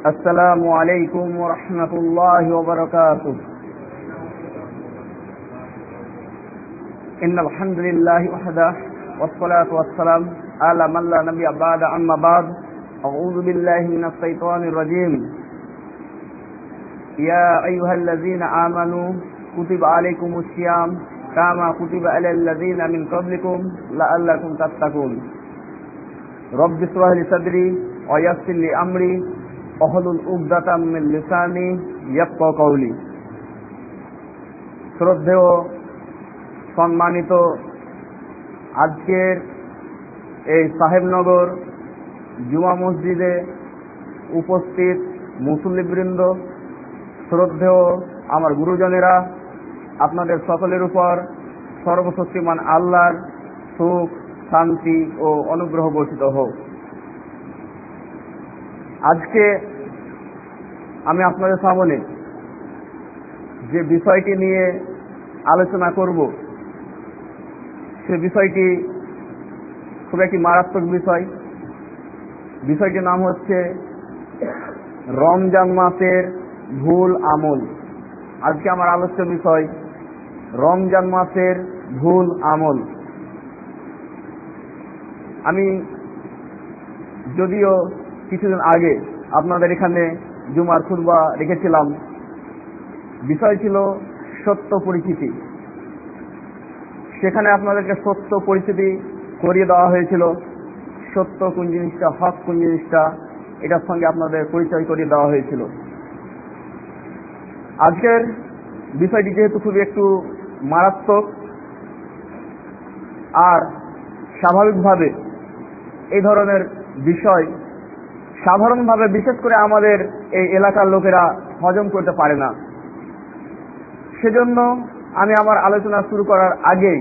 السلام عليكم ورحمة الله وبركاته. إن الحمد لله وحده والصلاة والسلام على من لا نبي بعد. أما بعد، أعوذ بالله من الشيطان الرجيم. يا أيها الذين آمنوا كتب عليكم الصيام كما كتب على الذين من قبلكم لعلكم تتقون. رب اشرح لي صدري ويسر لي أمري واحلل عقدة من লিসানি ইয়াফকাহু কওলি। শ্রদ্ধেয় সম্মানিত আজকের এই সাহেবনগর জুমা মসজিদে উপস্থিত মুসল্লিবৃন্দ, শ্রদ্ধেয় আমার গুরুজনেরা, আপনাদের সকলের উপর সর্বশক্তিমান আল্লাহর সুখ, শান্তি ও অনুগ্রহ বর্ষিত হোক। আজকে আমি আপনাদের সামনে যে বিষয়টি নিয়ে আলোচনা করব, সে বিষয়টি খুব একটি মারাত্মক বিষয়। বিষয়টির নাম হচ্ছে রমজান মাসের ভুল আমল। আজকে আমার আলোচ্য বিষয় রমজান মাসের ভুল আমল। আমি যদিও কিছুদিন আগে আপনাদের এখানে জুমার খুতবা রেখেছিলাম, বিষয় ছিল সত্য পরিচিতি। সেখানে আপনাদেরকে সত্য পরিচিতি করিয়ে দেওয়া হয়েছিল, সত্য কোন জিনিসটা, হক কোন জিনিসটা, এটার সঙ্গে আপনাদের পরিচয় করিয়ে দেওয়া হয়েছিল। আজকের বিষয়টি যেহেতু খুবই একটু মারাত্মক, আর স্বাভাবিকভাবে এই ধরনের বিষয় সাধারণভাবে বিশেষ করে আমাদের এই এলাকার লোকেরা হজম করতে পারে না। সেজন্য আমি আমার আলোচনা শুরু করার আগেই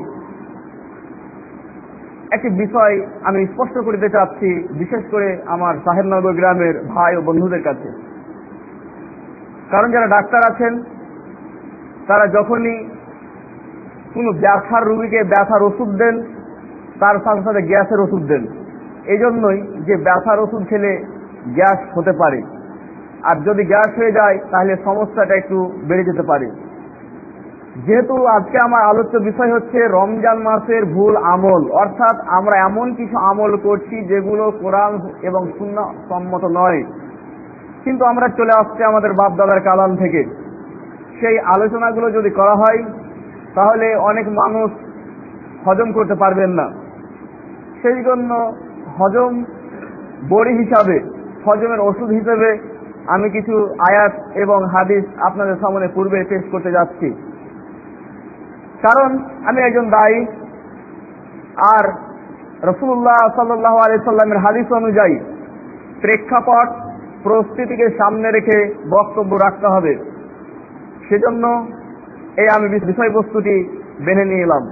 একটি বিষয় আমি স্পষ্ট করে দিতে চাচ্ছি, বিশেষ করে আমার সাহেবনগর গ্রামের ভাই ও বন্ধুদের কাছে। কারণ যারা ডাক্তার আছেন, তারা যখনই কোনো ব্যথার রোগীকে ব্যথার ওষুধ দেন, তার সাথে সাথে গ্যাসের ওষুধ দেন। এই জন্যই যে ব্যথার ওষুধ খেলে গ্যাস হতে পারে, আর যদি গ্যাস হয়ে যায় তাহলে সমস্যাটা একটু বেড়ে যেতে পারে। যেহেতু আজকে আমার আলোচ্য বিষয় হচ্ছে রমজান মাসের ভুল আমল, অর্থাৎ আমরা এমন কিছু আমল করছি যেগুলো কোরআন এবং সুন্নাহ সম্মত নয়, কিন্তু আমরা চলে আসছে আমাদের বাপ দাদার কালাম থেকে। সেই আলোচনাগুলো যদি করা হয় তাহলে অনেক মানুষ হজম করতে পারবেন না। সেই জন্য হজম বড়ি হিসাবে, হজমের ওষুধ হিসেবে আমি কিছু আয়াত এবং হাদিস আপনাদের সামনে পূর্বে পেশ করতে যাচ্ছি। কারণ আমি একজন দায়ী, আর রাসূলুল্লাহ সাল্লাল্লাহু আলাইহি সাল্লামের হাদিস অনুযায়ী প্রেক্ষাপট পরিস্থিতিকে সামনে রেখে বক্তব্য রাখতে হবে। সেজন্য এই আমি বিষয়বস্তুটি বেছে নিয়ে এলাম।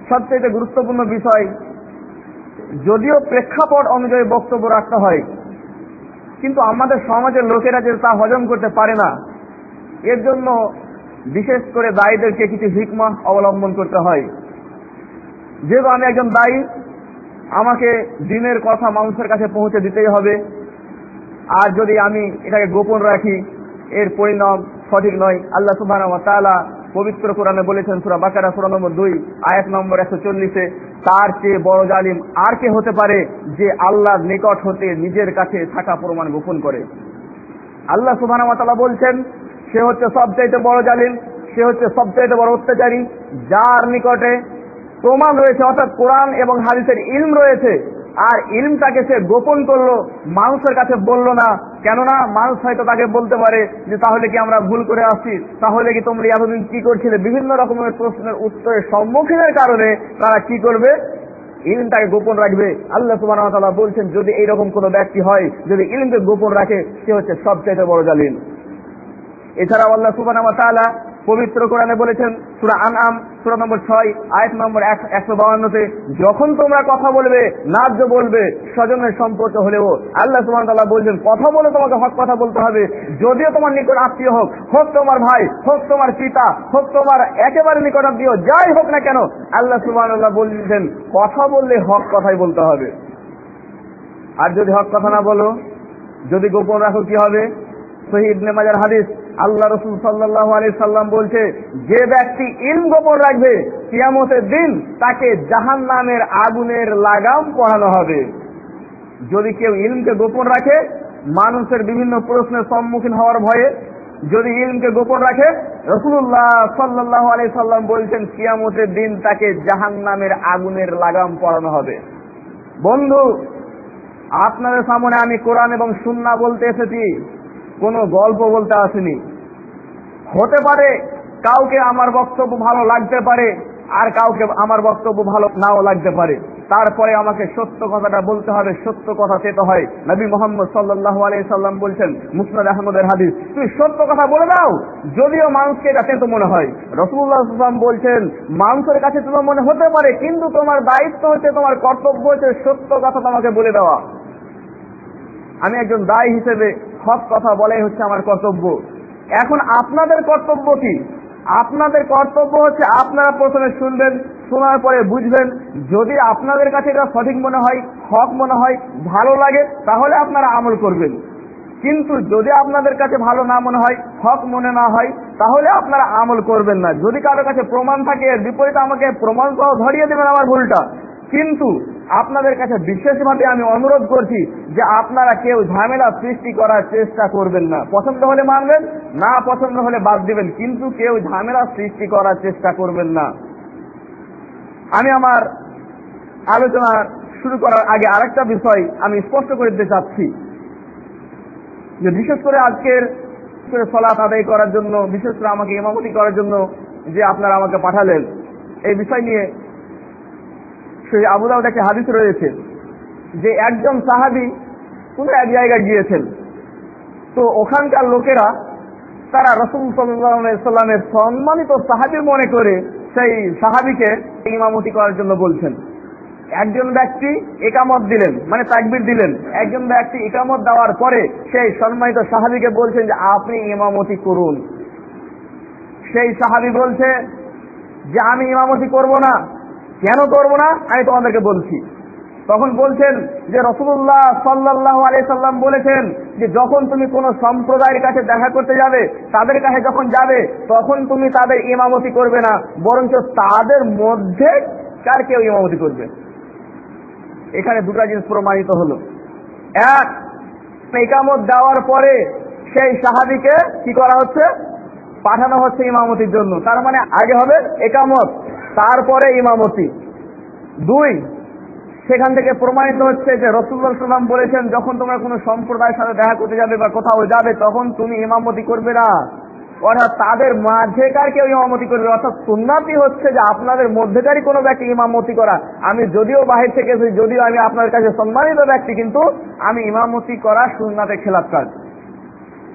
সবচেয়ে গুরুত্বপূর্ণ বিষয়, যদিও প্রেক্ষাপট অনুযায়ী বক্তব্য রাখতে হয়, কিন্তু আমাদের সমাজের লোকেরা যে তা হজম করতে পারে না, এর জন্য বিশেষ করে দায়ীদেরকে কিছু হিকমা অবলম্বন করতে হয়। যেহেতু আমি একজন দায়ী, আমাকে দিনের কথা মানুষের কাছে পৌঁছে দিতেই হবে। আর যদি আমি এটাকে গোপন রাখি, এর পরিণাম সঠিক নয়। আল্লাহ সুবহানাহু ওয়া তাআলা পবিত্র কোরআনে বলেছেন, সূরা বাকারা সূরা নম্বর 2 আয়াত নম্বর 140-এ, তার চেয়ে বড় জালিম আর কে হতে পারে যে আল্লাহর নিকট হতে নিজের কাছে থাকা প্রমাণ গোপন করে। আল্লাহ সুবহানাহু ওয়া তাআলা বলছেন, সে হচ্ছে সবচাইতে বড় জালিম, সে হচ্ছে সবচাইতে বড় অত্যাচারী, যার নিকটে প্রমাণ রয়েছে, অর্থাৎ কোরআন এবং হাদিসের ইলম রয়েছে, আর ইলমটাকে সে গোপন করলো, মানুষের কাছে বলল না। কেননা মানুষ হয়তো তাকে বলতে পারে যে তাহলে কি আমরা ভুল করে আসছি, তাহলে কি তোমরা এতদিন কি করছিলে, বিভিন্ন রকমের প্রশ্নের উত্তরের সম্মুখীনের কারণে তারা কি করবে, ইলমটাকে গোপন রাখবে। আল্লাহ সুবহানাহু ওয়া তাআলা বলছেন, যদি এইরকম কোনো ব্যক্তি হয়, যদি ইলমকে গোপন রাখে, সে হচ্ছে সবচাইতে বড় জালিম। এছাড়াও আল্লাহ সুবহানাহু ওয়া তাআলা পবিত্র কোরআনে বলেছেন, সূরা আনআম সূরা নম্বর 6 আয়াত নম্বর 152-তে, যখন তোমরা কথা বলবে, ন্যায্য বলবে, স্বজনের সম্পর্ক হলেও আল্লাহ সুবহানাহু ওয়া তাআলা বলছেন, কথা বলে তোমাকে হক কথা বলতে হবে। যদিও তোমার নিকট আত্মীয় হোক, হোক তোমার ভাই, হোক তোমার পিতা, হোক তোমার একেবারে নিকট আত্মীয়, যাই হোক না কেন, আল্লাহ সুবহানাহু ওয়া তাআলা বলছেন কথা বললে হক কথাই বলতে হবে। আর যদি হক কথা না বলো যদি গোপন রাখো কি হবে? সহিহ ইবনে মাজার হাদিস, আল্লাহ রাসূল সাল্লাল্লাহু আলাইহি সাল্লাম বলছে, যে ব্যক্তি ইলম গোপন রাখবে কিয়ামতের দিন তাকে জাহান্নামের আগুনের লাগাম পরানো হবে। যদি কেউ ইলমকে গোপন রাখে মানুষের বিভিন্ন প্রশ্নের সম্মুখীন হওয়ার ভয়ে, যদি ইলমকে গোপন রাখে, রাসূলুল্লাহ সাল্লাল্লাহু আলাইহি সাল্লাম বলছেন কিয়ামতের দিন তাকে জাহান্নামের আগুনের লাগাম পরানো হবে। বন্ধু, আপনাদের সামনে আমি কোরআন এবং সুন্নাহ বলতে এসেছি, কোনো গল্প বলতে আসিনি। হতে পারে কাউকে আমার বক্তব্য ভালো লাগতে পারে, আর কাউকে আমার বক্তব্য ভালো নাও লাগতে পারে, তারপরে আমাকে সত্য কথাটা বলতে হবে। সত্য কথা পেতে হয়। নবী মুহাম্মদ সাল্লাল্লাহু আলাইহি সাল্লাম বলছেন, মুসনাদ আহমদের হাদিস, তুমি সত্য কথা বলে দাও যদিও মানুষকে এটা তেতো মনে হয়। রাসূলুল্লাহ সাল্লাল্লাহু আলাইহি ওয়াসাল্লাম বলছেন, মানুষের কাছে তেতো মনে হতে পারে, কিন্তু তোমার দায়িত্ব হচ্ছে, তোমার কর্তব্য হচ্ছে সত্য কথা তোমাকে বলে দেওয়া। আমি একজন দায়ী হিসেবে হক কথা বলাই হচ্ছে আমার কর্তব্য। এখন আপনাদের কর্তব্য কি? আপনাদের কর্তব্য হচ্ছে আপনারা প্রথমে শুনবেন, শোনার পরে বুঝবেন। যদি আপনাদের কাছে এটা সঠিক মনে হয়, হক মনে হয়, ভালো লাগে, তাহলে আপনারা আমল করবেন। কিন্তু যদি আপনাদের কাছে ভালো না মনে হয়, হক মনে না হয়, তাহলে আপনারা আমল করবেন না। যদি কারো কাছে প্রমাণ থাকে এর বিপরীতে আমাকে প্রমাণ সহ ধরিয়ে দেবেন আমার ভুলটা। কিন্তু আপনাদের কাছে বিশেষভাবে আমি অনুরোধ করছি যে আপনারা কেউ ঝামেলা সৃষ্টি করার চেষ্টা করবেন না। পছন্দ হলে মানবেন, না পছন্দ হলে বাদ দিবেন, কিন্তু কেউ ঝামেলা সৃষ্টি করার চেষ্টা করবেন না। আমি আমার আলোচনা শুরু করার আগে আরেকটা বিষয় আমি স্পষ্ট করে দিতে চাচ্ছি, যে বিশেষ করে আজকের সালাত আদায় করার জন্য, বিশেষ করে আমাকে ইমামতি করার জন্য যে আপনারা আমাকে পাঠালেন, এই বিষয় নিয়ে সেই আবু দাউদে একটা হাদিস রয়েছে যে একজন সাহাবী কোন এক জায়গায় গিয়েছেন, তো ওখানকার লোকেরা তারা রাসূল সাল্লাল্লাহু আলাইহি ওয়াসাল্লামের সম্মানিত সাহাবী মনে করে সেই সাহাবীকে ইমামতি করার জন্য বলছেন। একজন ব্যক্তি ইকামত দিলেন, মানে তাকবীর দিলেন। একজন ব্যক্তি ইকামত দেওয়ার পরে সেই সম্মানিত সাহাবীকে বলছেন যে আপনি ইমামতি করুন। সেই সাহাবী বলছে যে আমি ইমামতি করব না। কেন করব না আমি তোমাদেরকে বলছি। তখন বলছেন যে রাসূলুল্লাহ সাল্লাল্লাহু আলাইহি সাল্লাম বলেছেন যে যখন তুমি কোন সম্প্রদায়ের কাছে দেখা করতে যাবে, তাদের কাছে যখন যাবে, তখন তুমি তাদের ইমামতি করবে না, বরঞ্চ তাদের মধ্যে কার কেউ ইমামতি করবে। এখানে দুটো জিনিস প্রমাণিত হলো। এক, ইকামত দেওয়ার পরে সেই সাহাবীকে কি করা হচ্ছে? পাঠানো হচ্ছে ইমামতির জন্য। তার মানে আগে হবে ইকামত, তারপরে ইমামতি। দুই, সেখান থেকে প্রমাণিত হচ্ছে যে রাসূলুল্লাহ সাল্লাল্লাহু আলাইহি ওয়াসাল্লাম বলেছেন যখন তোমরা কোনো সম্প্রদায়ের সাথে দেখা করতে যাবে বা কোথাও যাবে, তখন তুমি ইমামতি করবে না, অর্থাৎ তাদের মাঝেকার কেউ ইমামতি করবে। অর্থাৎ সুন্নাতই হচ্ছে যে আপনাদের মধ্যেকারই কোনো ব্যক্তি ইমামতি করা। আমি যদিও বাহির থেকে এসেছি, যদিও আমি আপনার কাছে সম্মানিত ব্যক্তি, কিন্তু আমি ইমামতি করা সুন্নাতের খেলাফ কাজ।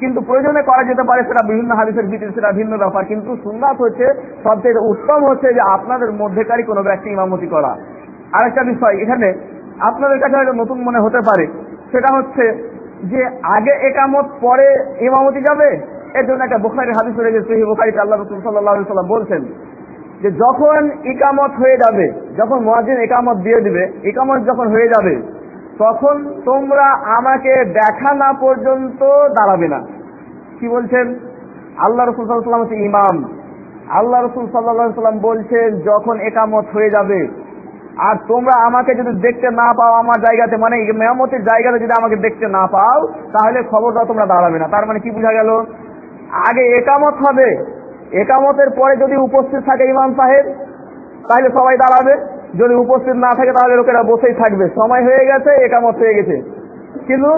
কিন্তু প্রয়োজনে করা যেতে পারে, সেটা বিভিন্ন হাদিসের ভিত্তিতে, সেটা ভিন্ন ব্যাপার। কিন্তু সুন্নাত হচ্ছে সবচেয়ে উত্তম হচ্ছে যে আপনাদের মধ্যেকারই কোনো ব্যক্তি ইমামতি করা। আরেকটা বিষয় এখানে আপনাদের কাছে হয়তো নতুন মনে হতে পারে, সেটা হচ্ছে যে আগে ইকামত পরে ইমামতি যাবে। এর জন্য একটা বুখারীর হাদিস রয়েছে, সহিহ বুখারীতে আল্লাহ রাসূল সাল্লাল্লাহু আলাইহি ওয়াসাল্লাম বলছেন যে যখন ইকামত হয়ে যাবে, যখন মুয়াজ্জিন ইকামত দিয়ে দিবে, ইকামত যখন হয়ে যাবে, তখন তোমরা আমাকে দেখা না পর্যন্ত দাঁড়াবে না। কি বলছেন? আল্লাহ রাসূল সাল্লাল্লাহু আলাইহি ওয়াসাল্লাম হচ্ছে ইমাম। আল্লাহ রাসূল সাল্লাল্লাহু আলাইহি ওয়াসাল্লাম বলছেন যখন ইকামত হয়ে যাবে আর তোমরা আমাকে যদি দেখতে না পাও আমার জায়গাতে, মানে ইমামতির জায়গাতে যদি আমাকে দেখতে না পাও, তাহলে খবরদার তোমরা দাঁড়াবে না। তার মানে কি বোঝা গেল? আগে একামত হবে, একামতের পরে যদি উপস্থিত থাকে ইমাম সাহেব তাহলে সবাই দাঁড়াবে, যদি উপস্থিত না থাকে তাহলে লোকেরা বসেই থাকবে। সময় হয়ে গেছে, একামত হয়ে গেছে, কিন্তু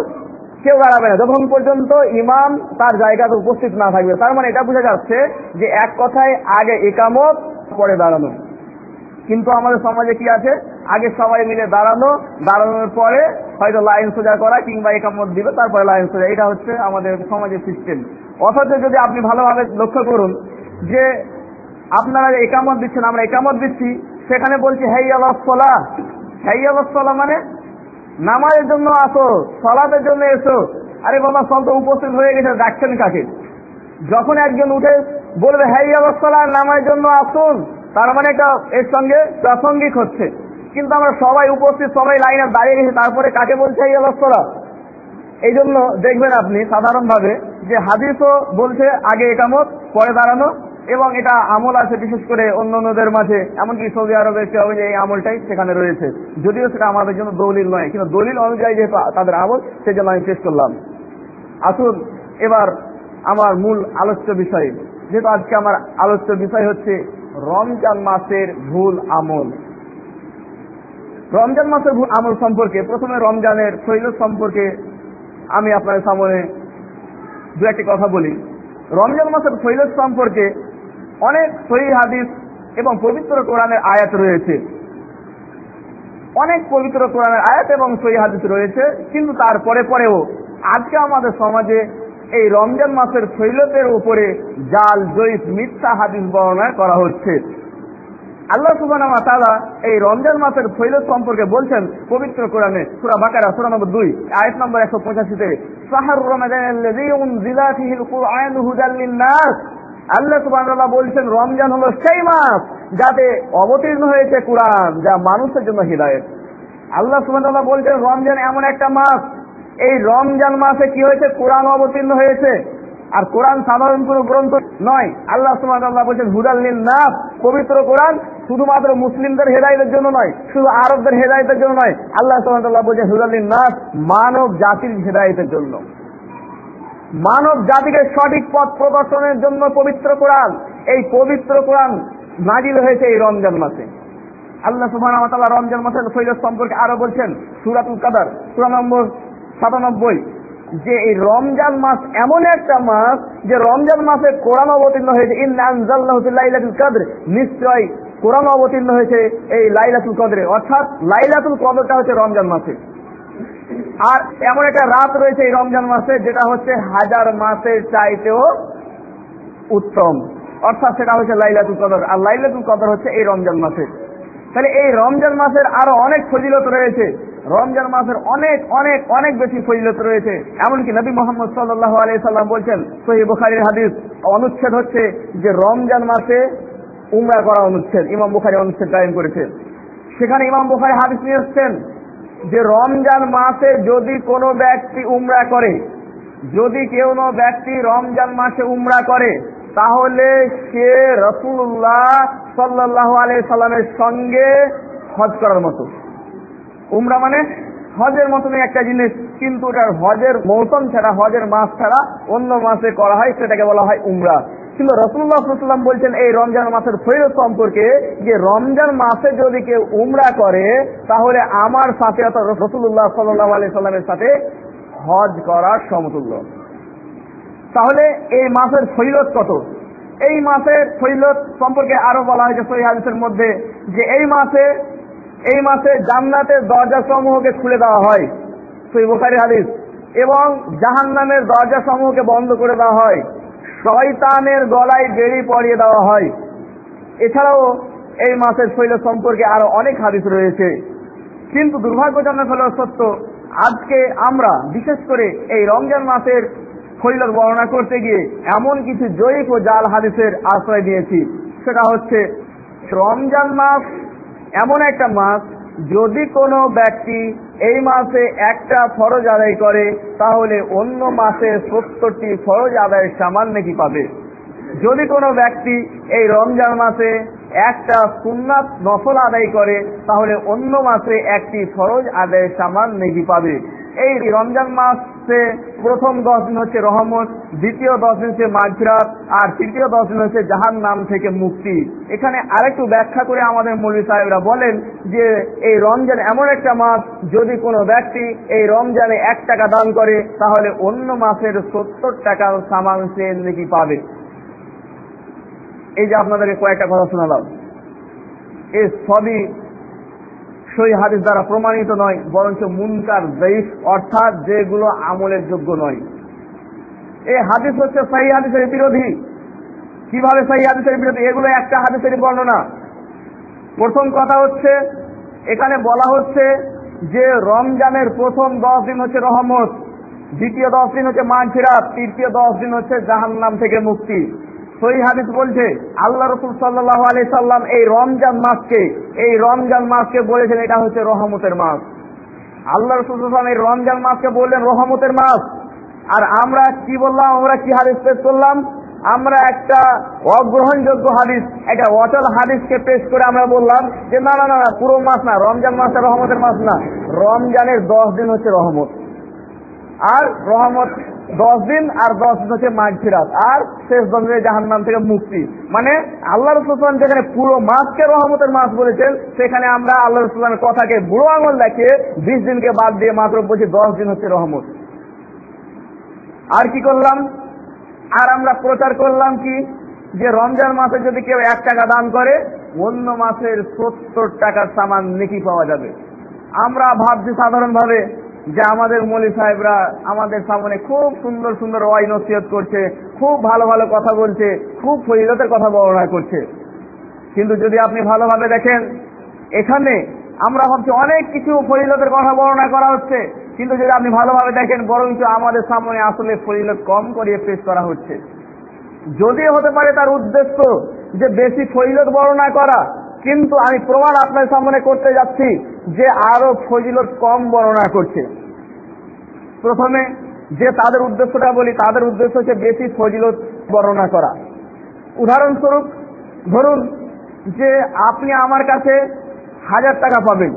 কেউ দাঁড়াবে না যখন পর্যন্ত ইমাম তার জায়গাতে উপস্থিত না থাকবে। তার মানে এটা বোঝা যাচ্ছে যে এক কথায় আগে একামত পরে দাঁড়ানো। কিন্তু আমাদের সমাজে কি আছে? আগে সবাই মিলে দাঁড়ানো, দাঁড়ানোর পরে হয়তো লাইন সোজা করা কিংবা একামত দিবে, তারপরে লাইন সোজা। এটা হচ্ছে আমাদের সমাজের সিস্টেম। অথচ যদি আপনি ভালোভাবে লক্ষ্য করুন যে আপনারা একামত দিচ্ছেন, আমরা একামত দিচ্ছি, সেখানে বলছি হাইয়া আলাস সালাহ। হাইয়া আলাস সালাহ মানে নামাজের জন্য আসো, সালাতের জন্য এসো। আরে বাবা, সব তো উপস্থিত হয়ে গেছে, ডাকছেন কাকে? যখন একজন উঠে বলবে হাইয়া আলাস সালাহ, নামাজের জন্য আসুন, তার মানে এটা এর সঙ্গে প্রাসঙ্গিক হচ্ছে। কিন্তু আমরা সবাই উপস্থিত, সবাই লাইনে দাঁড়িয়ে গেছি, তারপরে কাকে বলছে হাইয়া আলাস সালাহ? এই জন্য দেখবেন আপনি সাধারণভাবে যে হাদিসও বলছে আগে একামত পরে দাঁড়ানো, এবং এটা আমল আছে বিশেষ করে অন্যান্যদের মাঝে, এমনকি সৌদি আরবে এই আমলটাই সেখানে রয়েছে, যদিও সেটা আমাদের জন্য দলিল নয়, কিন্তু দলিল অনুযায়ী যেহেতু তাদের আমল সেই জন্য আমি পেশ করলাম। আসুন এবার আমার মূল আলোচ্য বিষয়, যেহেতু আজকে আমার আলোচ্য বিষয় হচ্ছে রমজান মাসের ভুল আমল। রমজান মাসের ভুল আমল সম্পর্কে প্রথমে রমজানের ফজিলত সম্পর্কে আমি আপনাদের সামনে দু একটি কথা বলি। রমজান মাসের ফজিলত সম্পর্কে অনেক সহিহ হাদিস এবং পবিত্র কোরআনের আয়াত রয়েছে, অনেক পবিত্র কোরআনের আয়াত এবং সহিহ হাদিস রয়েছে, কিন্তু পরেও আজকে আমাদের সমাজে এই রমজান মাসের ফজিলতের উপরে জাল জয়ীফ মিথ্যা হাদিস বর্ণনা করা হচ্ছে। আল্লাহ সুবহানাহু ওয়া তাআলা এই রমজান মাসের ফজিলত সম্পর্কে বলছেন পবিত্র কোরআনে সূরা বাকারা সূরা নম্বর 2 আয়াত নম্বর 185-তে, শাহরু রমাদানাল্লাযী উনজিলা ফীহিল কুরআনু হুদাল লিন-নাস। আল্লাহ সুবহানাহু ওয়া তাআলা বলছেন রমজান হলো সেই মাস যাতে অবতীর্ণ হয়েছে কোরআন, যা মানুষের জন্য হিদায়াত। আল্লাহ সুবহানাহু ওয়া তাআলা বলছেন রমজান এমন একটা মাস, এই রমজান মাসে কি হয়েছে, কোরআন অবতীর্ণ হয়েছে। আর কোরআন সাধারণ কোনো গ্রন্থ নয়। আল্লাহ সুবহানাহু ওয়া তাআলা বলেন হুদাল লিন-নাস, পবিত্র কোরআন শুধুমাত্র মুসলিমদের হেদায়েতের জন্য নয়, শুধু আরবদের হেদায়েতের জন্য নয়, আল্লাহ সুবহানাহু ওয়া তাআলা বলেন হুদাল লিন-নাস, মানব জাতির হেদায়েতের জন্য, মানব জাতিকে সঠিক পথ প্রদর্শনের জন্য পবিত্র কোরআন। এই পবিত্র কোরআন নাজিল হয়েছে এই রমজান মাসে। আল্লাহ সুবহানাহু ওয়া তাআলা রমজান মাসের ফজিলত সম্পর্কে আরো বলছেন সূরাতুল কদর সূরা নম্বর 97, যে এই রমজান মাস এমন একটা মাস যে রমজান মাসে কোরআন অবতীর্ণ হয়েছে। ইন্না আনজালনাহু ফি লাইলাতুল কদর, নিশ্চয় কোরআন অবতীর্ণ হয়েছে এই লাইলাতুল কদরে, অর্থাৎ লাইলাতুল কদরটা হচ্ছে রমজান মাসে। আর এমন একটা রাত রয়েছে এই রমজান মাসে যেটা হচ্ছে হাজার মাসের চাইতেও উত্তম, অর্থাৎ সেটা হচ্ছে লাইলাতুল কদর। আর লাইলাতুল কদর হচ্ছে এই রমজান মাসে। তাহলে এই রমজান মাসের আরো অনেক ফজিলত রয়েছে, রমজান মাসের অনেক অনেক অনেক বেশি ফজিলত রয়েছে। এমনকি নবী মুহাম্মদ সাল্লাল্লাহু আলাইহি সাল্লাম বলছেন, সহিহ বুখারীর হাদিস, অনুচ্ছেদ হচ্ছে যে রমজান মাসে উমরা করা অনুচ্ছেদ, ইমাম বুখারী অনুচ্ছেদ কায়েম করেছেন। সেখানে ইমাম বুখারী হাদিস নিয়ে এসেছেন যে রমজান মাসে যদি কোনো ব্যক্তি উমরা করে, যদি কোনো ব্যক্তি রমজান মাসে উমরা করে, তাহলে সে রাসূলুল্লাহ সাল্লাল্লাহু আলাইহি সাল্লামের সঙ্গে হজ করার মতো। উমরা মানে হজের মতনই একটা জিনিস, কিন্তু এটার হজের মৌসুম ছাড়া, হজের মাস ছাড়া অন্য মাসে করা হয়, সেটাকে বলা হয় উমরা। কিন্তু রাসূলুল্লাহ সাল্লাল্লাহু আলাইহি ওয়াসাল্লাম বলছেন এই রমজান মাসের ফজিলত সম্পর্কে যে রমজান মাসে যদি কেউ উমরা করে তাহলে আমার সাথে, অর্থাৎ রাসূলুল্লাহ সাল্লাল্লাহু আলাইহি সাল্লামের সাথে হজ করার সমতুল্য। তাহলে এই মাসের ফজিলত কত? এই মাসের ফজিলত সম্পর্কে আরো বলা হয়েছে সহিহ হাদিসের মধ্যে যে এই মাসে জান্নাতের দরজা সমূহকে খুলে দেওয়া হয়, সহিহ বুখারীর হাদিস, এবং জাহান্নামের দরজা সমূহকে বন্ধ করে দেওয়া হয়, শয়তানের গলায় বেড়ি পরিয়ে দেওয়া হয়। এছাড়াও এই মাসের ফজিলত সম্পর্কে আরো অনেক হাদিস রয়েছে। কিন্তু দুর্ভাগ্যজনক হলেও সত্য, আজকে আমরা বিশেষ করে এই রমজান মাসের ফজিলত বর্ণনা করতে গিয়ে এমন কিছু জয়ীফ ও জাল হাদিসের আশ্রয় নিয়েছি। সেটা হচ্ছে রমজান মাস এমন একটা মাস, যদি কোনো ব্যক্তি এই মাসে একটা ফরজ আদায় করে তাহলে অন্য মাসে 70টি ফরজ আদায়ের সমান নেকি পাবে। যদি কোনো ব্যক্তি এই রমজান মাসে একটা সুন্নাত নফল আদায় করে তাহলে অন্য মাসে একটি ফরজ আদায়ের সমান নেকি পাবে। এই রমজান মাসে প্রথম 10 দিন হচ্ছে রহমত, দ্বিতীয় 10 দিন হচ্ছে মাগফিরাত, আর তৃতীয় 10 দিন হচ্ছে জাহান্নাম থেকে মুক্তি। এখানে আরেকটু ব্যাখ্যা করে আমাদের মৌলভী সাহেবরা বলেন যে এই রমজান এমন একটা মাস, যদি কোনো ব্যক্তি এই রমজানে 1 টাকা দান করে তাহলে অন্য মাসের 70 টাকার সমান সে নেকি পাবে। এই যে আপনাদেরকে কয়েকটা কথা শোনালাম, এই সবই সহিহ হাদিস দ্বারা প্রমাণিত নয়, বরঞ্চ মুনকার যায়িফ, অর্থাৎ যেগুলো আমলের যোগ্য নয়। এই হাদিস হচ্ছে সহিহ হাদিসের বিরোধী। কিভাবে সহিহ হাদিসের বিরোধী? এগুলো একটা হাদিসের বর্ণনা। প্রথম কথা হচ্ছে, এখানে বলা হচ্ছে যে রমজানের প্রথম 10 দিন হচ্ছে রহমত, দ্বিতীয় 10 দিন হচ্ছে মাগফিরাত, তৃতীয় 10 দিন হচ্ছে জাহান্নাম থেকে মুক্তি। সহিহ হাদিস বলছে আল্লাহ রাসূল সাল্লাল্লাহু আলাইহি সাল্লাম এই রমজান মাসকে বলেছেন এটা হচ্ছে রহমতের মাস। আল্লাহ রাসূল সাল্লাল্লাহু আলাইহি ওয়াসাল্লাম এই রমজান মাসকে বললেন রহমতের মাস। আর আমরা কি বললাম? আমরা কি হাদিস পেশ করলাম? আমরা একটা অগ্রহণযোগ্য হাদিস, একটা অচল হাদিসকে পেশ করে আমরা বললাম যে না না না, পুরো মাস না, রমজান মাসটা রহমতের মাস না, রমজানের 10 দিন হচ্ছে রহমত, আর রহমত 10 দিন, আর 10 দিন হচ্ছে মাগফিরাত, আর শেষ 10 দিনে জাহান্নাম থেকে মুক্তি। মানে আল্লাহ রাসূল সাল্লাল্লাহু আলাইহি ওয়াসাল্লাম যেখানে পুরো মাসকে রহমতের মাস বলেছেন, সেখানে আমরা আল্লাহ রাসূল সাল্লাল্লাহু আলাইহি ওয়াসাল্লামের কথাকে বুড়ো আঙুল দেখিয়ে 20 দিনকে বাদ দিয়ে মাত্র বলছি 10 দিন হচ্ছে রহমত। আর কি করলাম? আর আমরা প্রচার করলাম কি, যে রমজান মাসে যদি কেউ 1 টাকা দান করে, অন্য মাসের 70 টাকার সামান নেকি পাওয়া যাবে। আমরা ভাবছি সাধারণভাবে যে আমাদের মৌলী সাহেবরা আমাদের সামনে খুব সুন্দর সুন্দর ওয়াজ নসিহত করছে, খুব ভালো ভালো কথা বলছে, খুব ফজিলতের কথা বর্ণনা করছে। কিন্তু যদি আপনি ভালোভাবে দেখেন, এখানে আমরা ভাবছি অনেক কিছু ফজিলতের কথা বর্ণনা করা হচ্ছে, কিন্তু যদি আপনি ভালোভাবে দেখেন, বরঞ্চ আমাদের সামনে আসলে ফজিলত কম করিয়ে পেশ করা হচ্ছে। যদিও হতে পারে তার উদ্দেশ্য যে বেশি ফজিলত বর্ণনা করা, কিন্তু আমি প্রমাণ আপনার সামনে করতে যাচ্ছি যে আরো ফজিলত কম বর্ণনা করছে। প্রথমে যে তাদের উদ্দেশ্যটা বলি, তাদের উদ্দেশ্য হচ্ছে বেশি ফজিলত বর্ণনা করা। উদাহরণস্বরূপ ধরুন যে আপনি আমার কাছে 1000 টাকা পাবেন,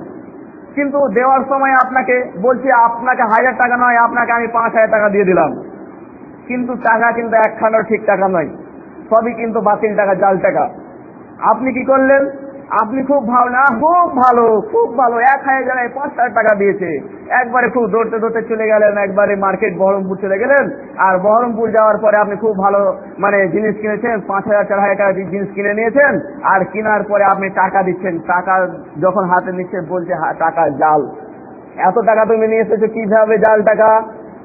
কিন্তু দেওয়ার সময় আপনাকে বলছি আপনাকে 1000 টাকা নয়, আপনাকে আমি 5000 টাকা দিয়ে দিলাম, কিন্তু টাকা কিন্তু একখানাও ঠিক টাকা নয়, সবই কিন্তু বাতিল টাকা, জাল টাকা। আপনি কি করলেন? আপনি খুব ভালো, 1000 জায়গায় 5000 টাকা দিয়েছে, একবারে খুব দৌড়তে দৌড়তে চলে গেলেন, একবারে মার্কেট বহরমপুর চলে গেলেন। আর বহরমপুর যাওয়ার পরে আপনি খুব ভালো জিনিস কিনেছেন, 5000-4000 টাকা জিনিস কিনে নিয়েছেন, আর কেনার পরে আপনি টাকা দিচ্ছেন, টাকা যখন হাতে নিচ্ছে বলছে টাকা জাল। এত টাকা তুমি নিয়ে এসেছো কিভাবে? জাল টাকা।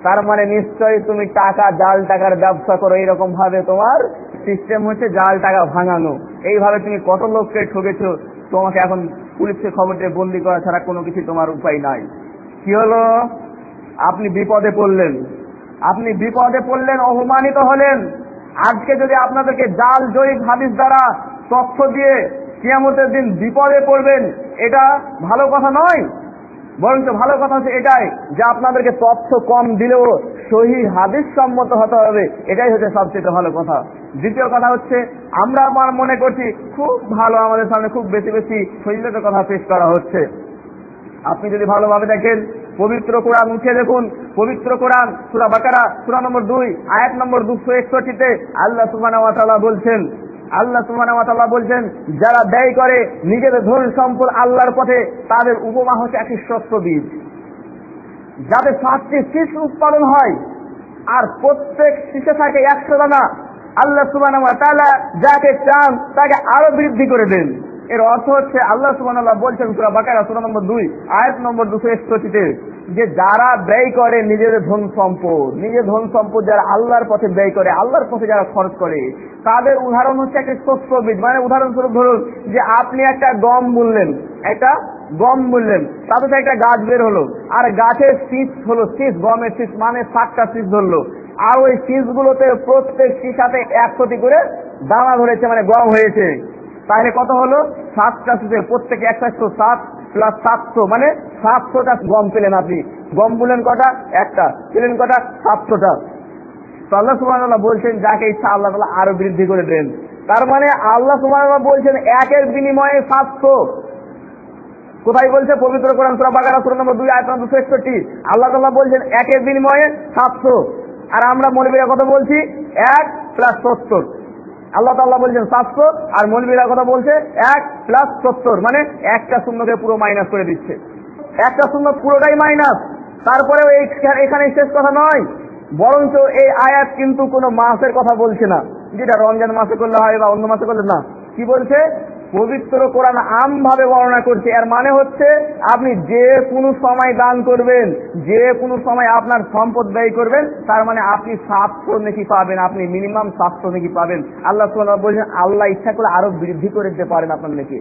তার মানে নিশ্চয়ই তুমি টাকা, জাল টাকার ব্যবসা করো, এরকম ভাবে তোমার সিস্টেম হচ্ছে জাল টাকা ভাঙানো। এইভাবে তুমি কত লোককে ঠকেছো, তোমাকে এখন পুলিশকে খবর দিয়ে বন্দি করা ছাড়া কোনো কিছু তোমার উপায় নাই। কি হলো? আপনি বিপদে পড়লেন, অপমানিত হলেন। আজকে যদি আপনাদেরকে জাল জয়ী হাদিস দ্বারা তথ্য দিয়ে কিয়ামতের দিন বিপদে পড়বেন, এটা ভালো কথা নয়। বরঞ্চ ভালো কথা হচ্ছে এটাই যে আপনাদেরকে তথ্য কম দিলেও সহিহ হাদিস সম্মত হতে হবে, এটাই হচ্ছে সবচেয়ে ভালো কথা। দ্বিতীয় কথা হচ্ছে আমরা মনে করছি খুব ভালো, আমাদের সামনে খুব বেশি বেশি ফজিলতের কথা পেশ করা হচ্ছে। আপনি যদি ভালোভাবে দেখেন, পবিত্র কোরআন উঠে দেখুন, পবিত্র কোরআন সূরা বাকারা সূরা নম্বর 2 আয়াত নম্বর 261-তে আল্লাহ সুবহানাহু ওয়া তাআলা বলছেন, যারা ব্যয় করে নিজেদের ধন সম্পদ আল্লাহর পথে, তাদের উপমা হচ্ছে একটি শস্য বীজ, যাতে 7টি শীষ উৎপাদন হয়, আর প্রত্যেক শীষে থাকে 100 দানা। আল্লাহ সুবহানাহু ওয়া তাআলা যাকে চান তাকে আরো বৃদ্ধি করে দেন। এর অর্থ হচ্ছে আল্লাহ সুবহানাহু ওয়া তাআলা বলছেন সূরা বাকারা সূরা নম্বর 2 আয়াত নম্বর 261-তে, যে যারা ব্যয় করে নিজের ধন সম্পদ যারা আল্লাহর পথে ব্যয় করে, আল্লাহর পথে যারা খরচ করে, তাদের উদাহরণ হচ্ছে একটা শস্য বীজ। মানে উদাহরণস্বরূপ ধরুন যে আপনি একটা গম বুনলেন, তাতে একটা গাছ বের হলো, আর গাছের শীষ হলো, গমের শীষ মানে 7টা শীষ ধরলো, আর ওই শীষগুলোতে প্রত্যেক শীষাতে 100টি করে দানা ধরেছে, মানে গম হয়েছে। তাহলে কত হলো? 7টা শীষে প্রত্যেকে 107 প্লাস 700, মানে 700টা গম পেলেন। আপনি গম বুনলেন কটা? একটা। পেলেন কটা? 700টা। তো আল্লাহ সুবহানাহু ওয়া তাআলা বলছেন যাকে ইচ্ছা আল্লাহ তাআলা আরো বৃদ্ধি করে দেন। তার মানে আল্লাহ সুবহানাহু ওয়া তাআলা বলছেন একের বিনিময়ে 700। কোথায় বলছে? পবিত্র কোরআন সূরা বাকারা সূরা নম্বর 2 আয়াত নম্বর 261। আল্লাহ তাআলা বলছেন একের বিনিময়ে 700, আর আমরা মৌলবীরা কত বলছি? 1 প্লাস 70। আল্লাহ তাআলা বলছেন 700, আর মৌলবীরা কথা বলছে 1 প্লাস 70, মানে একটা শূন্যকে পুরো মাইনাস করে দিচ্ছে। একটা শূন্য পুরোটাই মাইনাস। তারপরেও এখানে শেষ কথা নয়, বরঞ্চ এই আয়াত কিন্তু কোনো মাসের কথা বলছে না, যেটা রমজান মাসে করলে হয় বা অন্য মাসে করলে না। কি বলছে? পবিত্র কোরআন আমভাবে বর্ণনা করছে। এর মানে হচ্ছে আপনি যে কোনো সময় দান করবেন, যে কোনো সময় আপনার সম্পদ ব্যয় করবেন, তার মানে আপনি 700 নেকি পাবেন, আপনি মিনিমাম 700 নেকি পাবেন। আল্লাহ সুবহানাহু ওয়া তাআলা বলছেন আল্লাহ ইচ্ছা করলে আরো বৃদ্ধি করে দিতে পারেন আপনার নেকি।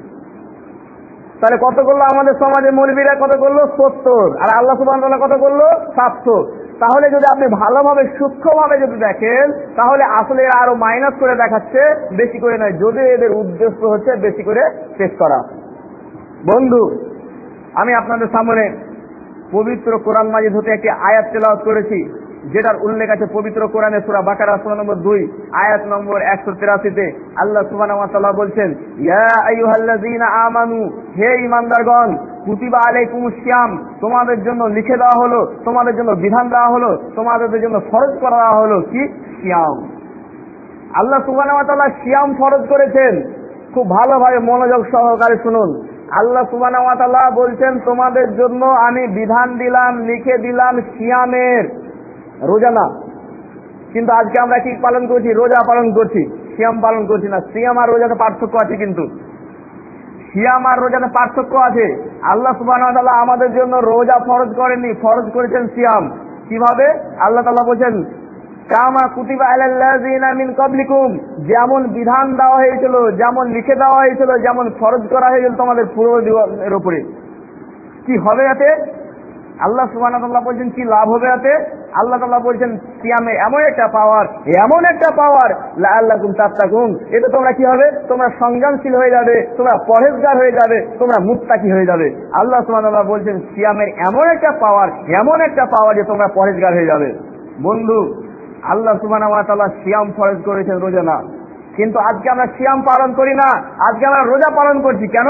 তাহলে কত করলো আমাদের সমাজে মৌলবীরা? কত করলো? 70, আর আল্লাহ সুবহানাহু ওয়া তাআলা কত করলো? 700। তাহলে যদি আপনি ভালোভাবে সূক্ষ্মভাবে যদি দেখেন, তাহলে আসলে এরা আরো মাইনাস করে দেখাচ্ছে, বেশি করে নয়, যদি এদের উদ্দেশ্য হচ্ছে বেশি করে পেশ করা। বন্ধু, আমি আপনাদের সামনে পবিত্র কোরআন মাজিদ হতে একটি আয়াত তেলাওয়াত করেছি, যেটার উল্লেখ আছে পবিত্র কোরআনে সূরা বাকারা সূরা নম্বর 2 আয়াত নম্বর 183-তে। আল্লাহ সুবহানাহু ওয়া তাআলা বলছেন, ইয়া আইয়ুহাল্লাযীনা আমানু, হে ঈমানদারগণ, কুতিবা আলাইকুমুস সিয়াম, তোমাদের জন্য লিখে দেওয়া হলো, তোমাদের জন্য বিধান দেওয়া হলো, তোমাদের জন্য ফরজ করা হলো কি? সিয়াম। আল্লাহ সুবহানাহু ওয়া তাআলা সিয়াম ফরজ করেছেন। খুব ভালোভাবে মনোযোগ সহকারে শুনুন। আল্লাহ সুবহানাহু ওয়া তাআলা বলছেন, তোমাদের জন্য আমি বিধান দিলাম, লিখে দিলাম সিয়ামের, রোজা না। কিন্তু আজকে আমরা কি পালন করছি? রোজা পালন করছি, সিয়াম পালন করছি না। সিয়াম আর রোজাতে পার্থক্য আছে, কিন্তু সিয়াম আর রোজাতে পার্থক্য আছে। আল্লাহ সুবহানাহু ওয়া তাআলা আমাদের জন্য রোজা ফরজ করেননি, ফরজ করেছেন সিয়াম। কিভাবে? আল্লাহ তাআলা বলেন, কামা কুতিবা আলাল্লাযিনা মিন ক্বাবলিকুম, যেমন বিধান দেওয়া হয়েছিল, যেমন লিখে দেওয়া হয়েছিল, যেমন ফরজ করা হয়েছিল তোমাদের পূর্বদের উপরে। কি হবে এতে? আল্লাহ সুবহানাহু ওয়া তাআলা বলছেন কি লাভ হবে এতে? আল্লাহ তাআলা বলছেন সিয়ামে এমন একটা পাওয়ার, এমন একটা পাওয়ার, লাআল্লাকুম তাত্তাকুন, এতে তোমরা কি হবে? তোমরা সংযমশীল হয়ে যাবে, তোমরা পরহেজগার হয়ে যাবে, তোমরা মুত্তাকি হয়ে যাবে। আল্লাহ সুবহানাহু ওয়া তাআলা বলছেন সিয়ামের এমন একটা পাওয়ার, এমন একটা পাওয়ার যে তোমরা পরহেজগার হয়ে যাবে। বন্ধু, আল্লাহ সুবহানাহু ওয়া তাআলা সিয়াম ফরজ করেছেন, রোজা না। কিন্তু আজকে আমরা সিয়াম পালন করি না, আজকে আমরা রোজা পালন করছি। কেন?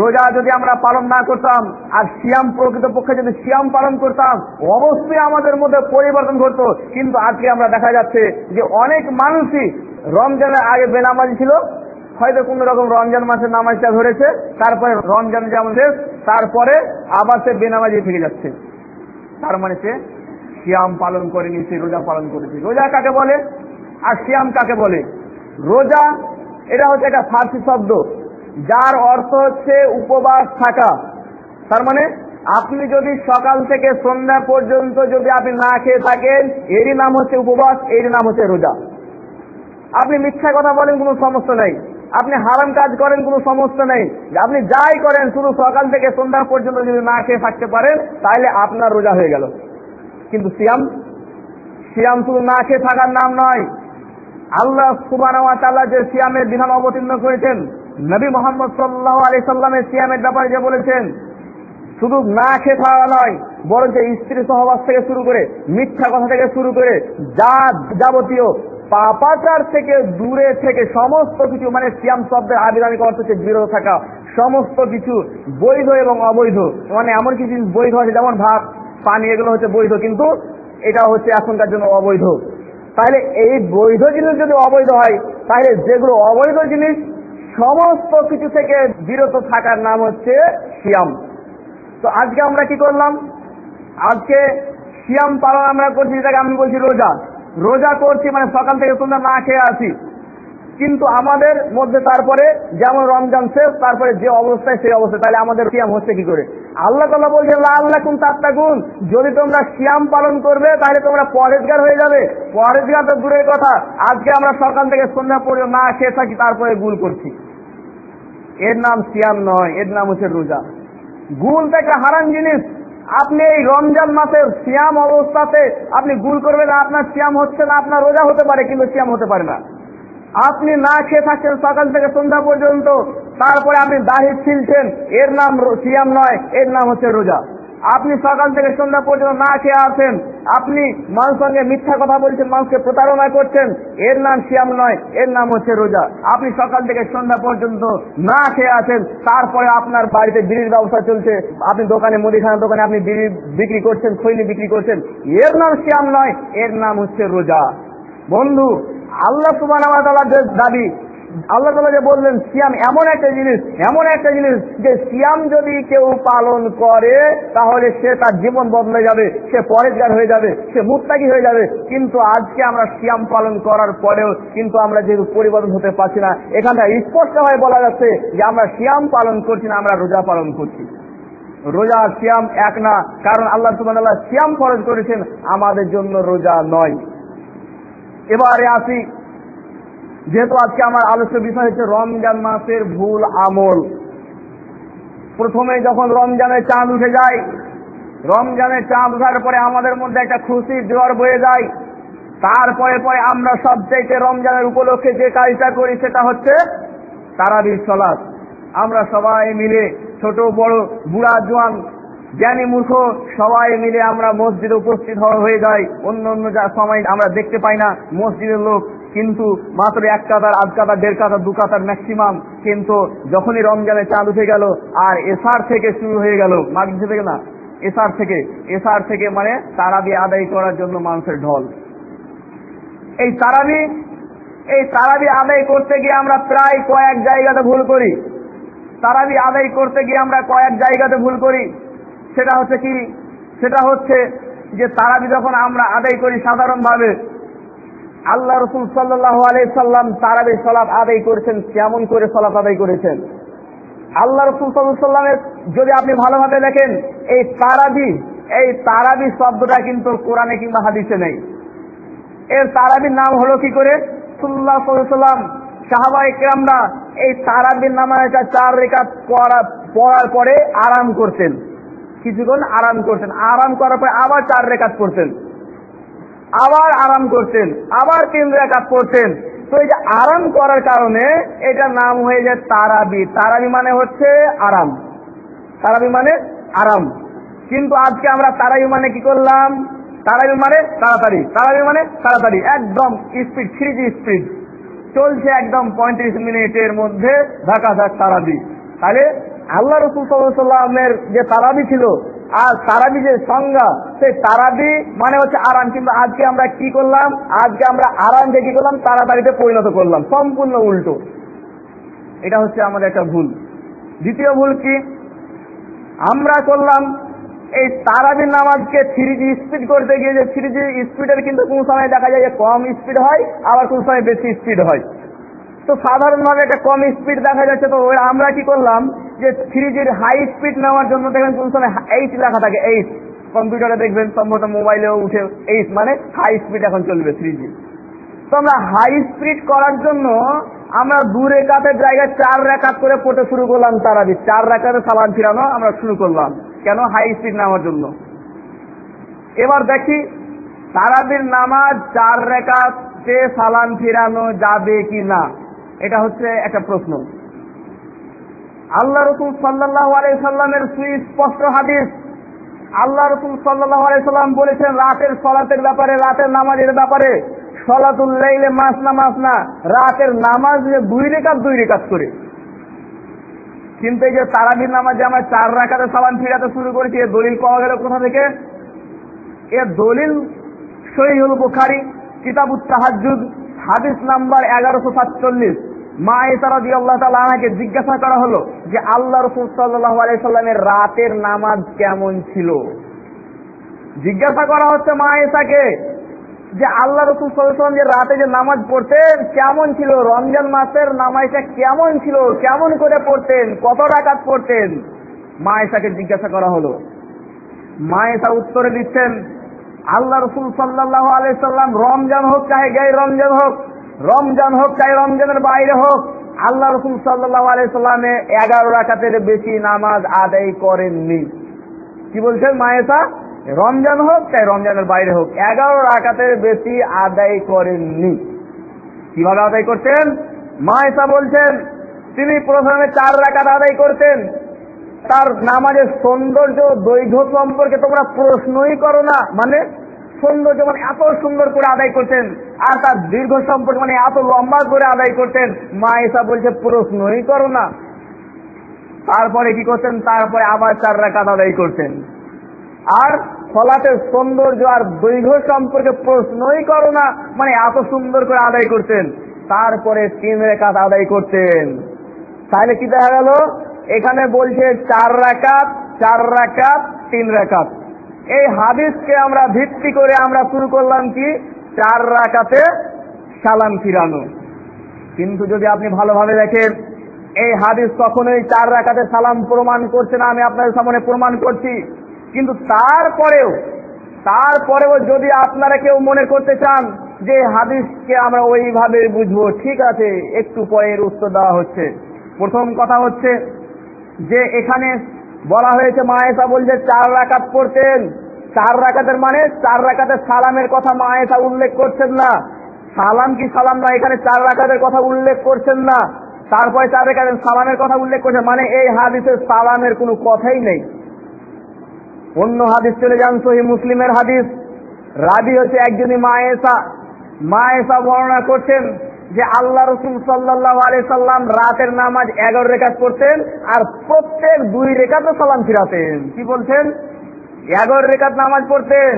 রোজা যদি আমরা পালন না করতাম আর সিয়াম প্রকৃতপক্ষে যদি সিয়াম পালন করতাম, অবশ্যই আমাদের মধ্যে পরিবর্তন ঘটতো। কিন্তু আজকে আমরা দেখা যাচ্ছে যে অনেক মানুষই রমজানের আগে বেনামাজি ছিল, হয়তো কোন রকম রমজান মাসের নামাজটা ধরেছে, তারপরে রমজান যেমন শেষ, তারপরে আবার সে বেনামাজি থেকে যাচ্ছে। তার মানে সে সিয়াম পালন করেনি, সে রোজা পালন করেছে। রোজা কাকে বলে আর সিয়াম কাকে বলে? রোজা এটা হচ্ছে একটা ফার্সি শব্দ, যার অর্থ হচ্ছে উপবাস থাকা। তার মানে আপনি যদি সকাল থেকে সন্ধ্যা পর্যন্ত যদি আপনি না খেয়ে থাকেন, এরই নাম হচ্ছে উপবাস, এরই নাম হচ্ছে রোজা। আপনি মিথ্যা কথা বলেন, কোনো সমস্যা নেই। আপনি হারাম কাজ করেন, কোনো সমস্যা নেই। আপনি যাই করেন, শুধু সকাল থেকে সন্ধ্যা পর্যন্ত যদি না খেয়ে থাকতে পারেন, তাহলে আপনার রোজা হয়ে গেল। কিন্তু সিয়াম শুধু না খেয়ে থাকার নাম নয়। আল্লাহ সুবহানাহু ওয়া তাআলা যে সিয়ামের বিধান অবতীর্ণ করেছেন, নবী মুহাম্মদ সাল্লাল্লাহু আলাইহি সাল্লামের সিয়ামের ব্যাপারে যে বলেছেন, শুধু না খেয়ে থাকা নয়, বরং স্ত্রী সহবাস থেকে শুরু করে, মিথ্যা কথা থেকে শুরু করে, যাবতীয় পাপাচার থেকে দূরে থেকে সমস্ত কিছু, মানে সিয়াম শব্দের আবিধানিক অর্থ হচ্ছে বিরত থাকা। সমস্ত কিছু বৈধ এবং অবৈধ, মানে এমন কিছু বৈধ আছে যেমন ভাত, পানি, এগুলো হচ্ছে বৈধ, কিন্তু এটা হচ্ছে এখনকার জন্য অবৈধ। তাহলে এই বৈধ জিনিস যদি অবৈধ হয়, তাহলে যেগুলো অবৈধ জিনিস সমস্ত কিছু থেকে বিরত থাকার নাম হচ্ছে সিয়াম। তো আজকে আমরা কি করলাম? আজকে সিয়াম পালন আমরা করছি, যেটাকে আমি বলছি রোজা। রোজা করছি মানে সকাল থেকে সন্ধ্যা না খেয়ে আছি, কিন্তু আমাদের মধ্যে তারপরে যেমন রমজান শেষ, তারপরে যে অবস্থায় সেই অবস্থায়, তাহলে আমাদের সিয়াম হচ্ছে কি করে? আল্লাহ তাআলা বলছেন লাআল্লাকুম তাত্তাকুন, যদি তোমরা সিয়াম পালন করবে তাহলে তোমরা পরহেজগার হয়ে যাবে। পরহেজগার তো দূরের কথা, আজকে আমরা সকাল থেকে সন্ধ্যা পর্যন্ত না খেয়ে থাকি, তারপরে গুল করছি, এর নাম সিয়াম নয়, এর নাম হচ্ছে রোজা। গুল তো একটা হারাম জিনিস। আপনি এই রমজান মাসের সিয়াম অবস্থাতে আপনি গুল করবেন, আপনার সিয়াম হচ্ছে না, আপনার রোজা হতে পারে কিন্তু সিয়াম হতে পারে না। আপনি না খেয়ে থাকছেন সকাল থেকে সন্ধ্যা পর্যন্ত, তারপরে আপনি দাড়ি ছিলছেন, এর নাম সিয়াম নয়, এর নাম হচ্ছে রোজা। আপনি সকাল থেকে সন্ধ্যা পর্যন্ত না খেয়ে আছেন, আপনি মানুষের সঙ্গে মিথ্যা কথা বলছেন, মানুষকে প্রতারণা করছেন, এর নাম সিয়াম নয়, এর নাম হচ্ছে রোজা। আপনি সকাল থেকে সন্ধ্যা পর্যন্ত না খেয়ে আছেন, তারপরে আপনার বাড়িতে বিড়ির ব্যবসা চলছে, আপনি দোকানে, মুদিখানার দোকানে আপনি বিড়ি বিক্রি করছেন, খৈনি বিক্রি করছেন, এর নাম সিয়াম নয়, এর নাম হচ্ছে রোজা। বন্ধু, আল্লাহ সুবহানাহু ওয়া তাআলার যে দাবি, আল্লাহ তাআলা যে বললেন সিয়াম এমন একটা জিনিস, এমন একটা জিনিস যে সিয়াম যদি কেউ পালন করে তাহলে সে তার জীবন বদলে যাবে, সে পরহেজগার হয়ে যাবে, সে মুত্তাকি হয়ে যাবে। কিন্তু আজকে আমরা সিয়াম পালন করার পরেও কিন্তু আমরা যেহেতু পরিবর্তন হতে পারছি না, এখানটা স্পষ্টভাবে বলা যাচ্ছে যে আমরা সিয়াম পালন করছি না, আমরা রোজা পালন করছি। রোজা আর সিয়াম এক না, কারণ আল্লাহ সুবহানাহু ওয়া তাআলা সিয়াম ফরজ করেছেন, আমাদের জন্য রোজা নয়। এবারে আসি, যেহেতু আজকে আমার আলোচ্য বিষয় হচ্ছে রমজান মাসের ভুল আমল। প্রথমে যখন রমজানের চাঁদ উঠে যায়, রমজানের চাঁদ ওঠার পরে আমাদের মধ্যে একটা খুশির জোয়ার বয়ে যায়। তারপরে পরে আমরা সবচেয়ে রমজানের উপলক্ষে যে কাজটা করি সেটা হচ্ছে তারাবির সালাত। আমরা সবাই মিলে, ছোট বড়, বুড়া জোয়ান, জ্ঞানী মূর্খ সবাই মিলে আমরা মসজিদে উপস্থিত হয়ে যাই, অন্য অন্য সময় আমরা দেখতে পাই না মসজিদের লোক, কিন্তু মাত্র 1 কাতার, 1/2 কাতার, 1.5 কাতার, 2 কাতার ম্যাক্সিমাম। কিন্তু যখনই রমজানে চাঁদ উঠে গেল আর এশার থেকে শুরু হয়ে গেল, মাগরিব থেকে না, এশার থেকে মানে তারাবি আদায় করার জন্য মানুষের ঢল। এই তারাবি আদায় করতে গিয়ে আমরা প্রায় কয়েক জায়গাতে ভুল করি। তারাবি আদায় করতে গিয়ে আমরা কয়েক জায়গাতে ভুল করি। সেটা হচ্ছে কি? সেটা হচ্ছে যে তারাবি যখন আমরা আদায় করি সাধারণভাবে, আল্লাহ রাসূল সাল্লাল্লাহু আলাইহি সাল্লাম তারাবি সালাত আদায় করেছেন, কেমন করে সালাত আদায় করেছেন? আল্লাহ রাসূল সাল্লাল্লাহু আলাইহি সাল্লামের যদি আপনি ভালোভাবে দেখেন, এই তারাবি শব্দটা কিন্তু কোরআনে কিংবা হাদিসে নেই। এর তারাবির নাম হলো কি করে? রাসূলুল্লাহ সাল্লাল্লাহু আলাইহি সাল্লাম, সাহাবায়ে কেরামরা এই তারাবির নামাজটা 4 রাকাত পড়ার পরে আরাম করতেন, কিছুক্ষণ আরাম করতেন, আরাম করার পরে আবার 4 রাকাত পড়তেন, আবার আরাম করতেন, আবার 3 রাকাত পড়তেন। তো এই যে আরাম করার কারণে এটার নাম হয়ে যায় তারাবি। তারাবি মানে হচ্ছে আরাম, তারাবি মানে আরাম। কিন্তু আজকে আমরা তারাবি মানে কি করলাম? তারাবি মানে তাড়াতাড়ি, তারাবি মানে তাড়াতাড়ি, একদম স্পিড, 3G স্পিড চলছে, একদম 35 মিনিটের মধ্যে ধাকাধাক তারাবি। তাহলে আল্লাহ রাসূল সাল্লাল্লাহু আলাইহি সাল্লামের যে তারাবি ছিল আর তারাবি যে সংজ্ঞা, সেই তারাবি মানে হচ্ছে আরাম। কিন্তু আজকে আমরা কি করলাম? আজকে আমরা আরামকে কি করলাম? তাড়াতাড়িতে পরিণত করলাম, সম্পূর্ণ উল্টো। এটা হচ্ছে আমাদের একটা ভুল। দ্বিতীয় ভুল কি আমরা করলাম? এই তারাবির নামাজকে 3G স্পিড করতে গিয়ে, যে 3G স্পিডের কিন্তু কোন সময় দেখা যায় যে কম স্পিড হয়, আবার কোন সময় বেশি স্পিড হয়। তো সাধারণভাবে একটা কম স্পিড দেখা যাচ্ছে, তো আমরা কি করলাম যে 3Gর হাই স্পিড নেওয়ার জন্য দেখবেন কোন সময় 8 লেখা থাকে, 8 কম্পিউটারে দেখবেন, সম্ভবত মোবাইলেও উঠে 8 মানে হাই স্পিড এখন চলবে 3G। তো আমরা হাই স্পিড করার জন্য আমরা 2 রাকাতের জায়গায় 4 রাকাত করে পড়তে শুরু করলাম তারাবি। 4 রাকাতে সালাম ফিরানো আমরা শুরু করলাম, কেন? হাই স্পিড নেওয়ার জন্য। এবার দেখি তারাবির নামাজ 4 রাকাতে সালাম ফিরানো যাবে কি না, এটা হচ্ছে একটা প্রশ্ন। আল্লাহ রাসূল সাল্লাল্লাহু আলাইহি সাল্লামের সুস্পষ্ট হাদিস, আল্লাহ রাসূল সাল্লাল্লাহু আলাইহি সাল্লাম বলেছেন রাতের সালাতের ব্যাপারে, রাতের নামাজের ব্যাপারে, সালাতুল লাইলে মাসনা মাসনা, রাতের নামাজ 2 রাকাত করে। কিন্তু এই যে তারাবির নামাজে আমরা 4 রাকাতে সালাম ফিরাতে শুরু করেছি, এর দলিল পাওয়া গেল কোথা থেকে? এর দলিল সহিহুল বুখারী কিতাবুত তাহাজ্জুদ হাদিস নাম্বার 1147। মা আয়েশা রাদিয়াল্লাহু তাআলা আনহাকে জিজ্ঞাসা করা হলো যে আল্লাহ রাসূল সাল্লাল্লাহু আলাইহি সাল্লামের রাতের নামাজ কেমন ছিল। জিজ্ঞাসা করা হচ্ছে মা আয়েশাকে যে আল্লাহ রাসূল সাল্লাল্লাহু আলাইহি সাল্লাম যে রাতে যে নামাজ পড়তেন কেমন ছিল, রমজান মাসের নামাজটা কেমন ছিল, কেমন করে পড়তেন, কত রাকাত পড়তেন, মা আয়েশাকে জিজ্ঞাসা করা হলো। মা আয়েশা উত্তরে দিচ্ছেন, আল্লাহ রাসূল সাল্লাল্লাহু আলাইহি সাল্লাম রমজান হোক চাহে গায়ে রমজান হোক, রমজান হোক চাহে রমজানের বাইরে হোক, আল্লাহ রাসূল সাল্লাল্লাহু আলাইহি সাল্লামে 11 রাকাতের বেশি নামাজ আদায় করেননি। কি বলছেন মা আয়েশা? রমজান হোক চাই রমজানের বাইরে হোক 11 রাকাতের বেশি আদায় করেননি। কিভাবে আদায় করতেন? মা আয়েশা বলছেন তিনি প্রথমে 4 রাকাত আদায় করতেন। তার নামাজের সৌন্দর্য দৈর্ঘ্য সম্পর্কে তোমরা প্রশ্নই করো না, মানে সৌন্দর্য মানে এত সুন্দর করে আদায় করতেন, আর তার দীর্ঘ সম্পর্কে মানে এত লম্বা করে আদায় করতেন। মা আয়েশা বলছে প্রশ্নই করো না। তারপরে কি করতেন? তারপরে আবার 4 রাকাত আদায় করতেন। আর সালাতের সৌন্দর্য আর দৈর্ঘ্য সম্পর্কে প্রশ্নই করো না, মানে এত সুন্দর করে আদায় করতেন। তারপরে 3 রাকাত আদায় করতেন। তাহলে কি দেখা গেল? এখানে বলছে 4 রাকাত, 4 রাকাত, 3 রাকাত। এই হাদিসকে আমরা ভিত্তি করে আমরা শুরু করলাম কি 4 রাকাতে সালাম ফিরানো। কিন্তু যদি আপনি ভালোভাবে দেখেন এই হাদিস কখনোই 4 রাকাতে সালাম প্রমাণ করছে না, আমি আপনাদের সামনে প্রমাণ করছি। কিন্তু তারপরেও যদি আপনারা কেউ মনে করতে চান যে হাদিসকে আমরা ওইভাবে বুঝবো, ঠিক আছে, একটু পরে এর উত্তর দেওয়া হচ্ছে। প্রথম কথা হচ্ছে যে এখানে বলা হয়েছে মা আয়েশা বলছে 4 রাকাত পড়তেন। 4 রাকাতের মানে 4 রাকাতের সালামের কথা মা আয়েশা উল্লেখ করছেন না। সালাম কি সালাম না, এখানে 4 রাকাতের কথা উল্লেখ করছেন না। তারপরে 4 রাকাতের সালামের কথা উল্লেখ করছেন, মানে এই হাদিসে সালামের কোনো কথাই নেই। অন্য হাদিস চলে যান, সহিহ মুসলিমের হাদিস। রাবি হচ্ছে একজনই মা এসা বর্ণনা করছেন যে আল্লাহ রাসূল সাল্লাল্লাহু আলাইহি সাল্লাম রাতের নামাজ 11 রাকাত পড়তেন আর প্রত্যেক 2 রাকাতে সালাম ফিরাতেন। কি বলছেন? 11 রাকাত নামাজ পড়তেন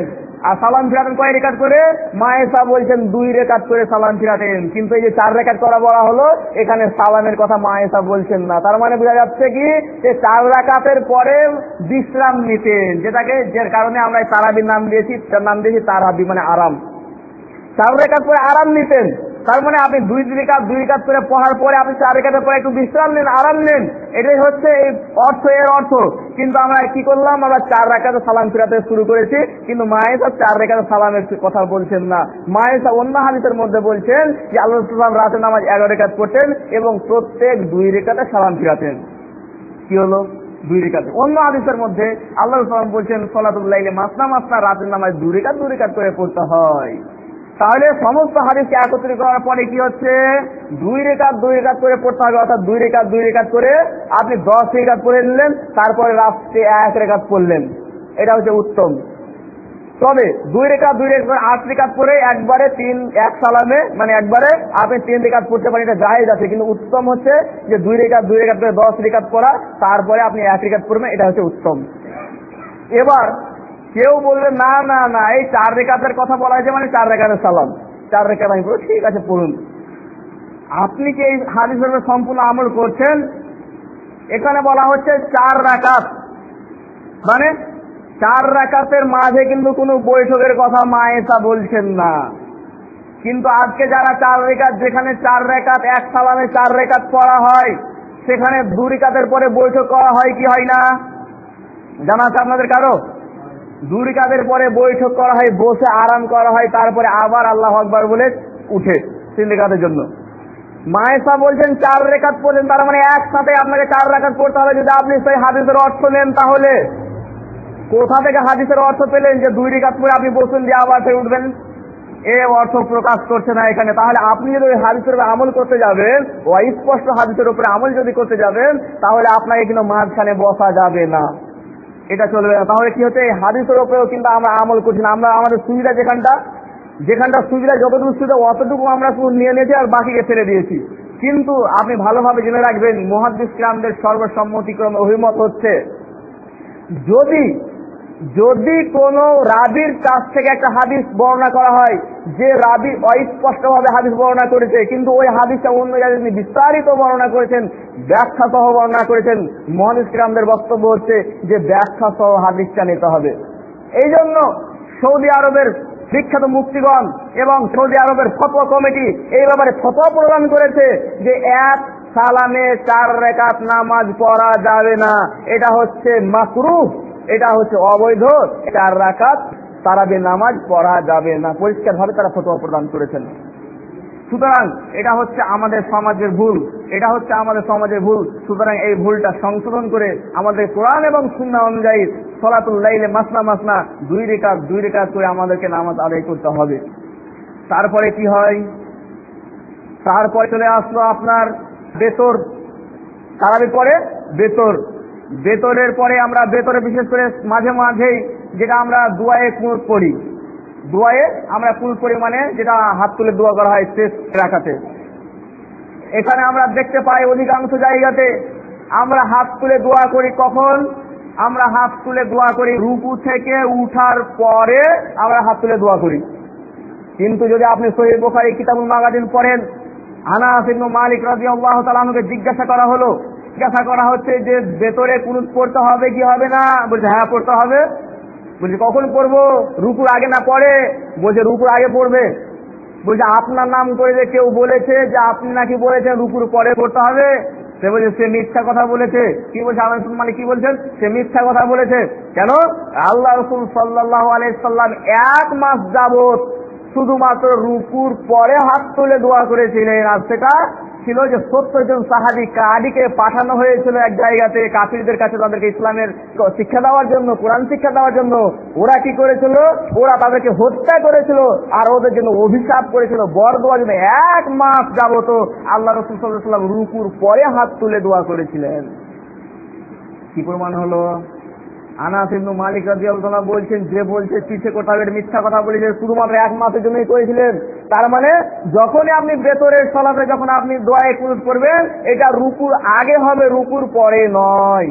আর সালাম ফিরাতেন কয় রাকাত করে? মা এসা বলছেন 2 রাকাত করে সালাম ফিরাতেন। কিন্তু এই যে 4 রাকাত করা বলা হলো, এখানে সালামের কথা মা এসা বলছেন না। তার মানে বোঝা যাচ্ছে কি যে 4 রাকাতের পরে বিশ্রাম নিতেন, যে কারণে আমরা তারাবির নাম দিয়েছি তারাবি মানে আরাম। 4 রাকাত পরে আরাম নিতেন। তার মানে আপনি 2 রাকাত করে পড়ার পরে আপনি 4 রাকাতের পরে একটু বিশ্রাম নেন, আরাম নেন, এটাই হচ্ছে এর অর্থ। কিন্তু আমরা কি করলাম? আমরা 4 রাকাতে সালাম ফিরাতে শুরু করেছি, কিন্তু মায়েসা 4 রাকাতে সালামের কথা বলছেন না। মায়েসা অন্য হাদিসের মধ্যে বলছেন যে আল্লাহ রাসূল সাল্লাল্লাহু আলাইহি ওয়াসাল্লাম রাতে নামাজ 11 রাকাত পড়তেন এবং প্রত্যেক 2 রাকাতে সালাম ফিরাতেন। কি হলো? 2 রাকাতে। অন্য হাদিসের মধ্যে আল্লাহ রাসূল সাল্লাল্লাহু আলাইহি ওয়াসাল্লাম বলছেন সালাতুল লাইলে মাসনা রাতের নামাজ 2 রাকাত করে পড়তে হয়। তাহলে সমস্ত হাদিসকে একত্রিত করার পরে কি হচ্ছে? 2 রাকাত করে পড়তে হবে, অর্থাৎ 2 রাকাত করে আপনি 10 রাকাত পড়ে নিলেন, তারপরে রাত্রে 1 রাকাত পড়লেন, এটা হচ্ছে উত্তম। তবে 2 রাকাত করে 8 রাকাত পড়ে একবারে এক সালামে মানে একবারে আপনি 3 রাকাত পড়তে পারেন, এটা জায়েজ আছে। কিন্তু উত্তম হচ্ছে যে 2 রাকাত করে 10 রাকাত পড়া, তারপরে আপনি 1 রাকাত পড়বেন, এটা হচ্ছে উত্তম। এবার কেউ বলবে না এই 4 রাকাতের কথা বলা হয়েছে মানে 4 রাকাতের সালাম, 4 রাকাত আমি পড়ব, ঠিক আছে পড়ুন। আপনি কি এই হাদিসের উপর সম্পূর্ণ আমল করছেন? এখানে বলা হচ্ছে 4 রাকাত, মানে 4 রাকাতের মাঝে কিন্তু কোনো বৈঠকের কথা মা এসা বলছেন না। কিন্তু আজকে যারা 4 রাকাত, যেখানে 4 রাকাত এক সালামে 4 রাকাত পড়া হয়, সেখানে 2 রাকাতের পরে বৈঠক করা হয় কি হয় না? জানা আছে আপনাদের কারো? 2 রাকাতের পরে বৈঠক করা হয়, বসে আরাম করা হয়, তারপরে আবার আল্লাহু আকবার বলে উঠে 3 রাকাতের জন্য। মায়েসা বলছেন 4 রাকাত পড়লেন, তার মানে একসাথে আপনাকে 4 রাকাত পড়তে হবে। যদি আপনি সেই হাদিসের অর্থ নেন, তাহলে কোথা থেকে হাদিসের অর্থ পেলেন যে 2 রাকাত পরে আপনি বসুন দিয়ে আবার ফের উঠবেন? এ অর্থ প্রকাশ করছে না এখানে। তাহলে আপনি যদি ওই হাদিসের উপরে আমল করতে যাবেন, ওই স্পষ্ট হাদিসের উপরে আমল যদি করতে যাবেন, তাহলে আপনাকে কিন্তু মাঝখানে বসা যাবে না, এটা চলবে না। তাহলে কি হচ্ছে? এই হাদিসের উপরেও কিন্তু আমরা আমল করছি না। আমরা আমাদের সুবিধা যেখানটা সুবিধা, যতটুকু সুবিধা অতটুকু আমরা শুধু নিয়ে নিয়েছি আর বাকিকে ছেড়ে দিয়েছি। কিন্তু আপনি ভালোভাবে জেনে রাখবেন, মুহাদ্দিস কিরামদের সর্বসম্মতিক্রমে অভিমত হচ্ছে, যদি কোন রাবীর কাছ থেকে একটা হাদিস বর্ণনা করা হয়, যে রাবী অস্পষ্টভাবে হাদিস বর্ণনা করেছে, কিন্তু ওই হাদিসটা অন্য জায়গায় তিনি বিস্তারিত বর্ণনা করেছেন, ব্যাখ্যা সহ বর্ণনা করেছেন, মুহাদ্দিস কিরামদের বক্তব্য হচ্ছে যে ব্যাখ্যা সহ হাদিসটা নিতে হবে। এই জন্য সৌদি আরবের বিখ্যাত মুফতিগণ এবং সৌদি আরবের ফতোয়া কমিটি এই ব্যাপারে ফতোয়া প্রদান করেছে যে এক সালামে 4 রাকাত নামাজ পড়া যাবে না, এটা হচ্ছে মাকরুহ, এটা হচ্ছে অবৈধ, 4 রাকাত তারাবি নামাজ পড়া যাবে না। পরিষ্কারভাবে তারা ফতোয়া প্রদান করেছেন। সুতরাং এটা হচ্ছে আমাদের সমাজের ভুল। সুতরাং এই ভুলটা সংশোধন করে আমাদের কোরআন এবং সুন্নাহ অনুযায়ী সালাতুল লাইলে মাসনা 2 রাকাত করে আমাদেরকে নামাজ আদায় করতে হবে। তারপরে কি হয়? তারপরে চলে আসলো আপনার বেতর। তারাবির পরে বেতরের পরে আমরা বেতরে বিশেষ করে মাঝে মাঝেই যেটা আমরা দুআয়ে কুনুত পড়ি, মানে যেটা হাত তুলে দোয়া করা হয় শেষ রাকাতে। এখানে আমরা দেখতে পাই অধিকাংশ জায়গাতে আমরা হাত তুলে দোয়া করি। কখন আমরা হাত তুলে দোয়া করি? রুকু থেকে উঠার পরে আমরা হাত তুলে দোয়া করি। কিন্তু যদি আপনি সহিহ বুখারী কিতাবুল মাগাজিন পড়েন, আনাস ইবনে মালিক রাদিয়াল্লাহু তাআলা আনহুকে জিজ্ঞাসা করা হচ্ছে যে ভেতরে কুনুত পড়তে হবে কি হবে না? বলছে হ্যাঁ পড়তে হবে। বলছে কখন পড়বো? রুকুর আগে না পরে? বলছে রুকুর আগে পড়বে। বলছে আপনার নাম করে যে কেউ বলেছে যে আপনি নাকি বলেছেন রুকুর পরে পড়তে হবে, সে বলছে সে মিথ্যা কথা বলেছে। কি বলছে আনাস ইবনে মালিক? কি বলছেন? সে মিথ্যা কথা বলেছে। কেন? আল্লাহ রাসূল সাল্লাল্লাহু আলাইহি সাল্লাম 1 মাস যাবত শুধুমাত্র রুকুর পরে হাত তুলে দোয়া করেছিলেন। আর সেটা ছিল যে 70 জন সাহাবী কাদিকে পাঠানো হয়েছিল এক জায়গাতে কাফিরদের কাছে তাদেরকে ইসলামের শিক্ষা দেওয়ার জন্য, কোরআন শিক্ষা দেওয়ার জন্য। ওরা কি করেছিল? ওরা তাদেরকে হত্যা করেছিল আর ওদের জন্য অভিশাপ করেছিল। বর দোয়ার জন্য 1 মাস যাবত আল্লাহ রাসূল সাল্লাল্লাহু আলাইহি ওয়াসাল্লাম রুকুর পরে হাত তুলে দোয়া করেছিলেন। কি প্রমাণ হলো? আনাস ইবনে মালিক রাদিয়াল্লাহু আনহু বলছেন, যে বলছে পিছে কোথাও এটা মিথ্যা কথা বলেছে, শুধুমাত্র এক মাসের জন্যই করেছিলেন। তার মানে যখনই আপনি ভেতরের সালাতে যখন আপনি দোয়ায়ে কুনুত করবেন, এটা রুকুর আগে হবে, রুকুর পরে নয়।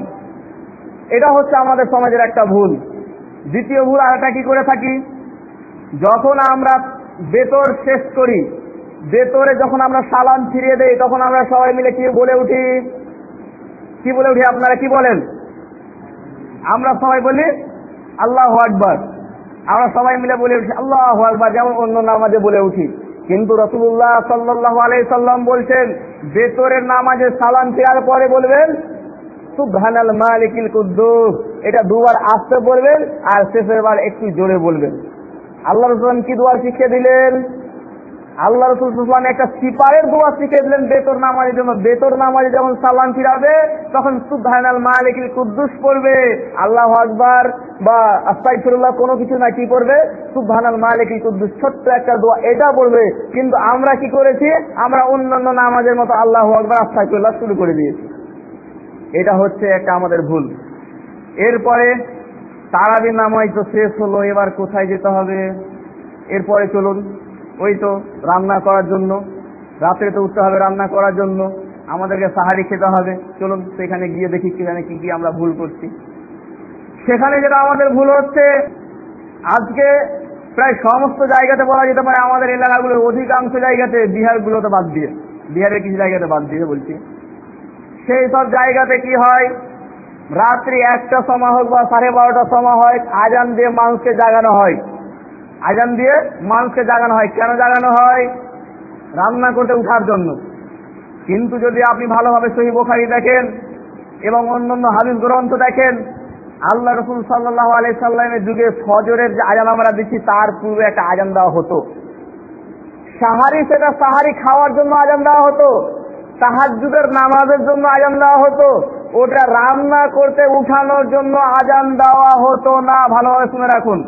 এটা হচ্ছে আমাদের সমাজের একটা ভুল। দ্বিতীয় ভুল আরেকটা কি করে থাকি, যখন আমরা বেতর শেষ করি, বেতরে যখন আমরা সালাম ফিরিয়ে দেই, তখন আমরা সবাই মিলে কি বলে উঠি? কি বলে উঠি? আপনারা কি বলেন? আমরা সবাই বলি আল্লাহু আকবার। আমরা সবাই মিলে বলে উঠি আল্লাহু আকবার, যেমন অন্য নামাজে বলে উঠি। কিন্তু রাসূলুল্লাহ সাল্লাল্লাহু আলাইহি সাল্লাম বলছেন, বেতরের নামাজে সালাম ফিরার পরে বলবেন সুবহানাল মালিকিল কুদ্দুস, এটা দুবার আস্তে বলবেন আর শেষের বার একটু জোরে বলবেন। আল্লাহ রাসূল কি দোয়া শিখিয়ে দিলেন? আল্লাহ রাসূল সাল্লাল্লাহু আলাইহি ওয়াসাল্লাম একটা সিপারের দোয়া শিখিয়ে দিলেন বেতর নামাজের জন্য। বেতর নামাজে যখন সালাম ফিরাবে তখন সুবহানাল মালিকিল কুদ্দুস পড়বে, আল্লাহু আকবার বা আস্তাগফিরুল্লাহ কোনো কিছু না, কি পড়বে? সুবহানাল মালিকিল কুদ্দুস, ছোট্ট একটা দোয়া, এটা পড়বে। কিন্তু আমরা কি করেছি? আমরা অন্যান্য নামাজের মতো আল্লাহু আকবার আস্তাগফিরুল্লাহ শুরু করে দিয়েছি। এটা হচ্ছে একটা আমাদের ভুল। এরপরে তারাবির নামাজ তো শেষ হলো, এবার কোথায় যেতে হবে? এরপরে চলুন, ওই তো রান্না করার জন্য, রাত্রে তো উঠতে হবে রান্না করার জন্য, আমাদেরকে সাহারি খেতে হবে। চলুন সেখানে গিয়ে দেখি সেখানে কি কি আমরা ভুল করছি। সেখানে যেটা আমাদের ভুল হচ্ছে, আজকে প্রায় সমস্ত জায়গাতে বলা যেতে পারে, আমাদের এলাকাগুলোর অধিকাংশ জায়গাতে, বিহারগুলোতে বাদ দিয়ে, বিহারের কিছু জায়গাতে বাদ দিয়ে বলছি, সেই সব জায়গাতে কি হয়, রাত্রি 1টার সময় হোক বা 12:30টার সময় হয়, আজান দিয়ে মানুষকে জাগানো হয়। আজান দিয়ে মানুষকে জাগানো হয়। কেন জাগানো হয়? রান্না করতে উঠার জন্য। কিন্তু যদি আপনি ভালোভাবে সহিহ বুখারী দেখেন এবং অন্যান্য হাদিস গ্রন্থ দেখেন, আল্লাহ রাসূল সাল্লাল্লাহু আলাইহি সাল্লামের যুগে ফজরের যে আজান আমরা দিচ্ছি তার পূর্বে একটা আজান দেওয়া হতো। সাহারি, সেটা সাহারি খাওয়ার জন্য আজান দেওয়া হতো। তাহাজ্জুদের নামাজের জন্য আজান দেওয়া হতো, ওটা রান্না করতে উঠানোর জন্য আজান দেওয়া হতো না। ভালোভাবে শুনে রাখুন,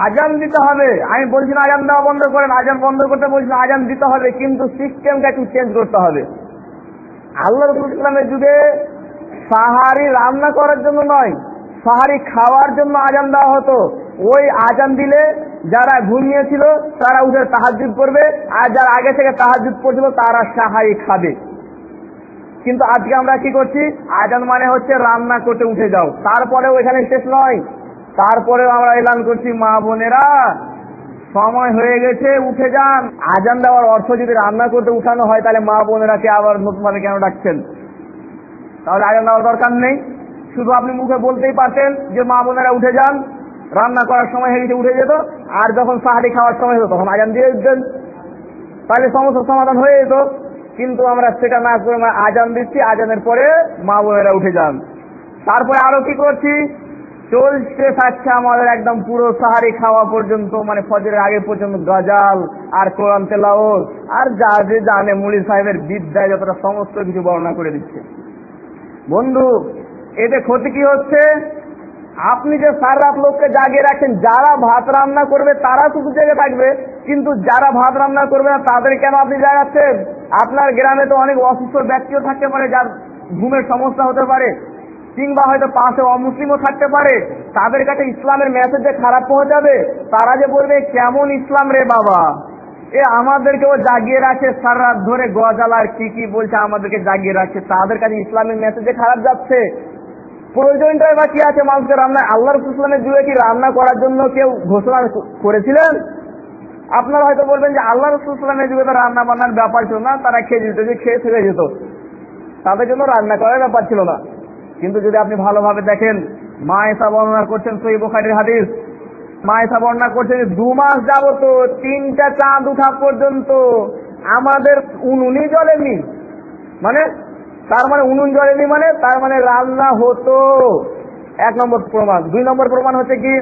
আজান দিতে হবে। আমি বলছি না আজান দেওয়া বন্ধ করেন, আজান বন্ধ করতে বলছি না, আজান দিতে হবে, কিন্তু সিস্টেমটা একটু চেঞ্জ করতে হবে। আল্লাহ রাসূল ইসলামের যুগে সাহারি রান্না করার জন্য নয়, সাহারি খাওয়ার জন্য আজান দেওয়া হতো। ওই আজান দিলে যারা ঘুমিয়েছিল তারা উঠে তাহাজ্জুদ করবে, আর যারা আগে থেকে তাহাজ্জুদ পড়ছিল তারা সাহারি খাবে। কিন্তু আজকে আমরা কি করছি? আজান মানে হচ্ছে রান্না করতে উঠে যাও। তারপরেও এখানে শেষ নয়, তারপরেও আমরা এলান করছি মা বোনেরা সময় হয়ে গেছে উঠে যান। আজান দেওয়ার অর্থ যদি রান্না করতে উঠানো হয়, তাহলে মা বোনেরাকে আবার নতুন ভাবে কেন ডাকছেন? তাহলে আজান দেওয়ার দরকার নেই। শুধু আপনি মুখে বলতেই পারতেন যে মা বোনেরা উঠে যান, রান্না করার সময় হয়ে গেছে উঠে যেত, আর যখন সাহারি খাওয়ার সময় হতো তখন আজান দিয়ে দিতেন, তাহলে সমস্যার সমাধান হয়ে যেত। কিন্তু আমরা সেটা না করে আজান দিচ্ছি, আজানের পরে মা বোনেরা উঠে যান। তারপরে আরো কি করছি? চলছে থাকছে আমাদের একদম পুরো সাহারি খাওয়া পর্যন্ত, মানে ফজরের আগে পর্যন্ত গজাল আর কোরআন তেলাওয়াত আর যা যে জানে মুলি সাহেবের বিদ্যায় যতটা সমস্ত কিছু বর্ণনা করে দিচ্ছে। বন্ধু, এতে ক্ষতি কি হচ্ছে? আপনি যে সারা রাত লোককে জাগিয়ে রাখেন, যারা ভাত রান্না করবে তারা শুধু জেগে থাকবে, কিন্তু যারা ভাত রান্না করবে না তাদের কেন আপনি জাগাচ্ছেন? আপনার গ্রামে তো অনেক অসুস্থ ব্যক্তিও থাকতে পারে, যার ঘুমের সমস্যা হতে পারে, কিংবা হয়তো পাশে অমুসলিমও থাকতে পারে। তাদের কাছে ইসলামের মেসেজ যে খারাপ পৌঁছাবে, তারা যে বলবে কেমন ইসলাম রে বাবা, এ আমাদেরকেও জাগিয়ে রাখে সারা রাত ধরে, গজাল আর কি কি বলছে আমাদেরকে জাগিয়ে রাখছে, তাদের কাছে ইসলামের মেসেজ যে খারাপ যাচ্ছে। প্রয়োজনটাই বা কি আছে মানুষকে রান্না? আল্লাহ রাসূল ইসলামের যুগে কি রান্না করার জন্য কেউ ঘোষণা করেছিলেন? আপনারা হয়তো বলবেন যে আল্লাহ রাসূল ইসলামের যুগে তো রান্না বান্নার ব্যাপার ছিল না, তারা খেয়ে যেত, যে খেয়ে ফেলে যেত, তাদের জন্য রান্না করার ব্যাপার ছিল না। কিন্তু যদি আপনি ভালোভাবে দেখেন, মা আয়েশা বর্ণনা করছেন সহিহ বুখারীর হাদিস, মা আয়েশা বর্ণনা করছেন 2 মাস যাবত 3টা চাঁদ উঠা পর্যন্ত আমাদের উনুনই জ্বলেনি। মানে তার মানে উনুন জ্বলেনি মানে তার মানে রান্না হতো। 1 নম্বর প্রমাণ। 2 নম্বর প্রমাণ হচ্ছে কি,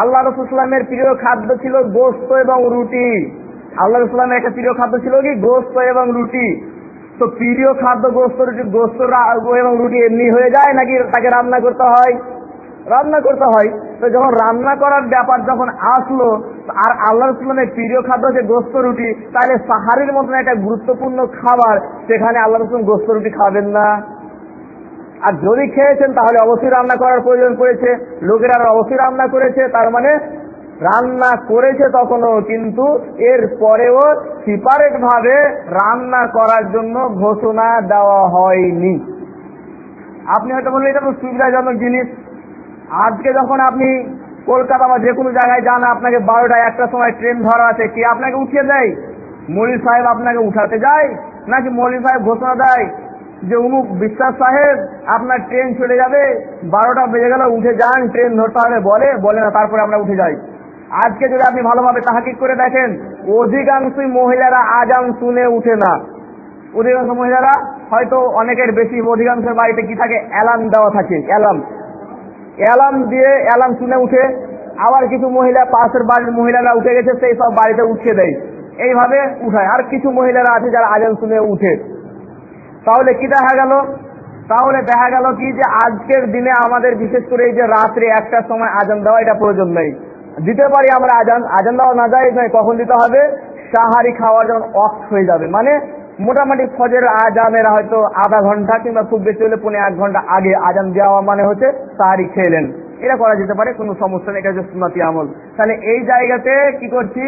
আল্লাহ রাসূল সাল্লাল্লাহু প্রিয় খাদ্য ছিল গোশত এবং রুটি। আল্লাহ রাসূল সাল্লাল্লাহু একটা প্রিয় খাদ্য ছিল কি? গোশত এবং রুটি। তো প্রিয় খাদ্য গোশত রুটি, গোশত এবং রুটি এমনি হয়ে যায় নাকি তাকে রান্না করতে হয়? রান্না করতে হয়। তো যখন রান্না করার ব্যাপার যখন আসলো, আর আল্লাহ রাসূলের প্রিয় খাদ্য হচ্ছে গোশত রুটি, তাহলে সাহারির মতন একটা গুরুত্বপূর্ণ খাবার, সেখানে আল্লাহ রাসূল গোশত রুটি খাবেন না? আর যদি খেয়েছেন তাহলে অবশ্যই রান্না করার প্রয়োজন পড়েছে, লোকেরা অবশ্যই রান্না করেছে, তার মানে রান্না করেছে তখনও, কিন্তু এর পরেও সেপারেট ভাবে রান্না করার জন্য ঘোষণা দেওয়া হয়নি। আপনি হয়তো বললেন এটা তো সুবিধাজনক জিনিস। আজকে যখন আপনি কলকাতা বা যে কোনো জায়গায় যান, আপনাকে 12টায় একটা সময় ট্রেন ধরা আছে, কে আপনাকে উঠিয়ে দেয়? মৌলভী সাহেব আপনাকে উঠাতে যায়, নাকি মৌলভী সাহেব ঘোষণা দেয় যে অমুক বিশ্বাস সাহেব আপনার ট্রেন চলে যাবে, 12টা বেজে গেল, উঠে যান, ট্রেন ধরতে হবে, বলে না, তারপরে আমরা উঠে যাই। আজকে যদি আপনি ভালোভাবে তাহাকিক করে দেখেন, অধিকাংশই মহিলারা আজান শুনে উঠে না। অধিকাংশ মহিলারা, হয়তো অনেকের বেশি, অধিকাংশের বাড়িতে কি থাকে, অ্যালার্ম দেওয়া থাকে, অ্যালার্ম দিয়ে অ্যালার্ম শুনে উঠে। আবার কিছু মহিলা, পাশের বাড়ির মহিলারা উঠে গেছে, সেই সব বাড়িতে উঠিয়ে দেয়, এইভাবে উঠায়। আর কিছু মহিলারা আছে যারা আজান শুনে উঠে। তাহলে কি দেখা গেল? তাহলে দেখা গেল কি, যে আজকের দিনে আমাদের বিশেষ করে এই যে রাত্রে 1টার সময় আজান দেওয়া, এটা প্রয়োজন নেই। দিতে পারি আমরা আজান দেওয়া না যায় নয়, কখন দিতে হবে? সাহারি খাওয়ার যখন অফ হয়ে যাবে, মানে মোটামুটি ফজর আজানের হয়তো আধা ঘন্টা কিংবা খুব বেশি হলে 1.5 ঘন্টা আগে আজান দেওয়া, মানে হচ্ছে সাহারি খেলেন। এটা করা যেতে পারে, কোনো সমস্যা নেই, এটা হচ্ছে সুন্নতি আমল। তাহলে এই জায়গাতে কি করছি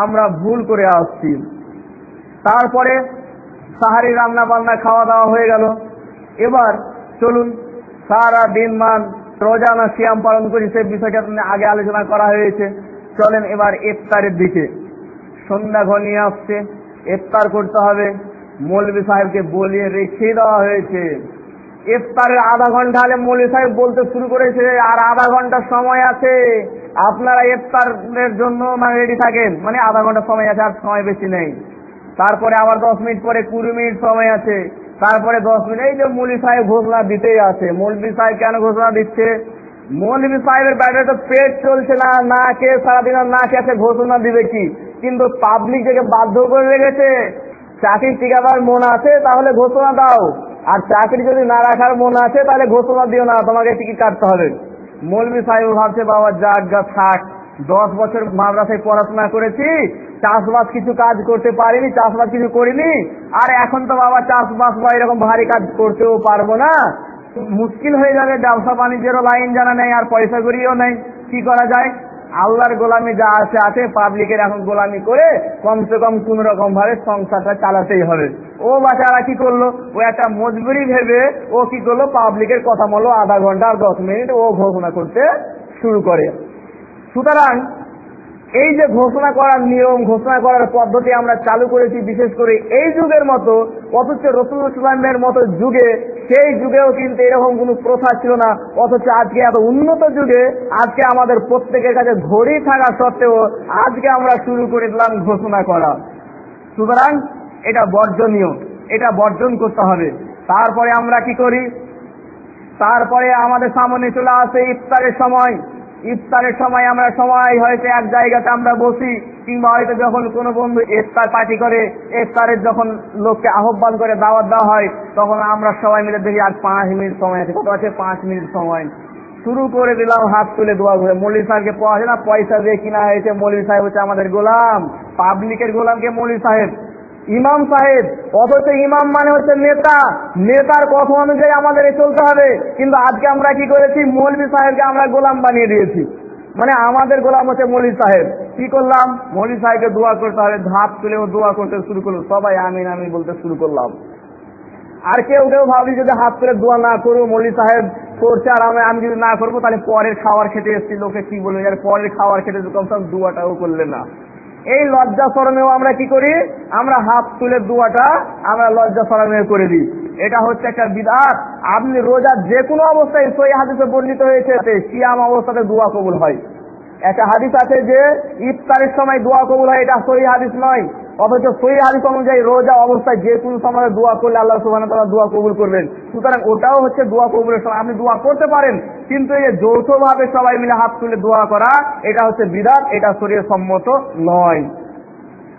আমরা? ভুল করে আসছি। তারপরে সাহারি রান্না বান্না খাওয়া দাওয়া হয়ে গেল। এবার চলুন, সারা দিন মান রোজা না সিয়াম পালন করি, সে বিষয়টা আগে আলোচনা করা হয়েছে। চলেন এবার ইফতারের দিকে। সন্ধ্যা ঘনিয়ে আসছে, ইফতার করতে হবে। মৌলভী সাহেবকে বলিয়ে রেখে দেওয়া হয়েছে। ইফতারের আধা ঘন্টা হলে মৌলভী সাহেব বলতে শুরু করেছে, আর আধা ঘন্টা সময় আছে, আপনারা ইফতারের জন্য রেডি থাকেন। মানে আধা ঘন্টা সময় আছে, আর সময় বেশি নেই। তারপরে আবার 10 মিনিট পরে 20 মিনিট সময় আছে, তারপরে 10 মিনিট। এই যে মৌলভী সাহেব ঘোষণা দিতেই আছে। মৌলভী সাহেব কেন ঘোষণা দিচ্ছে? মৌলভী সাহেবের ব্যাটারে তো পেট চলছে না, না খেয়ে সারাদিন না খেয়ে ঘোষণা দিবে কি? কিন্তু পাবলিক থেকে বাধ্য করে রেখেছে। চাকরি টিকাবার মন আছে তাহলে ঘোষণা দাও, আর চাকরি যদি না রাখার মন আছে তাহলে ঘোষণা দিও না, তোমাকে টিকিট কাটতে হবে। মৌলভী সাহেব ভাবছে, বাবা যাক গা থাক, 10 বছর মাদ্রাসায় পড়াশোনা করেছি, চাষবাস কিছু কাজ করতে পারিনি, চাষবাস কিছু করিনি, আর এখন তো বাবা চাষবাস বা এরকম ভারী কাজ করতেও পারবো না, মুশকিল হয়ে যাবে। ব্যবসা বাণিজ্যেরও লাইন জানা নেই, আর পয়সা করিও নেই, কি করা যায়? আল্লাহর গোলামি যা আছে, পাবলিকের এখন গোলামি করে কমসে কম কোন রকম ভাবে সংসারটা চালাতেই হবে। ও বাচ্চারা কি করলো? ও একটা মজবুরি ভেবে ও কি করলো? পাবলিকের কথা বললো, আধা ঘন্টা আর 10 মিনিট ও ঘোষণা করতে শুরু করে। সুতরাং এই যে ঘোষণা করার নিয়ম, ঘোষণা করার পদ্ধতি আমরা চালু করেছি বিশেষ করে এই যুগের মতো, অথচ রাসূলুল্লাহ সাল্লাল্লাহু আলাইহি ওয়াসাল্লামের মতো যুগে, সেই যুগেও কিন্তু এরকম কোনো প্রথা ছিল না। অথচ আজকে এত উন্নত যুগে, আজকে আমাদের প্রত্যেকের কাছে ঘড়ি থাকা সত্ত্বেও আজকে আমরা শুরু করে দিলাম ঘোষণা করা। সুতরাং এটা বর্জনীয়, এটা বর্জন করতে হবে। তারপরে আমরা কি করি? তারপরে আমাদের সামনে চলে আসে ইফতারের সময়। ইফতারের সময় আমরা সবাই হয়তো এক জায়গাতে আমরা বসি, কিংবা হয়তো যখন কোনো বন্ধু ইফতার পার্টি করে, ইফতারের যখন লোককে আহ্বান করে দাওয়াত দেওয়া হয়, তখন আমরা সবাই মিলে দেখি আর 5 মিনিট সময় আছে। কত আছে? 5 মিনিট সময়। শুরু করে দিলাম হাত তুলে দোয়া করে। মৌলভী সাহেবকে পাওয়া যায় না, পয়সা দিয়ে কিনা হয়েছে। মৌলভী সাহেব হচ্ছে আমাদের গোলাম, পাবলিকের গোলামকে মৌলভী সাহেব, ইমাম সাহেব। অথচ ইমাম মানে হচ্ছে নেতা, নেতার কথা অনুযায়ী আমাদের চলতে হবে। কিন্তু আজকে আমরা কি করেছি? মৌলভী সাহেবকে আমরা গোলাম বানিয়ে দিয়েছি। মানে আমাদের গোলাম হচ্ছে মৌলভী সাহেব। কি করলাম? মৌলভী সাহেবকে দোয়া করতে হবে, ধাপ তুলেও দোয়া করতে শুরু করলো, সবাই আমিন আমিন বলতে শুরু করলাম। আর কেউ কেউ ভাবি যদি হাত তুলে দোয়া না করবো, মৌলভী সাহেব করছে আর আমি যদি না করবো তাহলে পরের খাবার খেতে এসেছি, লোকে কি বলবে, আর পরের খাবার খেতে কমসে কম দোয়াটাও করলে না। এই লজ্জা শরমেও আমরা কি করি? আমরা হাত তুলে দোয়াটা আমরা লজ্জা শরমে করে দিই। এটা হচ্ছে একটা বিদআত। আপনি রোজা যে কোনো অবস্থায়, সহিহ হাদিসে বর্ণিত হয়েছে সিয়াম অবস্থাতে দোয়া কবুল হয়। একটা হাদিস আছে যে ইফতারের সময় দোয়া কবুল হয়, এটা সহিহ হাদিস নয়। অথচ সহিহ হাদিস অনুযায়ী রোজা অবস্থায় যে কোনো সময় দোয়া করলে আল্লাহ সুবহানাহু ওয়া তাআলা দোয়া কবুল করবেন। সুতরাং ওটাও হচ্ছে দোয়া কবুলের সময় আপনি দোয়া করতে পারেন, কিন্তু এই যৌথভাবে সবাই মিলে হাত তুলে দোয়া করা, এটা হচ্ছে বিদআত, এটা শরীয়ত সম্মত নয়।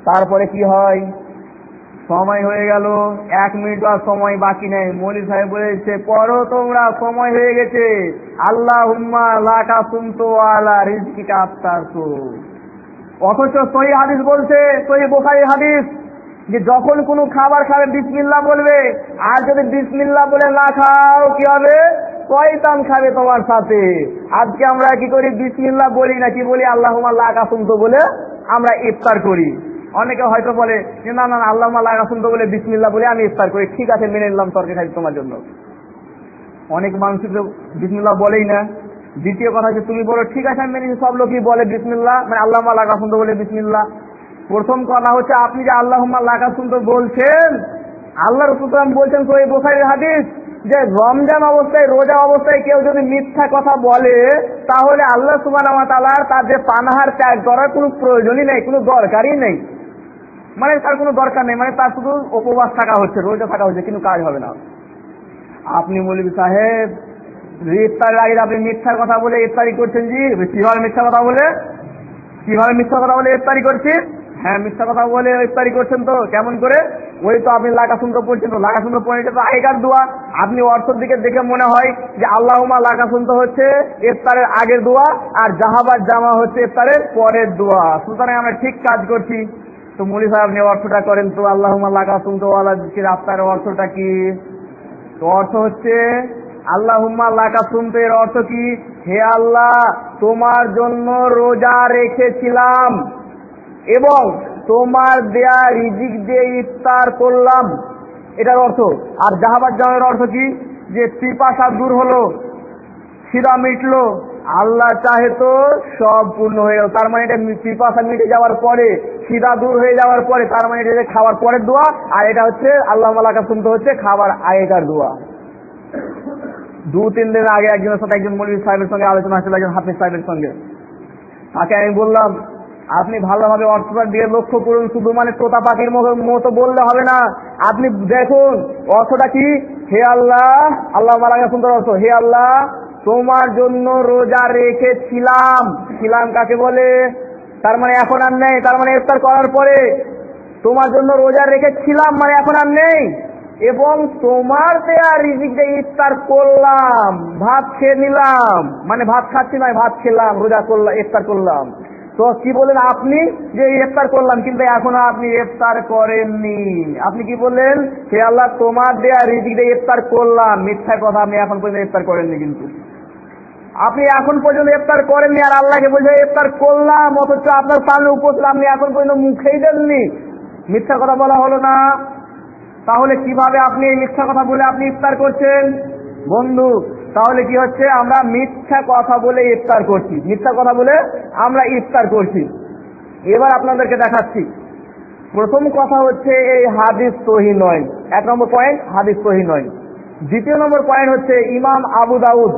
তারপরে কি হয়? সময় হয়ে গেল, 1 মিনিট আর সময় বাকি নেই। মৌলভী সাহেব বলেছে, পড়ো তোমরা, সময় হয়ে গেছে। আল্লাহুম্মা লাকা সুমতু ওয়া আলা রিজকিকা আফতারতু। অথচ সহিহ হাদিস বলছে, সহিহ বুখারীর হাদিস, যে যখন কোনো খাবার খাবে বিসমিল্লাহ বলবে, আর যদি বিসমিল্লাহ বলে না খাও কি হবে? শয়তান খাবে তোমার সাথে। আজকে আমরা কি করি? বিসমিল্লাহ বলি না, কি বলি? আল্লাহুম্মা লা কাসুমতু বলে আমরা ইফতার করি। অনেকে হয়তো বলে যে না না আল্লাহুম্মা লা কাসুমতু বলে বিসমিল্লাহ বলে আমি ইফতার করি। ঠিক আছে, মেনে নিলাম, তর্কে খাই তোমার জন্য। অনেক মানুষ তো বিসমিল্লাহ বলেই না। দ্বিতীয় কথা হচ্ছে তুমি বলো ঠিক আছে আমি মেনে নিচ্ছি, সব লোকই বলে বিসমিল্লাহ, মানে আল্লাহুম্মা লা কাসুমতু বলে বিসমিল্লাহ। প্রথম কথা হচ্ছে আপনি যে আল্লাহুম্মা লা কাসুমতু বলছেন, আল্লাহ রাসূল বলছেন সহিহ বুখারীর হাদিস যে রমজান অবস্থায়, রোজা অবস্থায় কেউ যদি মিথ্যা কথা বলে তাহলে আল্লাহ সুবহানাহু ওয়া তাআলার তার যে পানাহার ত্যাগ করার কোনো প্রয়োজনই নেই, কোনো দরকারই নেই। মানে তার কোনো দরকার নেই, মানে তার শুধু উপবাস থাকা হচ্ছে, রোজা থাকা হচ্ছে, কিন্তু কাজ হবে না। আপনি মৌলভী সাহেব ইফতারের আগে আপনি মিথ্যা কথা বলে ইফতারি করছেন। জি, কিভাবে মিথ্যা কথা বলে? কিভাবে মিথ্যা কথা বলে ইফতারি করছেন? হ্যাঁ, মিথ্যা কথা বলে ইফতারি করছেন। তো কেমন করে? ওই তো আপনি লা কাসুমতু পড়ছেন, তো লা কাসুমতু পড়ে এটা তো আগেকার দোয়া। আপনি অর্থের দিকে দেখে মনে হয় যে আল্লাহুম্মা লা কাসুমতু হচ্ছে ইফতারের আগের দোয়া, আর জাহাবাজ জামা হচ্ছে ইফতারের পরের দোয়া। সুতরাং আমরা ঠিক কাজ করছি। তো মৌলভী সাহেব আপনি অর্থটা করেন তো, আল্লাহুম্মা লা কাসুমতু ওয়ালা যিকির আফতারের অর্থটা কি? তো অর্থ হচ্ছে আল্লাহুম্মা লা কাসুমতু এর অর্থ কি? হে আল্লাহ, তোমার জন্য রোজা রেখেছিলাম এবং তোমার দেয়া রিজিক দিয়ে ইফতার করলাম, এটার অর্থ। আর জাহাবাজ জামের অর্থ কি? যে পিপাসা দূর হলো, খিদা মিটলো, আল্লাহ চাহে তো সব পূর্ণ হয়ে গেল। তার মানে এটা পিপাসা মিটে যাওয়ার পরে, খিদা দূর হয়ে যাওয়ার পরে, তার মানে এটা খাবার পরের দোয়া। আর এটা হচ্ছে আল্লাহুম্মা লা কাসুমতু হচ্ছে খাবার আগেকার দোয়া। 2-3 দিন আগে একজনের সাথে, একজন মৌলভী সাহেবের সঙ্গে আলোচনা হচ্ছিল, একজন হাফেজ সাহেবের সঙ্গে। তাকে আমি বললাম আপনি ভালোভাবে অর্থটা দিয়ে লক্ষ্য করুন, শুধু মানে তোতা পাখির মতো বললে হবে না। আপনি দেখুন অর্থটা কি? হে আল্লাহ, আল্লাহুম্মা লা কাসুমতু অর্থ হে আল্লাহ তোমার জন্য রোজা রেখেছিলাম। ছিলাম কাকে বলে? তার মানে এখন আর নেই, তার মানে ইফতার করার পরে তোমার জন্য রোজা রেখেছিলাম, মানে এখন আর নেই। এবং তোমার দেয়া রিজিক দিয়ে ইফতার করলাম, ভাত খেয়ে নিলাম, মানে ভাত খাচ্ছি নয়, ভাত খেলাম, রোজা করলাম, ইফতার করলাম। তো কি বলেন আপনি? যে ইফতার করলাম, কিন্তু এখনো আপনি ইফতার করেননি। আপনি কি বললেন? হে আল্লাহ তোমার দেয়া রিজিক দিয়ে ইফতার করলাম। মিথ্যা কথা, আপনি এখন পর্যন্ত ইফতার করেননি। কিন্তু আপনি এখন পর্যন্ত ইফতার করেননি, আর আল্লাহকে বলছে ইফতার করলাম, অথচ আপনার সামনে উপস্থিত আপনি এখন পর্যন্ত মুখেই দেননি। মিথ্যা কথা বলা হলো না? তাহলে কিভাবে আপনি এই মিথ্যা কথা বলে আপনি ইফতার করছেন? বন্ধু, তাহলে কি হচ্ছে? আমরা মিথ্যা কথা বলে ইফতার করছি, মিথ্যা কথা বলে আমরা ইফতার করছি। এবার আপনাদেরকে দেখাচ্ছি। প্রথম কথা হচ্ছে এই হাদিস সহিহ নয়। 1 নম্বর পয়েন্ট, হাদিস সহিহ নয়। দ্বিতীয় নম্বর পয়েন্ট হচ্ছে ইমাম আবু দাউদ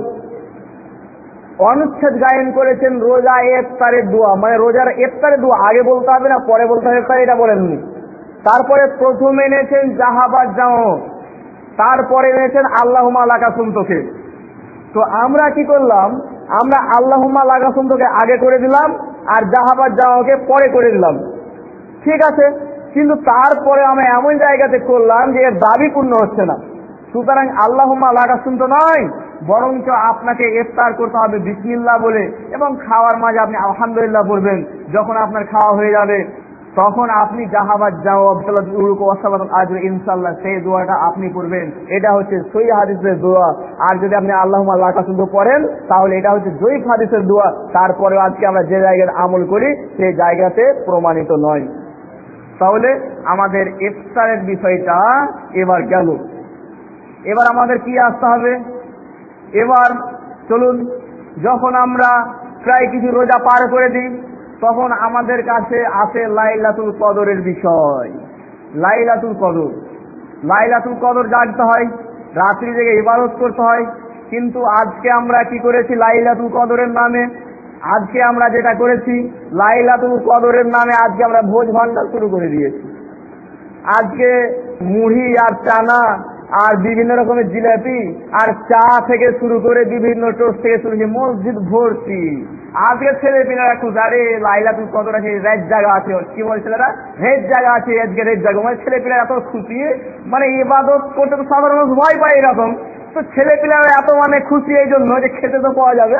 অনুচ্ছেদ গায়েন করেছেন রোজা ইফতারের দোয়া, মানে রোজার ইফতারের দোয়া আগে বলতে হবে না পরে বলতে হবে ইফতার, এটা বলেননি। তারপরে প্রথমে এনেছেন জাহাবাজ জামো, তারপরে এনেছেন আল্লাহুম্মা লা কাসুমতুকে। তো আমরা কি করলাম? আমরা আল্লাহুম্মা লা কাসুমতুকে আগে করে দিলাম আর জাহাবাজ জামোকে পরে করে দিলাম। ঠিক আছে, কিন্তু তারপরে আমরা এমন জায়গাতে করলাম যে এর দাবি পূর্ণ হচ্ছে না। সুতরাং আল্লাহুম্মা লা কাসুমতু নয়, বরঞ্চ আপনাকে ইফতার করতে হবে বিসমিল্লাহ বলে, এবং খাওয়ার মাঝে আপনি আলহামদুলিল্লাহ বলবেন। যখন আপনার খাওয়া হয়ে যাবে তখন আপনি জাহাবাজ যাও ইনশাআল্লাহ সেই দোয়াটা আপনি পড়বেন। এটা হচ্ছে সহিহ হাদিসের দোয়া। আর যদি আপনি আল্লাহুম্মা লা কাসুমতু পড়েন তাহলে এটা হচ্ছে জয়ীফ হাদিসের দোয়া। তারপরে আজকে আমরা যে জায়গায় আমল করি সেই জায়গাতে প্রমাণিত নয়। তাহলে আমাদের ইফতারের বিষয়টা এবার গেল। এবার আমাদের কি আসতে হবে? এবার চলুন, যখন আমরা প্রায় কিছু রোজা পার করে দিই তখন আমাদের কাছে আসে লাইলাতুল কদরের বিষয়। লাইলাতুল কদর, লাইলাতুল কদর জানতে হয়, রাত্রি জেগে ইবাদত করতে হয়। কিন্তু আজকে আমরা কি করেছি লাইলাতুল কদরের নামে? আজকে আমরা যেটা করেছি লাইলাতুল কদরের নামে আজকে আমরা ভোজ ভান্ডার শুরু করে দিয়েছি। আজকে মুড়ি আর চানা আর বিভিন্ন রকমের জিলাপি আর চা থেকে শুরু করে বিভিন্ন টোস্ট থেকে শুরু করে মসজিদ ভর্তি। আজকে ছেলে পিলারা খুঁজে, আরে লাইলাতুল কদর আছে, রেড জায়গা আছে। কি বলে ছেলেরা? রেড জায়গা আছে, আজকে রেড জায়গা। মানে ছেলে পিলারা এত খুশি, মানে ইবাদত করতে তো সাধারণ মানুষ ভয় পায় এরকম। তো ছেলে পিলারা এত মানে খুশি এই জন্য যে খেতে তো পাওয়া যাবে,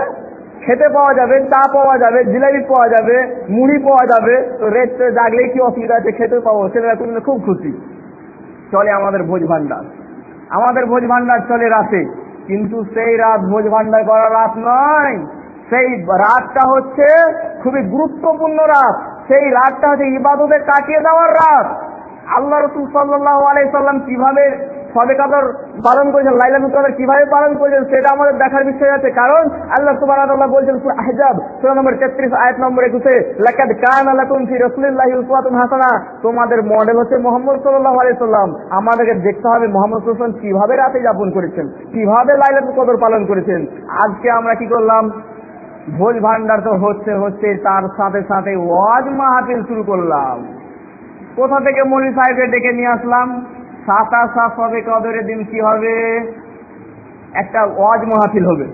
খেতে পাওয়া যাবে, চা পাওয়া যাবে, জিলাপি পাওয়া যাবে, মুড়ি পাওয়া যাবে, তো রেস্টে জাগলে কি অসুবিধা আছে, খেতে পাবো, ছেলেরা কিন্তু খুব খুশি। চলে আমাদের ভোজ ভান্ডার, আমাদের ভোজ ভান্ডার চলে রাতে, কিন্তু সেই রাত ভোজ ভান্ডার করার রাত নয়, সেই রাতটা হচ্ছে খুবই গুরুত্বপূর্ণ রাত। সেই রাতটা হচ্ছে ইবাদতে কাটিয়ে দেওয়ার রাত। আল্লাহ রাসূল সাল্লাল্লাহু আলাইহি সাল্লাম কিভাবে শবে কদর পালন করেছেন, লাইলাতুল কদর কিভাবে পালন করেছেন, সেটা আমাদের দেখার বিষয় আছে। কারণ আল্লাহ সুবহানাহু ওয়া তাআলা বলছেন সূরা আহজাব সূরা নম্বর 33 আয়াত নম্বর 21, লাকাদ কানা লাকুম ফি রাসূলিল্লাহি উসওয়াতুন হাসানাহ, তোমাদের মডেল হচ্ছে মুহাম্মদ সাল্লাল্লাহু আলাইহি সাল্লাম। আমাদেরকে দেখতে হবে মুহাম্মদ সাল্লাল্লাহু আলাইহি সাল্লাম কিভাবে রাতে যাপন করেছেন, কিভাবে লাইলাতুল কদর পালন করেছেন। আজকে আমরা কি করলাম, ভোজ ভান্ডার তো হচ্ছে তার সাথে সাথে ওয়াজ মাহফিল শুরু করলাম। কোথা থেকে মৌলভী সাহেবকে ডেকে নিয়ে আসলাম, 27 শবে কদরের দিন কি হবে, একটা ওয়াজ মাহফিল হবে,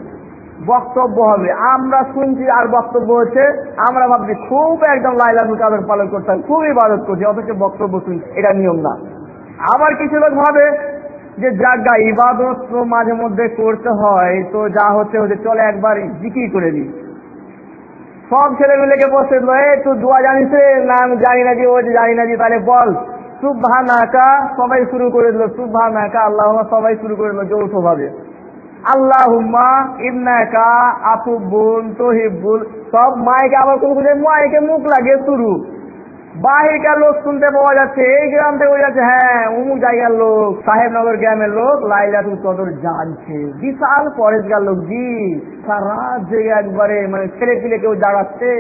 বক্তব্য হবে। আমরা শুনছি আর বক্তব্য হচ্ছে, আমরা ভাবছি খুব একদম লাইলাতুল কদর পালন করতাম, খুব ইবাদত করছি, অথচ বক্তব্য শুনছি, এটা নিয়ম না। আবার কিছু লোক ভাবে যে জাগা ইবাদত তো মাঝে মধ্যে করতে হয়, তো যা হচ্ছে চলে একবার জিকির করে দিই। সব ছেলে মিলেকে বসে দিল, একটু দোয়া জানিস না, আমি জানি না জি, ও জানি না জি, তাহলে বল সুবহানাকা, সবাই শুরু করে দিল সুবহানাকা আল্লাহুম্মা, সবাই শুরু করে দিল যৌথ ভাবে আল্লাহুম্মা ইন্নাকা আফুবুন তুহিব্বুল, সব মাইকে আবার কোন মাইকে মুখ লাগিয়ে শুরু। বাহিরকার লোক শুনতে পাওয়া যাচ্ছে, এই গ্রাম থেকে যাচ্ছে, হ্যাঁ অমুক জায়গার লোক, সাহেবনগর গ্রামের লোক লাইলাতুল কদর জানছে, বিশাল পরেশগার লোক জি, সারা জায়গা একবারে মানে ছেলে পিলে কেউ জাগাচ্ছে,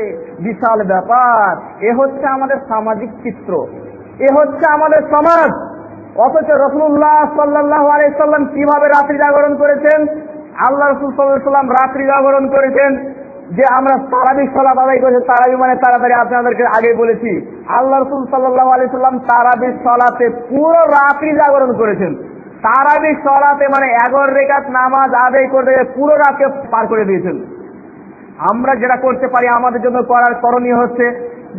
বিশাল ব্যাপার। এ হচ্ছে আমাদের সামাজিক চিত্র, এ হচ্ছে আমাদের সমাজ। অথচ রাসূলুল্লাহ সাল্লাল্লাহু আলাইহি সাল্লাম কিভাবে রাত্রি জাগরণ করেছেন, আল্লাহ রাসূল সাল্লাল্লাহু আলাইহি সাল্লাম রাত্রি জাগরণ করেছেন। যে আমরা তারাবি সালাত আদায় করেছি, তারাবি মানে তাড়াতাড়ি, আপনাদেরকে আগে বলেছি, আল্লাহ রাসূল সাল্লাল্লাহু আলাইহি সাল্লাম তারাবি সালাতে পুরো রাত্রি জাগরণ করেছেন। তারাবি সালাতে মানে 11 রাকাত নামাজ আদায় করতে পুরো রাতকে পার করে দিয়েছেন। আমরা যেটা করতে পারি, আমাদের জন্য করণীয় হচ্ছে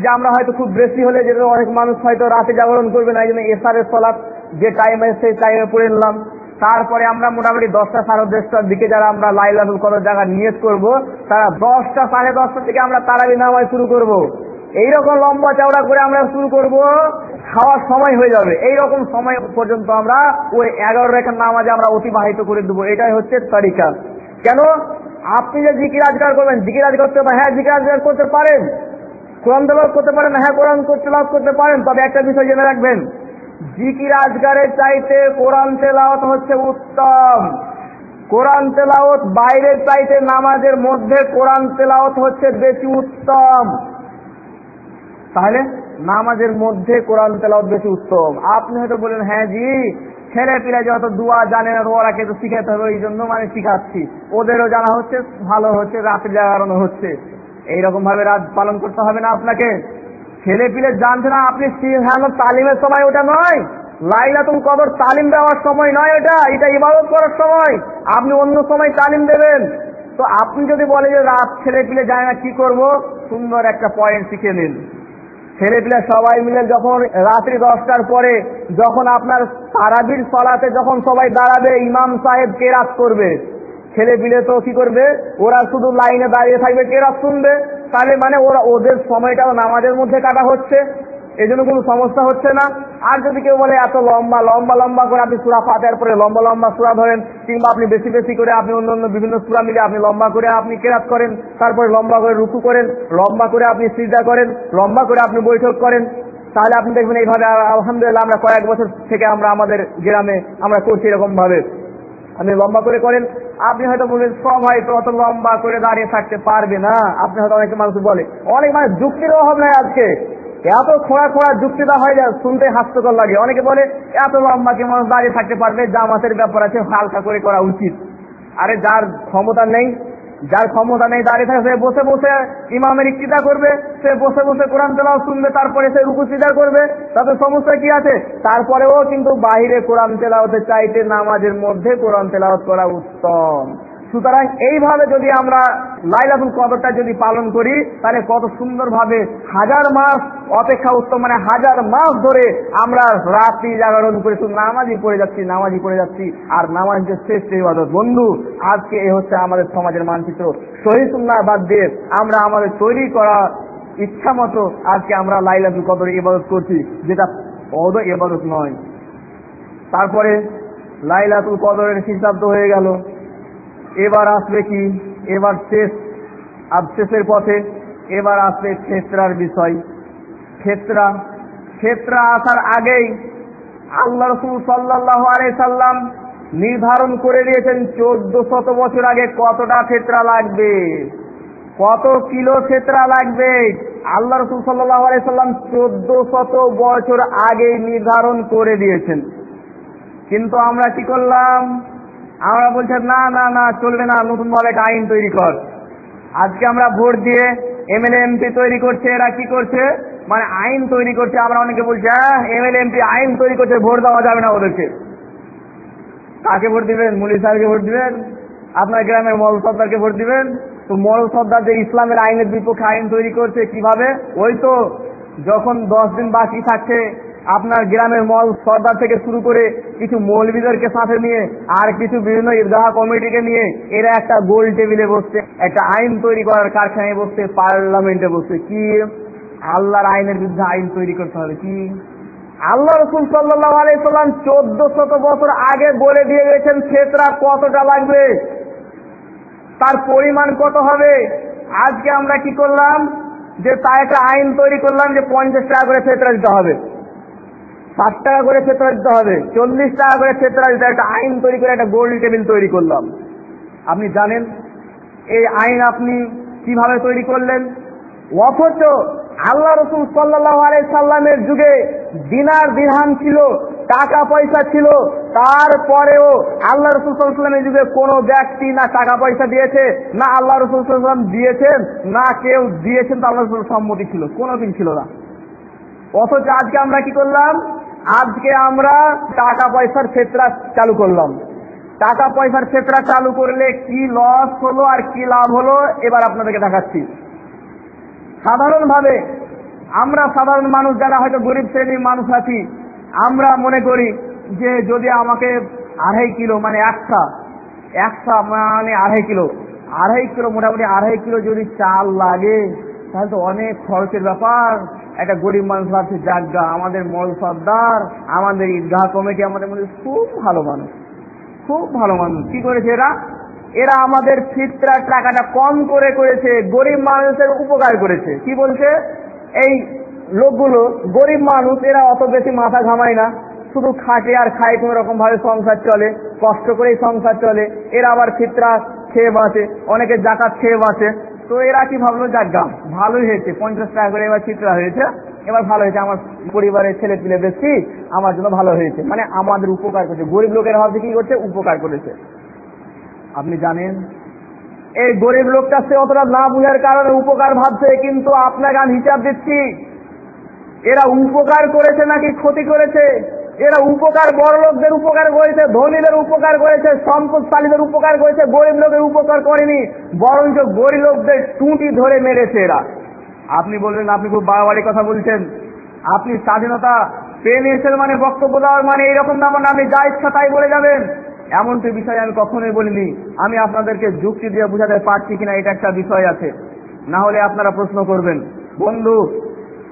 যে আমরা হয়তো খুব বেশি হলে, যে অনেক মানুষ হয়তো রাতে জাগরণ করবে না, এই জন্য এশারের সালাত যে টাইমে সেই টাইমে পড়ে নিলাম। তারপরে আমরা মোটামুটি 10টা সাড়ে 10টার দিকে যারা আমরা লাইলাতুল কদর জায়গা নিয়ত করব, তারা 10টা সাড়ে 10টা থেকে আমরা তারাবি নামাজ শুরু করব। এইরকম লম্বা চওড়া করে আমরা শুরু করব, খাওয়ার সময় হয়ে যাবে, এইরকম সময় পর্যন্ত আমরা ওই 11 রাকাত নামাজে আমরা অতিবাহিত করে দেবো। এটাই হচ্ছে তরিকা। কেন, আপনি যে জিকির আজকার করবেন, জিকির আজ করতে পারেন, হ্যাঁ জিকির আজকার করতে পারেন, কোরআন তেলাওয়াত করতে পারেন, হ্যাঁ কোরআন তেলাওয়াত করতে পারেন, তবে একটা বিষয় জেনে রাখবেন, জিকির আজকারের চাইতে কোরআন তেলাওয়াত হচ্ছে উত্তম। কোরআন তেলাওয়াত বাইরের চাইতে নামাজের মধ্যে কোরআন তেলাওয়াত হচ্ছে বেশি উত্তম। তাহলে নামাজের মধ্যে কোরআন তেলাওয়াত বেশি উত্তম। আপনি হয়তো বলেন, হ্যাঁ জি ছেলে পিলে যত দোয়া জানে না, ওরাকে তো শিখাতে হবে, এই জন্য মানে শিখাচ্ছি, ওদেরও জানা হচ্ছে, ভালো হচ্ছে, রাত্রি জাগরণ হচ্ছে। এইরকম ভাবে রাত পালন করতে হবে না আপনাকে। ছেলে পিলে জানছে না, আপনি শিখানোর তালিমের সময় ওটা নয়, লাইলাতুল কদর তালিম দেওয়ার সময় নয়, এটা ইবাদত করার সময়। আপনি অন্য সময় তালিম দেবেন। তো আপনি যদি বলে যে রাত ছেলে পিলে যায় না, কি করব, সুন্দর একটা পয়েন্ট শিখে নিন। ছেলে পিলে সবাই মিলে যখন রাত্রি 10টার পরে, যখন আপনার তারাবির সালাতে যখন সবাই দাঁড়াবে, ইমাম সাহেব কেরাত করবে, ছেলে পিলে তো কি করবে, ওরা শুধু লাইনে দাঁড়িয়ে থাকবে, কেরাত শুনবে। তাহলে মানে ওদের সময়টাও নামাজের মধ্যে কাটা হচ্ছে, এই জন্য কোনো সমস্যা হচ্ছে না। আর যদি কেউ বলে এত লম্বা লম্বা লম্বা করে আপনি সূরা ফাতিহার পরে লম্বা লম্বা সূরা ধরেন, কিংবা আপনি বেশি বেশি করে আপনি অন্য বিভিন্ন সূরা মিলে আপনি লম্বা করে আপনি কেরাত করেন, তারপরে লম্বা করে রুকু করেন, লম্বা করে আপনি সিজদা করেন, লম্বা করে আপনি বৈঠক করেন, তাহলে আপনি দেখবেন এইভাবে আলহামদুলিল্লাহ আমরা কয়েক বছর থেকে আমরা আমাদের গ্রামে আমরা করছি এরকম ভাবে। আপনি লম্বা করে করেন। আপনি হয়তো বলবেন সব হয়তো অত লম্বা করে দাঁড়িয়ে থাকতে পারবে না, আপনি হয়তো অনেক মানুষ বলে, অনেক মানে যুক্তির অভাব নাই আজকে, এত খোঁড়া খোঁড়া যুক্তিটা হয়ে যায়, শুনতে হাস্যকর লাগে। অনেকে বলে এত লম্বা কি মানুষ দাঁড়িয়ে থাকতে পারবে, জামাতের ব্যাপার আছে, হালকা করে করা উচিত। আরে যার ক্ষমতা নেই দাঁড়িয়ে থাকে, সে বসে বসে ইমামের ইক্তিদা করবে, সে বসে বসে কোরআন তেলাওয়াত শুনবে, তারপরে সে রুকু সিজদা করবে, তাতে সমস্যা কি আছে? তারপরেও কিন্তু বাহিরে কোরআন তেলাওয়াতের চাইতে নামাজের মধ্যে কোরআন তেলাওয়াত করা উত্তম। সুতরাং এইভাবে যদি আমরা লাইলাতুল কদরটা যদি পালন করি তাহলে কত সুন্দরভাবে হাজার মাস অপেক্ষা উত্তম, মানে হাজার মাস ধরে আমরা রাত্রি জাগরণ করে শুধু নামাজই পড়ে যাচ্ছি আর নামাজ যে শ্রেষ্ঠ ইবাদত। বন্ধু, আজকে এ হচ্ছে আমাদের সমাজের মানচিত্র। সহিহ সুন্নাহ বাদ দিয়ে আমরা আমাদের তৈরি করা ইচ্ছা মতো আজকে আমরা লাইলাতুল কদর ইবাদত করছি, যেটা বড় ইবাদত নয়। তারপরে লাইলাতুল কদরের হিসাব তো হয়ে গেল, এবার আসবে কি? এবার শেষের পথে এবার আসবে ক্ষেত্রার বিষয়। ক্ষেত্রা আসার আগেই আল্লাহ রাসূল সাল্লাল্লাহু আলাইহি সাল্লাম নির্ধারণ করে দিয়েছেন 1400 বছর আগে কতটা ক্ষেত্রা লাগবে, কত কিলো ক্ষেত্রা লাগবে। আল্লাহ রাসূল সাল্লাল্লাহু আলাইহি সাল্লাম 1400 বছর আগে নির্ধারণ করে দিয়েছেন। কিন্তু আমরা কি করলাম? আমরা বলছি না না না, চলবে না, নতুন ভাবে একটা আইন তৈরি কর। আজকে আমরা ভোট দিয়ে এমএলএ এমপি তৈরি করছে, এরা কি করছে? মানে আইন তৈরি করছে। আমরা অনেকে বলছি হ্যাঁ এমএলএ এমপি আইন তৈরি করছে, ভোট দেওয়া যাবে না ওদেরকে। কাকে ভোট দিবেন? মুলি সাহেবকে ভোট দিবেন? আপনার গ্রামের মল সর্দারকে ভোট দিবেন? তো মল সর্দার যে ইসলামের আইনের বিপক্ষে আইন তৈরি করছে, কিভাবে? ওই তো যখন 10 দিন বাকি থাকছে, আপনার গ্রামের মল সর্দার থেকে শুরু করে কিছু মৌলবীদেরকে সাথে নিয়ে আর কিছু বিভিন্ন ঈদগাহ কমিটিকে নিয়ে এরা একটা গোল টেবিলে বসছে, একটা আইন তৈরি করার কারখানায় বসছে, পার্লামেন্টে বসছে। কি? আল্লাহর আইনের বিরুদ্ধে আইন তৈরি করতে হবে। কি? আল্লাহ রাসূল সাল্লাল্লাহু আলাইহি সাল্লাম 1400 বছর আগে বলে দিয়ে গেছেন ক্ষেত্রা কতটা লাগবে, তার পরিমাণ কত হবে। আজকে আমরা কি করলাম? যে তাই একটা আইন তৈরি করলাম যে 50 টাকা করে ক্ষেত্রা দিতে হবে, 60 টাকা করে ক্ষেত্রা দিতে হবে, 40 টাকা করে ক্ষেত্রা দিতে হবে। একটা আইন তৈরি করে একটা গোল টেবিল তৈরি করলাম। আপনি জানেন এই আইন আপনি কিভাবে তৈরি করলেন? অথচ আল্লাহ রাসূল সাল্লাল্লাহু আলাইহি সাল্লামের যুগে দিনার দিরহাম ছিল, টাকা পয়সা ছিল, তারপরেও আল্লাহ রাসূল সাল্লাল্লাহু আলাইহি সাল্লামের যুগে কোনো ব্যক্তি না টাকা পয়সা দিয়েছে, না আল্লাহ রাসূল সাল্লাল্লাহু আলাইহি সাল্লাম দিয়েছেন, না কেউ দিয়েছেন, তা আল্লাহ রাসূলের সম্মতি ছিল, কোনোদিন ছিল না। অথচ আজকে আমরা কি করলাম? আজকে আমরা টাকা পয়সার ক্ষেত্রা চালু করলাম। টাকা পয়সার ক্ষেত্রা চালু করলে কি লস হলো আর কি লাভ হলো এবার আপনাদেরকে দেখাচ্ছি। সাধারণভাবে আমরা সাধারণ মানুষ যারা হয়তো গরিব শ্রেণীর মানুষ আছি, আমরা মনে করি যে যদি আমাকে 2.5 কিলো মানে একটা মানে 2.5 কিলো মোটামুটি 2.5 কিলো যদি চাল লাগে তাহলে তো অনেক খরচের ব্যাপার। একটা গরিব মানুষ আছে, জাগা আমাদের মল সর্দার, আমাদের ঈদগাহ কমিটি আমাদের মধ্যে খুব ভালো মানুষ। কি করেছে এরা আমাদের ফিতরার টাকাটা কম করে করেছে, গরিব মানুষের উপকার করেছে। কি বলছে? এই লোকগুলো গরিব মানুষ, এরা অত বেশি মাথা ঘামায় না, শুধু খাটে আর খায়, কোন রকম ভাবে সংসার চলে, কষ্ট করেই সংসার চলে। এরা আবার ফিতরা খেয়ে বাঁচে, অনেকে জাকাত খেয়ে বাঁচে। তো এরা কি ভাবলো, জাগা ভালোই হয়েছে, 50 টাকা করে এবার ফিতরা হয়েছে, এবার ভালো হয়েছে, আমার পরিবারের ছেলে পিলে বেশি, আমার জন্য ভালো হয়েছে, মানে আমাদের উপকার করেছে। গরিব লোকের ভাবছে কি করছে? উপকার করেছে। আপনি জানেন এই গরিব লোকটা সে অতটা না বুঝার কারণে উপকার ভাবছে, কিন্তু আপনাকে আমি হিসাব দিচ্ছি এরা উপকার করেছে নাকি ক্ষতি করেছে। এরা উপকার বড় লোকদের উপকার করেছে, ধনীদের উপকার করেছে, সম্পদশালীদের উপকার করেছে, গরিব লোকের উপকার করেনি, বরঞ্চ গরিব লোকদের টুঁটি ধরে মেরেছে এরা। আপনি বলবেন আপনি খুব বাড়াবাড়ি কথা বলছেন, আপনি স্বাধীনতা পেয়ে নিয়েছেন মানে বক্তব্য দেওয়ার মানে এইরকম না, মানে আপনি যা ইচ্ছা তাই বলে যাবেন, এমনটি বিষয় আমি কখনোই বলিনি। আমি আপনাদেরকে যুক্তি দিয়ে বোঝাতে পারছি কিনা এটা একটা বিষয় আছে, না হলে আপনারা প্রশ্ন করবেন। বন্ধু,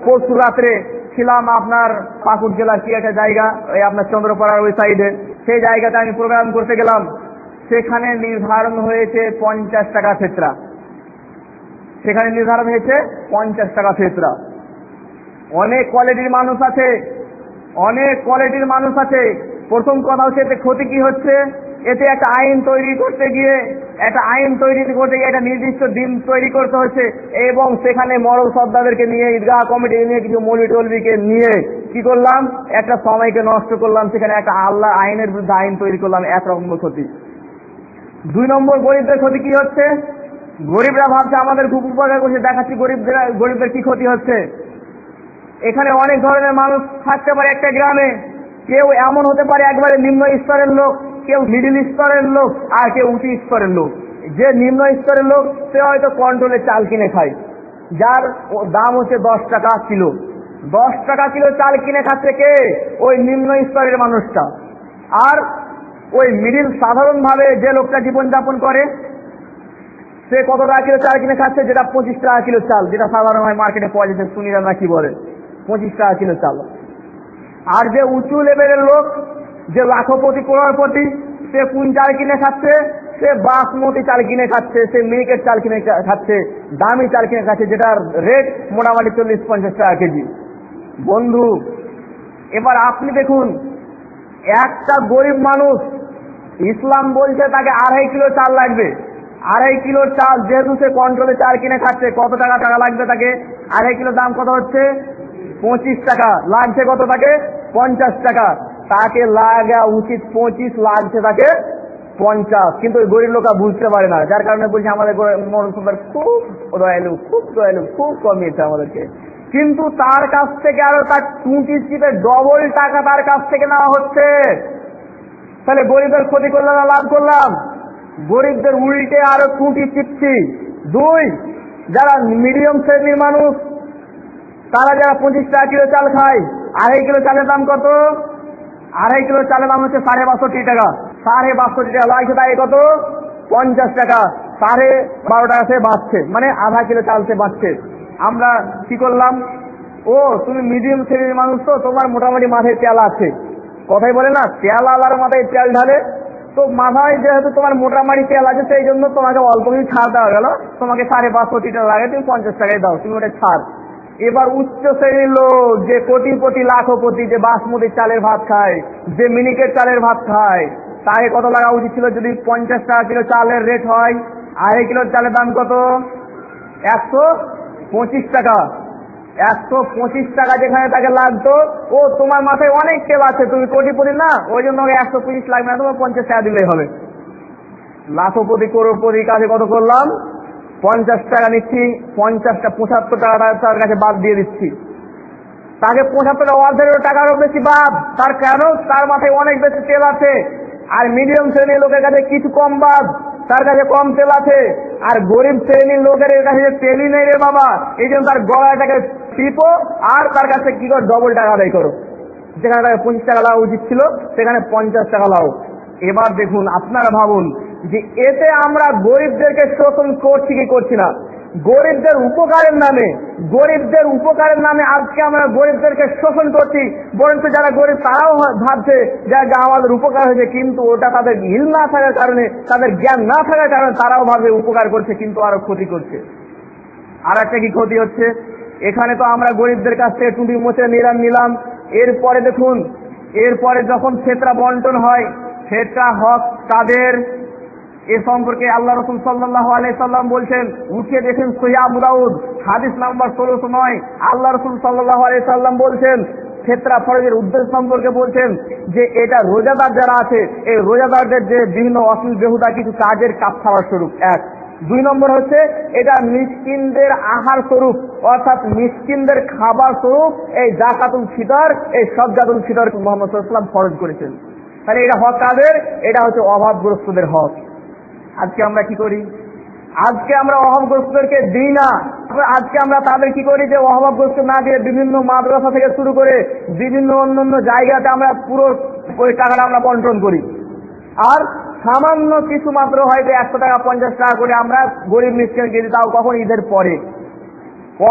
পরশু রাত্রে ছিলাম আপনার পাকুড় জেলার কি একটা জায়গা, ওই আপনার চন্দ্রপাড়ার ওই সাইডে, সেই জায়গাতে আমি প্রোগ্রাম করতে গেলাম। সেখানে নির্ধারণ হয়েছে 50 টাকা ক্ষেত্রা। সেখানে নির্ধারণ হয়েছে 50 টাকা ক্ষেত্রা। অনেক কোয়ালিটির মানুষ আছে, প্রথম কথা হচ্ছে এতে ক্ষতি কি হচ্ছে? এতে একটা আইন তৈরি করতে গিয়ে একটা নির্দিষ্ট দিন তৈরি করতে হচ্ছে, এবং সেখানে মরল সর্দারদেরকে নিয়ে, ঈদগাহ কমিটিকে নিয়ে, কিছু মৌলবি টলবিকে নিয়ে কি করলাম? একটা সময়কে নষ্ট করলাম, সেখানে একটা আল্লাহ আইনের বিরুদ্ধে আইন তৈরি করলাম। একরকম ক্ষতি। 2 নম্বর, গরিবদের ক্ষতি কি হচ্ছে? গরিবরা ভাবছে আমাদের খুব উপকার করছে, দেখাচ্ছি গরিবদের কি ক্ষতি হচ্ছে। এখানে অনেক ধরনের মানুষ থাকতে পারে একটা গ্রামে, কেউ এমন হতে পারে একবারে নিম্ন স্তরের লোক, কেউ মিডিল স্তরের লোক, আর কেউ উঁচু স্তরের লোক। যে নিম্ন স্তরের লোক সে হয়তো কন্ট্রোলে চাল কিনে খায়, যার দাম হচ্ছে 10 টাকা কিলো। 10 টাকা কিলো চাল কিনে খাচ্ছে কে? ওই নিম্ন স্তরের মানুষটা। আর ওই মিডিল সাধারণ ভাবে যে লোকটা জীবনযাপন করে সে কত টাকা কিলো চাল কিনে খাচ্ছে? যেটা 25 টাকা কিলো চাল, যেটা সাধারণ হয় মার্কেটে পাওয়া যাচ্ছে, শুনিরা না কি বলে, 25 টাকা কিলো চাল। আর যে উঁচু লেভেলের লোক, যে লাখপতি করোড়পতি, সে কোন চাল কিনে খাচ্ছে? সে বাসমতি চাল কিনে খাচ্ছে, সে মিনিকেট চাল কিনে খাচ্ছে, দামি চাল কিনে খাচ্ছে, যেটার রেট মোটামুটি 40-50 টাকা কেজি। বন্ধু, এবার আপনি দেখুন, একটা গরিব মানুষ, ইসলাম বলছে তাকে 2.5 কিলো চাল লাগবে। 2.5 কিলোর চাল, যেহেতু সে কন্ট্রোলে চাল কিনে খাচ্ছে, কত টাকা লাগবে তাকে? 2.5 কিলো দাম কত হচ্ছে? 25 টাকা। লাগছে কত তাকে? 50 টাকা। তাকে লাগা উচিত 25, লাগছে তাকে 50। কিন্তু ওই গরিব লোকরা বুঝতে পারে না, যার কারণে বলছে আমাদের মনসুবার খুব দয়ালু, খুব দয়ালু, খুব কমিয়েছে আমাদেরকে। কিন্তু তার কাছ থেকে আরো তার 20 ডবল টাকা তার কাছ থেকে নেওয়া হচ্ছে। তাহলে গরিবের ক্ষতি করলাম না লাভ করলাম? গরিবদের উল্টে আরো 20 চিপছি। 2, যারা মিডিয়াম শ্রেণীর মানুষ, তারা যারা 25 টাকা কিলো চাল খায়, 2.5 কিলো চালের দাম কত? 2.5 কিলো চালের দাম হচ্ছে 62.5 টাকা। 62.5 টাকা লাগছে, তাই কত? 50 টাকা। 12.5 টাকা সে বাঁচছে, মানে আধা কিলো চাল সে বাঁচছে। আমরা কি করলাম? ও তুমি মিডিয়াম শ্রেণীর মানুষ, তো তোমার মোটামুটি মাথায় তেল আছে। কথাই বলে না, তেল আলার মাথায় তেল ঢালে। তো মাথায় যেহেতু তোমার মোটামুটি তেল আছে, সেই জন্য তোমাকে অল্প কিছু ছাড় দেওয়া গেল। তোমাকে 5.5 টাকা লাগে, তুমি 50 টাকায় দাও, তুমি ওটা ছাড়। এবার উচ্চ শ্রেণীর লোক, যে কোটিপতি লাখপতি, যে বাসমতি চালের ভাত খায়, যে মিনিকেট চালের ভাত খায়, তাকে কত লাগা উচিত ছিল? যদি 50 টাকা কিলো চালের রেট হয়, 2.5 কিলোর চালের দাম কত? 125 টাকা। 125 টাকা যেখানে তাকে লাগতো, ও তোমার মাথায় অনেক তেল আছে, তুমি কোটিপতি না, ওই জন্য 125 লাগবে না, তোমার 50 টাকা দিলেই হবে। লাখপতি করোড়পতির কাছে কত করলাম? 50 টাকা নিচ্ছি, 75 টাকা তার কাছে বাদ দিয়ে দিচ্ছি। তাকে 75 টাকারও বেশি বাদ। তার কারণ তার মাথায় অনেক বেশি তেল আছে। আর মিডিয়াম শ্রেণীর লোকের কাছে কিছু কম বাদ, তার কাছে কম তেল আছে। আর গরিব শ্রেণীর লোকের কাছে তেলই নেই রে বাবা, এই জন্য তার গলাটাকে টিপো, আর তার কাছে কি করো? ডবল টাকা আদায় করো। যেখানে তাকে 25 টাকা লাও উচিত ছিল, সেখানে 50 টাকা লাও। এবার দেখুন, আপনারা ভাবুন যে এতে আমরা গরিবদেরকে শোষণ করছি কি করছি না? গরিবদের উপকারের নামে আজকে আমরা গরিবদেরকে শোষণ করছি। বরঞ্চ যারা গরিব তারাও ভাবছে যে আমাদের উপকার হয়েছে, কিন্তু ওটা তাদের ইল না থাকার কারণে, তাদের জ্ঞান না থাকার কারণে তারাও ভাবে উপকার করছে, কিন্তু আরো ক্ষতি করছে। আর একটা কি ক্ষতি হচ্ছে? এখানে তো আমরা গরিবদের কাছ থেকে টুপি মোচে নিলাম। এরপরে দেখুন, এরপরে যখন ফেতরা বন্টন হয়, ফেতরা হক তাদের, এ সম্পর্কে আল্লাহ রাসূল সাল্লাল্লাহু আলাইহি সাল্লাম বলছেন, উঠে দেখেন সহিহ আবু দাউদ হাদিস নাম্বার 1609, আল্লাহ রাসূল সাল্লাল্লাহু আলাইহি সাল্লাম বলছেন ফেতরা ফরজের উদ্দেশ্য সম্পর্কে বলছেন যে এটা রোজাদার যারা আছে, এই রোজাদারদের যে বিভিন্ন অশ্লীল বেহুদা কিছু কাজের কাফারা স্বরূপ। 1। 2 নম্বর হচ্ছে এটা মিসকিনদের আহার স্বরূপ, অর্থাৎ মিসকিনদের খাবার স্বরূপ এই যাকাতুল ফিতর, এই সদকাতুল ফিতর মুহাম্মদ সাল্লাল্লাহু আলাইহি ওয়াসাল্লাম ফরজ করেছেন। তাহলে এটা হক কাদের? এটা হচ্ছে অভাবগ্রস্তদের হক। আজকে আমরা কি করি? আজকে আমরা অভাবগ্রস্তদেরকে দিই না। আজকে আমরা তাদের কি করি যে অভাবগ্রস্ত না দিয়ে বিভিন্ন মাদ্রাসা থেকে শুরু করে বিভিন্ন অন্যান্য জায়গাতে আমরা পুরো ওই টাকাটা আমরা বন্টন করি। আর সামান্য কিছু মাত্র হয়তো 100 টাকা 50 টাকা করে আমরা গরিব মিসকিনকে দিই, তাও কখন? ঈদের পরে।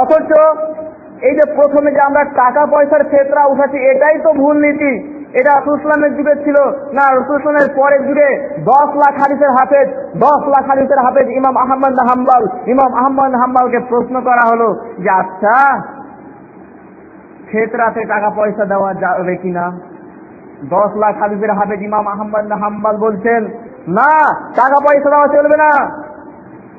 অথচ এই যে প্রথমে যে আমরা টাকা পয়সার ফেতরা উঠাচ্ছি, এটাই তো ভুল নীতি। এটা রাসূল ইসলামের যুগে ছিল না, রাসূল ইসলামের পরের যুগে 10 লাখ হাদিসের হাফেজ ইমাম আহমদ হাম্বলকে প্রশ্ন করা হলো যে আচ্ছা ফেতরাতে টাকা পয়সা দেওয়া যাবে কিনা? 10 লাখ হাদিসের হাফেজ ইমাম আহমদ হাম্বল বলছেন না, টাকা পয়সা দেওয়া চলবে না,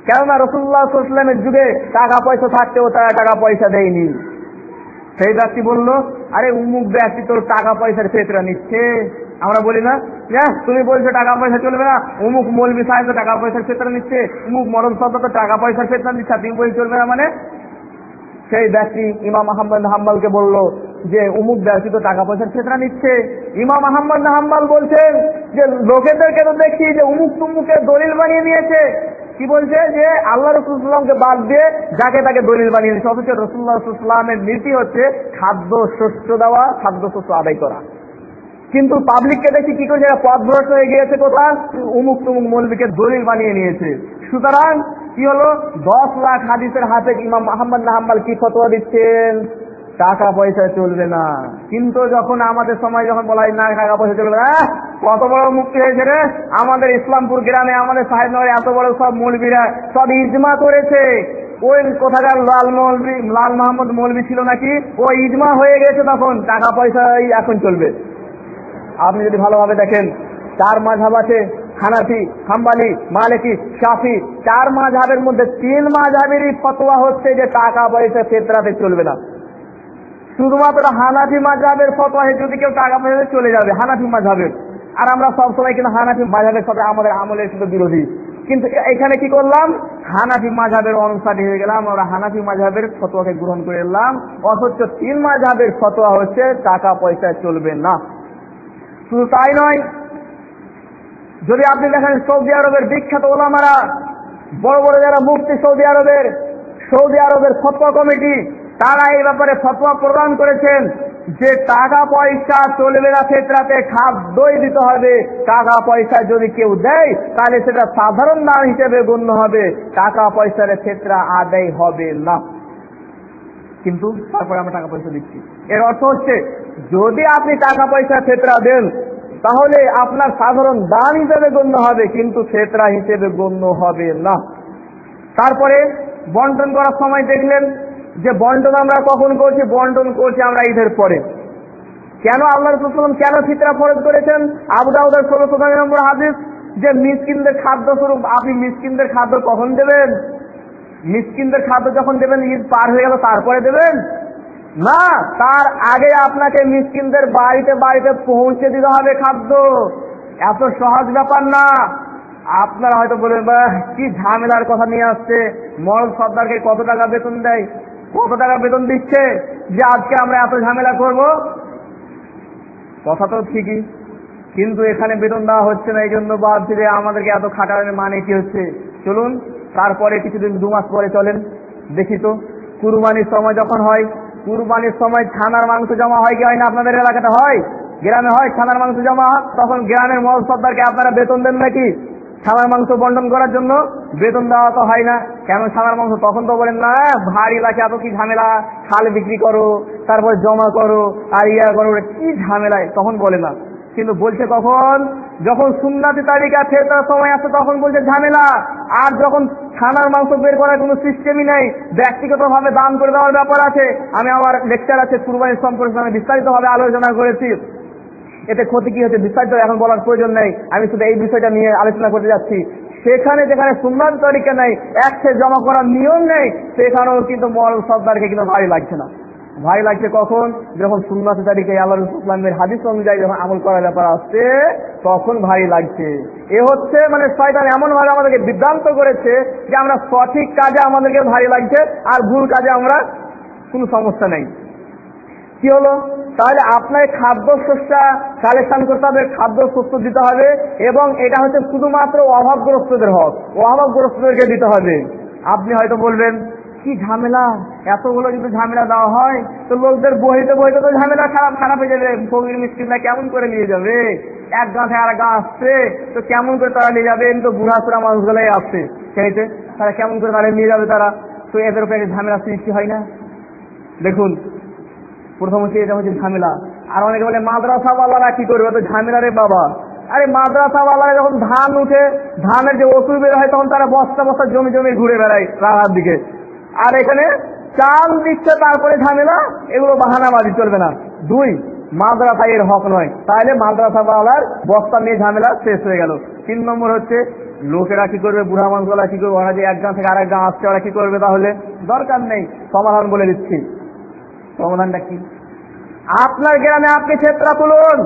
কেননা রাসূলুল্লাহ সাল্লাল্লাহু আলাইহি ওয়াসাল্লামের যুগে টাকা পয়সা থাকতেও তারা টাকা পয়সা দেয়নি। সেই ব্যক্তি বলল, আরে উমুক ব্যক্তি তোর টাকা পয়সার ফেতরা নিচ্ছে। আমরা বলি না, তুমি বলছো টাকা পয়সা চলবে না, অমুক মৌলবি সাহেব তো টাকা পয়সার ফেতরা নিচ্ছে, অমুক মরণ সত্ত্ব তো টাকা পয়সার ফেতরা নিচ্ছে, তুমি বলছো চলবে না মানে? সেই ব্যক্তি ইমাম আহমদ হাম্বলকে বলল যে অমুক ব্যক্তি তো টাকা পয়সার ফেতরা নিচ্ছে। ইমাম আহমদ হাম্বল বলছেন যে লোকেদেরকে তো দেখি যে অমুক তুমুকের দলিল বানিয়ে নিয়েছে, কি বলছে যে আল্লাহ রাসূলুল্লাহকে বাদ দিয়ে যাকে তাকে দলিল বানিয়ে দিচ্ছে, অথচ রাসূলুল্লাহ সাল্লাল্লাহু আলাইহি ওয়াসাল্লামের নীতি হচ্ছে খাদ্য শস্য দেওয়া, খাদ্য শস্য আদায় করা। কিন্তু পাবলিককে দেখি কি করে পথভ্রষ্ট হয়ে গিয়েছে, কোথা উমুক তুমুক মৌলবীকে দলিল বানিয়ে নিয়েছে। সুতরাং কি হলো, 10 লাখ হাদিসের হাফেজ ইমাম আহমদ বিন হাম্বল কি ফতোয়া দিচ্ছেন, টাকা পয়সা চলবে না। কিন্তু যখন আমাদের সময় যখন বলা হয় না টাকা পয়সা চলবে না, কত বড় মুক্তি হয়েছে রে, আমাদের ইসলামপুর গ্রামে আমাদের সাহেবনগরে এত বড় সব মৌলবীরা সব ইজমা করেছে। ওই কোথাকার লাল মোহাম্মদ মৌলবী ছিল নাকি, ওই ইজমা হয়ে গেছে, তখন টাকা পয়সা এখন চলবে। আপনি যদি ভালোভাবে দেখেন, 4 মাযহাব আছে, হানাফি, হাম্বলি, মালিকি, শাফি। 4 মাযহাবের মধ্যে 3 মাযহাবেরই ফতোয়া হচ্ছে যে টাকা পয়সা ফিতরাতে চলবে না। শুধুমাত্র হানাফি মাযহাবের ফতোয়া যদি কেউ টাকা পয়সা চলে যাবে, হানাফি মাযহাবের। আর আমরা সবসময় কিন্তু হানাফি মাযহাবের সাথে আমাদের আমলের সাথে বিরোধী। কিন্তু এখানে কি করলাম, হানাফি মাযহাবের অনুসারী হয়ে গেলাম, আমরা হানাফি মাযহাবের ফতোয়াকে গ্রহণ করে এলাম, অথচ 3 মাযহাবের ফতোয়া হচ্ছে টাকা পয়সা চলবে না। শুধু তাই নয়, যদি আপনি দেখেন সৌদি আরবের বিখ্যাত ওলামারা, বড় বড় যারা মুফতি সৌদি আরবের ফতোয়া কমিটি, তারা এই ব্যাপারে ফতোয়া প্রদান করেছেন যে টাকা পয়সা চলবে না ফিতরাতে, খাদ্যই দিতে হবে। টাকা পয়সা যদি কেউ দেয় তাহলে সেটা সাধারণ দান হিসেবে গণ্য হবে, টাকা পয়সার ফিতরা আদায় হবে না। কিন্তু তারপরে আমরা টাকা পয়সা দিচ্ছি, এর অর্থ হচ্ছে যদি আপনি টাকা পয়সা ফিতরা দেন তাহলে আপনার সাধারণ দান হিসেবে গণ্য হবে, কিন্তু ফিতরা হিসেবে গণ্য হবে না। তারপরে বন্টন করার সময় দেখলেন যে বন্টন আমরা কখন করছি, বন্টন করছি আমরা ঈদের পরে। কেন আল্লাহ রাসূল সাল্লাল্লাহু আলাইহি ওয়াসাল্লাম কেন ফিতরা ফরজ করেছেন? আবু দাউদের 16 নম্বর হাদিস, যে মিসকিনদের খাদ্য স্বরূপ আপনি মিসকিনদের খাদ্য কখন দেবেন? মিসকিনদের খাদ্য যখন দেবেন ঈদ পার হয়ে গেল তারপরে দেবেন না, তার আগে আপনাকে মিসকিনদের বাড়িতে বাড়িতে পৌঁছে দিতে হবে খাদ্য। এত সহজ ব্যাপার না। আপনারা হয়তো বলবেন, বাহ কি ঝামেলার কথা নিয়ে আসছে, মরল সর্দারকে কত টাকা বেতন দেয়, কত টাকা বেতন দিচ্ছে যে আজকে আমরা এত ঝামেলা করব। কথা তো ঠিকই, কিন্তু এখানে বেতন দেওয়া হচ্ছে না, এই জন্য ভাবছি যে আমাদেরকে এত খাটানোর মানে কি হচ্ছে। চলুন তারপরে কিছুদিন 2 মাস পরে চলেন, দেখি তো কুরবানির সময় যখন হয়, কুরবানির সময় ছানার মাংস জমা হয় কি হয় না? আপনাদের এলাকাতে হয়, গ্রামে হয় ছানার মাংস জমা, তখন গ্রামের মরল সর্দারকে আপনারা বেতন দেন নাকি? ছানার মাংস বন্টন করার জন্য বেতন দেওয়া তো হয় না। কেন ছানার মাংস? তখন তো বলেন না ভারী লাগে, এত কি ঝামেলা, খাল বিক্রি করো, তারপর জমা করো, আর ইয়া করো, কি ঝামেলায়, তখন বলে না। কিন্তু বলছে কখন? যখন সুন্নাতি তালিকা ফেরতার সময় আসে তখন বলছে ঝামেলা। আর যখন ছানার মাংস বের করার কোনো সিস্টেমই নেই, ব্যক্তিগতভাবে দান করে দেওয়ার ব্যাপার আছে। আমি আমার লেকচার আছে কুরবানির সম্পর্কে আমি বিস্তারিতভাবে আলোচনা করেছি। এতে ক্ষতি কি হচ্ছে বিস্তারিত এখন বলার প্রয়োজন নেই, আমি শুধু এই বিষয়টা নিয়ে আলোচনা করতে যাচ্ছি। সেখানে যেখানে সুন্নাত তরিকা নেই, একসে জমা করার নিয়ম নেই, সেখানেও কিন্তু মরল সর্দারকে কিন্তু ভারী লাগছে না। ভারী লাগছে কখন? যখন সুন্নাত তরিকায় আল্লাহ রাসূল সাল্লাল্লাহু আলাইহি ওয়াসাল্লামের হাদিস অনুযায়ী যখন আমল করার ব্যাপার আসছে তখন ভারী লাগছে। এ হচ্ছে মানে শয়তান এমন ভাবে আমাদেরকে বিভ্রান্ত করেছে যে আমরা সঠিক কাজে আমাদেরকে ভারী লাগছে, আর ভুল কাজে আমরা কোনো সমস্যা নেই। কি হলো? তাহলে আপনার খাদ্য শস্য কালেকশন করতে হবে, খাদ্য শস্য দিতে হবে, এবং এটা হচ্ছে শুধুমাত্র অভাবগ্রস্তদের হক, অভাবগ্রস্তদেরকে দিতে হবে। আপনি হয়তো বলবেন কি ঝামেলা, এতগুলো যদি ঝামেলা দেওয়া হয় তো লোকদের বহিতে বহিতে তো ঝামেলা খারাপ হয়ে যাবে, ফকির মিসকিনরা কেমন করে নিয়ে যাবে? এক গাঁ থেকে আর গাঁ আসছে তো কেমন করে তারা নিয়ে যাবে? এমনি তো বুড়াসুরা মানুষগুলাই আসছে চাইতে, তারা কেমন করে তারা নিয়ে যাবে? তারা তো এদের উপরে ঝামেলা সৃষ্টি হয় না? দেখুন, প্রথম হচ্ছে এটা হচ্ছে ঝামেলা। আর অনেকে বলে মাদ্রাসাওয়ালারা কি করবে, তো ঝামেলা রে বাবা। আরে মাদ্রাসাওয়ালারা যখন ধান উঠে, ধানের যে ওষুধ বের হয়, তখন তারা বস্তা বস্তা জমি জমি ঘুরে বেড়ায় রাহার দিকে। আর এখানে চাল দিচ্ছে তারপরে ঝামেলা, এগুলো বাহানাবাজি চলবে না। 2, মাদ্রাসা এর হক নয়, তাহলে মাদ্রাসাওয়ালার বস্তা নিয়ে ঝামেলা শেষ হয়ে গেল। 3 নম্বর হচ্ছে লোকেরা কি করবে, বুড়া মানুষগুলা কি করবে, ওরা যে এক গাঁ থেকে আরেক গাঁ আসছে ওরা কি করবে? তাহলে দরকার নেই, সমাধান বলে দিচ্ছি। সমাধানটা কি? আপনার গ্রামে আপনি ক্ষেত্রা তুলুন,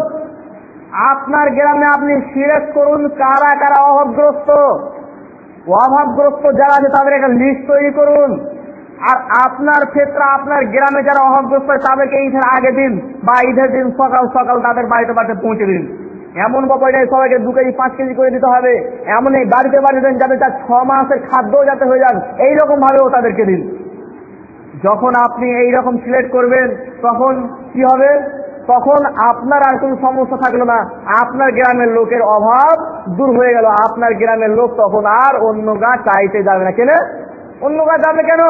আপনার গ্রামে আপনি সিলেক্ট করুন কারা কারা অভাবগ্রস্ত যারা আছে তাদের একটা লিস্ট তৈরি করুন। আর আপনার ক্ষেত্রে আপনার গ্রামে যারা অভাবগ্রস্ত তাদেরকে ঈদের আগের দিন বা ঈদের দিন সকাল সকাল তাদের বাড়িতে বাড়িতে পৌঁছে দিন। এমন ব্যাপার নেই সবাইকে 2 কেজি 5 কেজি করে দিতে হবে, এমন এই বাড়িতে দেন যাতে তার 6 মাসের খাদ্যও যাতে হয়ে যান, এইরকম ভাবেও তাদেরকে দিন। যখন আপনি এইরকম সিলেক্ট করবেন তখন কি হবে? তখন আপনার আর কোনো সমস্যা থাকলো না, আপনার গ্রামের লোকের অভাব দূর হয়ে গেল। আপনার গ্রামের লোক তখন আর অন্য গা চাইতে যাবে না। কেন অন্য গা যাবে? কেন?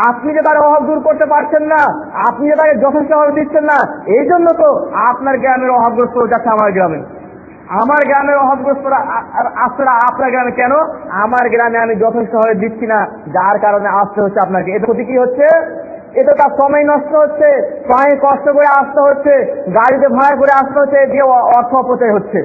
আপনি যে তার অভাব দূর করতে পারছেন না, আপনি যে তাকে যথেষ্টভাবে দিচ্ছেন না, এই জন্য তো আপনার গ্রামের অভাবগ্রস্ত যাচ্ছে আমার গ্রামে। আমার গ্রামের অভাবগ্রস্তরা আসছে না আপনার গ্রামে। কেন? আমার গ্রামে আমি যথেষ্টভাবে দিচ্ছি না, যার কারণে আসতে হচ্ছে আপনাকে। এতে ক্ষতি কি হচ্ছে? এতে তার সময় নষ্ট হচ্ছে, পায়ে কষ্ট করে আসতে হচ্ছে, গাড়িতে ভাড়া করে আসতে হচ্ছে, দিয়ে অর্থ অপচয় হচ্ছে।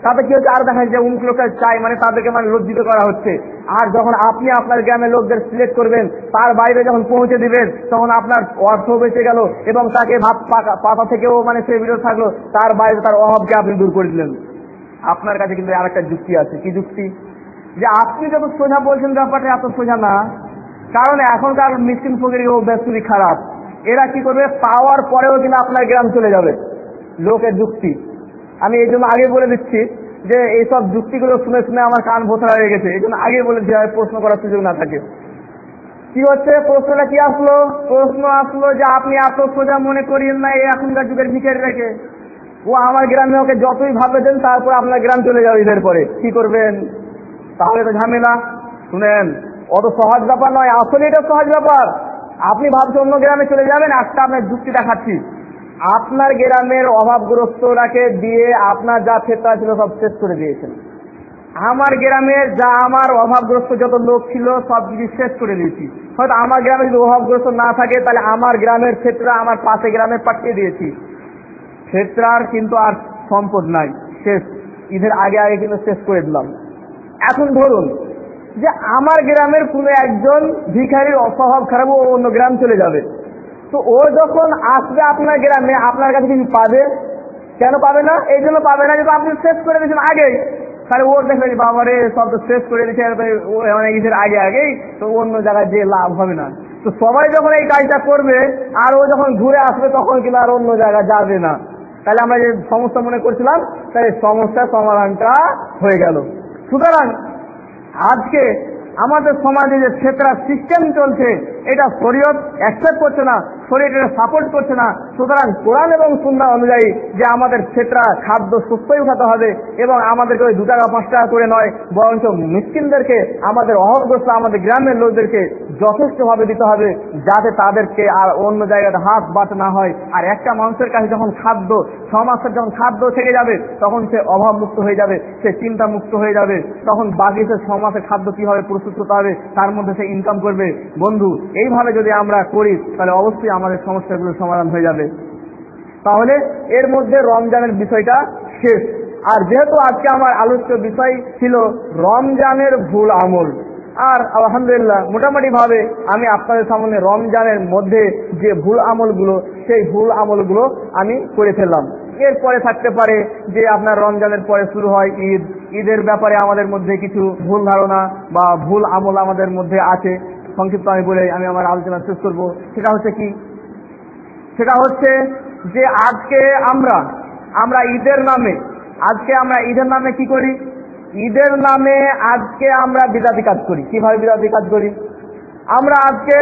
তাতে কি হচ্ছে? আর দেখা যাচ্ছে অমুক লোকটা চাই, তাদেরকে লজ্জিত করা হচ্ছে। আর যখন আপনি আপনার গ্রামের লোকদের সিলেক্ট করবেন, তার বাইরে যখন পৌঁছে দিবেন, তখন আপনার অর্থ বেঁচে গেল এবং তাকে ভাত পাতা থেকেও সে বিরত থাকলো, তার বাইরে তার অভাবকে আপনি দূর করে দিলেন। আপনার কাছে কিন্তু আরেকটা যুক্তি আছে। কি যুক্তি? যে আপনি যত সোজা বলছেন ব্যাপারটা এত সোজা না, কারণ এখনকার মিসকিন ফকির ও ব্যস্তি খারাপ, এরা কি করবে? পাওয়ার পরেও কিন্তু আপনার গ্রাম চলে যাবে। লোকের যুক্তি আমি এই জন্য আগে বলে দিচ্ছি যে এইসব যুক্তিগুলো শুনে শুনে আমার কান ভোতা হয়ে গেছে, এই জন্য আগে বলে দিচ্ছি প্রশ্ন করার সুযোগ না থাকে। কি হচ্ছে? প্রশ্নটা কি আসলো? প্রশ্ন আসলো যে আপনি এত সোজা মনে করিয়েন না এই এখনকার যুগের ভিখারি রেখে, ও আমার গ্রামে ওকে যতই ভাবে দেন তারপর আপনার গ্রাম চলে যাবে। এদের পরে কি করবেন? তাহলে তো ঝামেলা। শুনেন, অত সহজ ব্যাপার নয়, আসলে এটা সহজ ব্যাপার। আপনি ভাবছেন অন্য গ্রামে চলে যাবেন, একটা আপনার যুক্তি দেখাচ্ছি। আপনার গ্রামের অভাবগ্রস্তরাকে দিয়ে আপনার যা ফেতরা ছিল সব শেষ করে দিয়েছেন। আমার গ্রামের যা আমার অভাবগ্রস্ত যত লোক ছিল সব কিছু শেষ করে দিয়েছি। হয়তো আমার গ্রামে যদি অভাবগ্রস্ত না থাকে তাহলে আমার গ্রামের ফেতরা আমার পাশে গ্রামে পাঠিয়ে দিয়েছি। ফেতরার কিন্তু আর সম্পদ নাই, শেষ। ঈদের আগে আগে কিন্তু শেষ করে দিলাম। এখন ধরুন যে আমার গ্রামের কোনো একজন ভিখারির অস্বভাব খারাপ, ও অন্য গ্রাম চলে যাবে, তো ও যখন আসবে আপনার গ্রামে আপনার কাছে কিছু পাবে? কেন পাবে না? এই জন্য পাবে না যে আপনি শেষ করে দিয়েছেন আগেই। তাহলে ওর দেখবে যে বাবারে সব তো শেষ করে দিয়েছে ঈদের আগে আগেই, তো অন্য জায়গায় যে লাভ হবে না। তো সবাই যখন এই কাজটা করবে আর ও যখন ঘুরে আসবে তখন কিন্তু আর অন্য জায়গায় যাবে না। তাহলে আমরা যে সমস্যা মনে করছিলাম তাই সমস্যার সমাধানটা হয়ে গেল। সুতরাং আজকে আমাদের সমাজে যে ফেতরা সিস্টেম চলছে এটা শরীয়ত অ্যাকসেপ্ট করছে না, শরীয়ত এটা সাপোর্ট করছে না। সুতরাং কোরআন এবং সুন্নাহ অনুযায়ী যে আমাদের ফেতরা খাদ্য সুস্থই উঠাতে হবে এবং আমাদেরকে ওই 2 টাকা 5 টাকা করে নয়, বরঞ্চ মিসকিনদেরকে, আমাদের অভাবগ্রস্ত আমাদের গ্রামের লোকদেরকে যথেষ্টভাবে দিতে হবে, যাতে তাদেরকে আর অন্য জায়গাতে হাত বাট না হয়। আর একটা মানুষের কাছে যখন খাদ্য 6 মাসের যখন খাদ্য থেকে যাবে তখন সে অভাব মুক্ত হয়ে যাবে, সে চিন্তা মুক্ত হয়ে যাবে। তখন বাকি সে 6 মাসের খাদ্য কিভাবে প্রস্তুত হতে হবে তার মধ্যে সে ইনকাম করবে। বন্ধু, এইভাবে যদি আমরা করি তাহলে অবশ্যই আমাদের সমস্যাগুলোর সমাধান হয়ে যাবে। তাহলে এর মধ্যে রমজানের বিষয়টা শেষ। আর যেহেতু আজকে আমার আলোচ্য বিষয় ছিল রমজানের ভুল আমল, আর আলহামদুলিল্লাহ মোটামুটি ভাবে আমি আপনাদের সামনে রমজানের মধ্যে যে ভুল আমলগুলো সেই ভুল আমলগুলো আমি করে ফেললাম। এরপরে থাকতে পারে যে আপনার রমজানের পরে শুরু হয় ঈদ, ঈদের ব্যাপারে আমাদের মধ্যে কিছু ভুল ধারণা বা ভুল আমল আমাদের মধ্যে আছে। সংক্ষিপ্ত আমি বলে আমি আমার আলোচনা শেষ করব। সেটা হচ্ছে কি? সেটা হচ্ছে যে আজকে আমরা ঈদের নামে কি করি? ঈদের নামে আজকে আমরা বিদাতি কাজ করি। কিভাবে বিদাতি কাজ করি? আমরা আজকে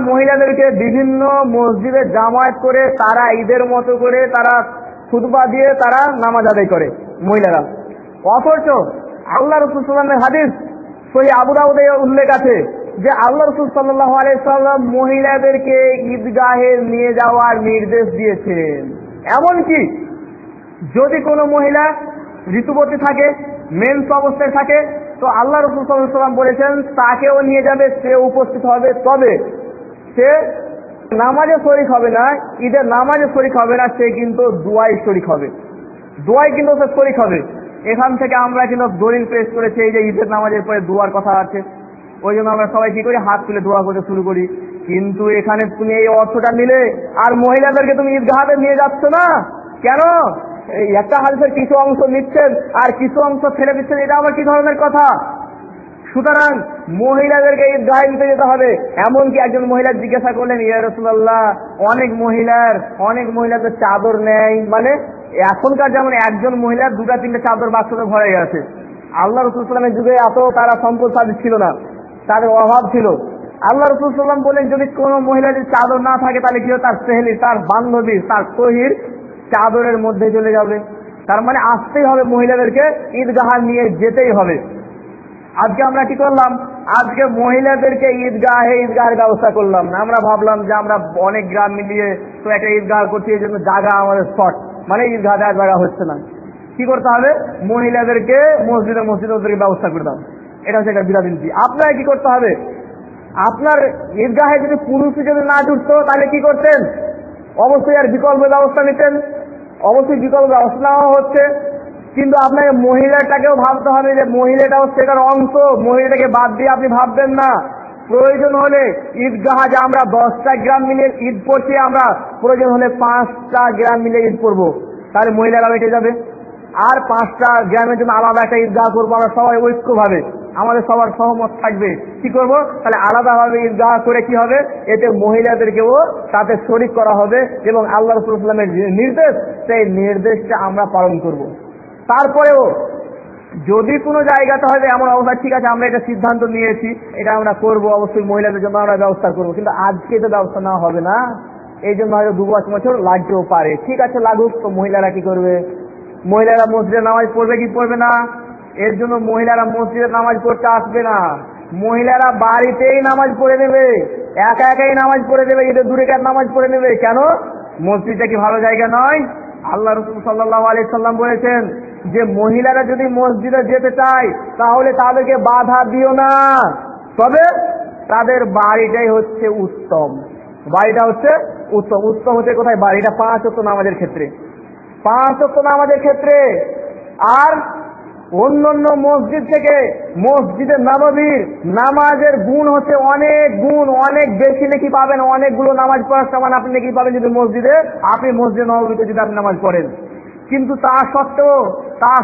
মহিলাদেরকে বিভিন্ন মসজিদে জামায়াত করে তারা ঈদের মতো করে তারা খুতবা দিয়ে তারা নামাজ আদায় করে মহিলারা। অথচ আল্লাহ রাসূল সাল্লাল্লাহু আলাইহি ওয়াসাল্লামের হাদিস সহিহ আবু দাউদে উল্লেখ আছে যে আল্লাহ রাসূল সাল্লাল্লাহু আলাইহি ওয়াসাল্লাম মহিলাদেরকে ঈদগাহে নিয়ে যাওয়ার নির্দেশ দিয়েছেন। এমনকি যদি কোনো মহিলা ঋতুবতী থাকে, মেন্স অবস্থায় থাকে, তো আল্লাহ রাসূল সাল্লাল্লাহু আলাইহি ওয়াসাল্লাম বলেছেন তাকেও নিয়ে যাবে, সে উপস্থিত হবে, তবে সে নামাজে শরীক হবে না, ঈদের নামাজে শরীক হবে না, সে কিন্তু দোয়ায় শরীক হবে। দোয়ায় কিন্তু সে শরীক হবে। এখান থেকে আমরা কিন্তু দলিল পেশ করেছি এই যে ঈদের নামাজের পরে দোয়ার কথা আছে, ওই জন্য আমরা সবাই কি করি? হাত তুলে দোয়া করতে শুরু করি। কিন্তু এখানে তুমি এই অর্থটা নিলে আর মহিলাদেরকে তুমি ঈদগাহে নিয়ে যাচ্ছ না কেন? এই একটা হাদিসের কিছু অংশ নিচ্ছেন আর কিছু অংশ ফেলে দিচ্ছেন, এটা আবার কি ধরনের কথা? সুতরাং মহিলাদেরকে ঈদগাহে নিতে যেতে হবে। এমনকি একজন মহিলা জিজ্ঞাসা করলেন, ইয়া রাসূলুল্লাহ, অনেক মহিলাদের চাদর নেয়, এখনকার যেমন একজন মহিলার 2-3টে চাদর বাক্সতে ভরে গেছে, আল্লাহ রাসূল সাল্লাল্লাহু আলাইহি ওয়াসাল্লামের যুগে এত তারা সম্পদশালী ছিল না, তাদের অভাব ছিল। আল্লাহ রাসূল সাল্লাল্লাহু আলাইহি ওয়াসাল্লাম বলেন, যদি কোনো মহিলা যদি চাদর না থাকে তাহলে কি হবে, তার সেহেলি, তার বান্ধবী, তার সহির চাদরের মধ্যে চলে যাবে। তার মানে আসতেই হবে, মহিলাদেরকে ঈদগাহ নিয়ে যেতেই হবে। আজকে আমরা কি করলাম, আজকে মহিলাদেরকে ঈদগাহের ব্যবস্থা করলাম না। আমরা ভাবলাম যে আমরা অনেক গ্রাম মিলিয়ে তো একটা ঈদগাহ করছি, এই জন্য জায়গা আমাদের শর্ট, মানে ঈদগাহ দেওয়ার জায়গা হচ্ছে না। কি করতে হবে, মহিলাদেরকে মসজিদে ওদেরকে ব্যবস্থা করে দাও। এটা হচ্ছে একটা বিরাদিনটি। আপনাকে কি করতে হবে, আপনার ঈদগাহে যদি পুরুষ যদি না জুটতো তাহলে কি করতেন, অবশ্যই আর বিকল্প ব্যবস্থা নিতেন। অবশ্যই বিকল্প ব্যবস্থা নেওয়া হচ্ছে, কিন্তু আপনাকে মহিলাটাকেও ভাবতে হবে যে মহিলাটাও সেটার অংশ। মহিলাটাকে বাদ দিয়ে আপনি ভাববেন না। প্রয়োজন হলে ঈদগাহ যে আমরা 10টা গ্রাম মিলে ঈদ করছি, আমরা প্রয়োজন হলে 5টা গ্রাম মিলে ঈদ করবো, তাহলে মহিলারা বেঁচে যাবে। আর 5টা গ্রামের জন্য আলাদা একটা ঈদগাহ করবো, আমরা সবাই ঐক্যভাবে, আমাদের সবার সহমত থাকবে। কি করব, তাহলে আলাদাভাবে ঈদগাহ করে কি হবে, এতে মহিলাদেরকেও তাতে শরীক করা হবে এবং আল্লাহ রাসূল সাল্লাল্লাহু আলাইহি ওয়াসাল্লামের নির্দেশ, সেই নির্দেশটা আমরা পালন করব। তারপরেও যদি কোনো জায়গাতে হবে এমন অবস্থা, ঠিক আছে আমরা এটা সিদ্ধান্ত নিয়েছি, এটা আমরা করব, অবশ্যই মহিলাদের জন্য আমরা ব্যবস্থা করব, কিন্তু আজকে তো ব্যবস্থা নেওয়া হবে না, এই জন্য হয়তো 2 বছর লাগতেও পারে। ঠিক আছে, লাগুক। তো মহিলারা কি করবে, মহিলারা মসজিদে নামাজ পড়বে কি পড়বে না, এর জন্য মহিলারা মসজিদে নামাজ পড়তে আসবে না। মহিলারা বাড়িতেই নামাজ পড়ে নেবে, একাই নামাজ পড়ে নেবে, ঈদের 2 রাকাত নামাজ পড়ে নেবে। কেন, মসজিদটা কি ভালো জায়গা নয়? আল্লাহ রাসূল সাল্লাল্লাহু আলাইহি সাল্লাম বলেছেন যে মহিলারা যদি মসজিদে যেতে চায় তাহলে তাদেরকে বাধা দিও না, তবে তাদের বাড়িটাই হচ্ছে উত্তম। বাড়িটা হচ্ছে উত্তম। উত্তম হচ্ছে কোথায়, বাড়িটা 5 ওয়াক্ত নামাজের ক্ষেত্রে, 5 ওয়াক্ত নামাজের ক্ষেত্রে। আর অন্যান্য মসজিদ থেকে মসজিদে নববীর নামাজের গুণ হচ্ছে অনেক গুণ, অনেক বেশি নেকি পাবেন। অনেকগুলো নামাজ পড়ার সমান আপনি নেকি পাবেন যদি আপনি মসজিদে নববীতে যদি আপনি নামাজ পড়েন। কিন্তু তা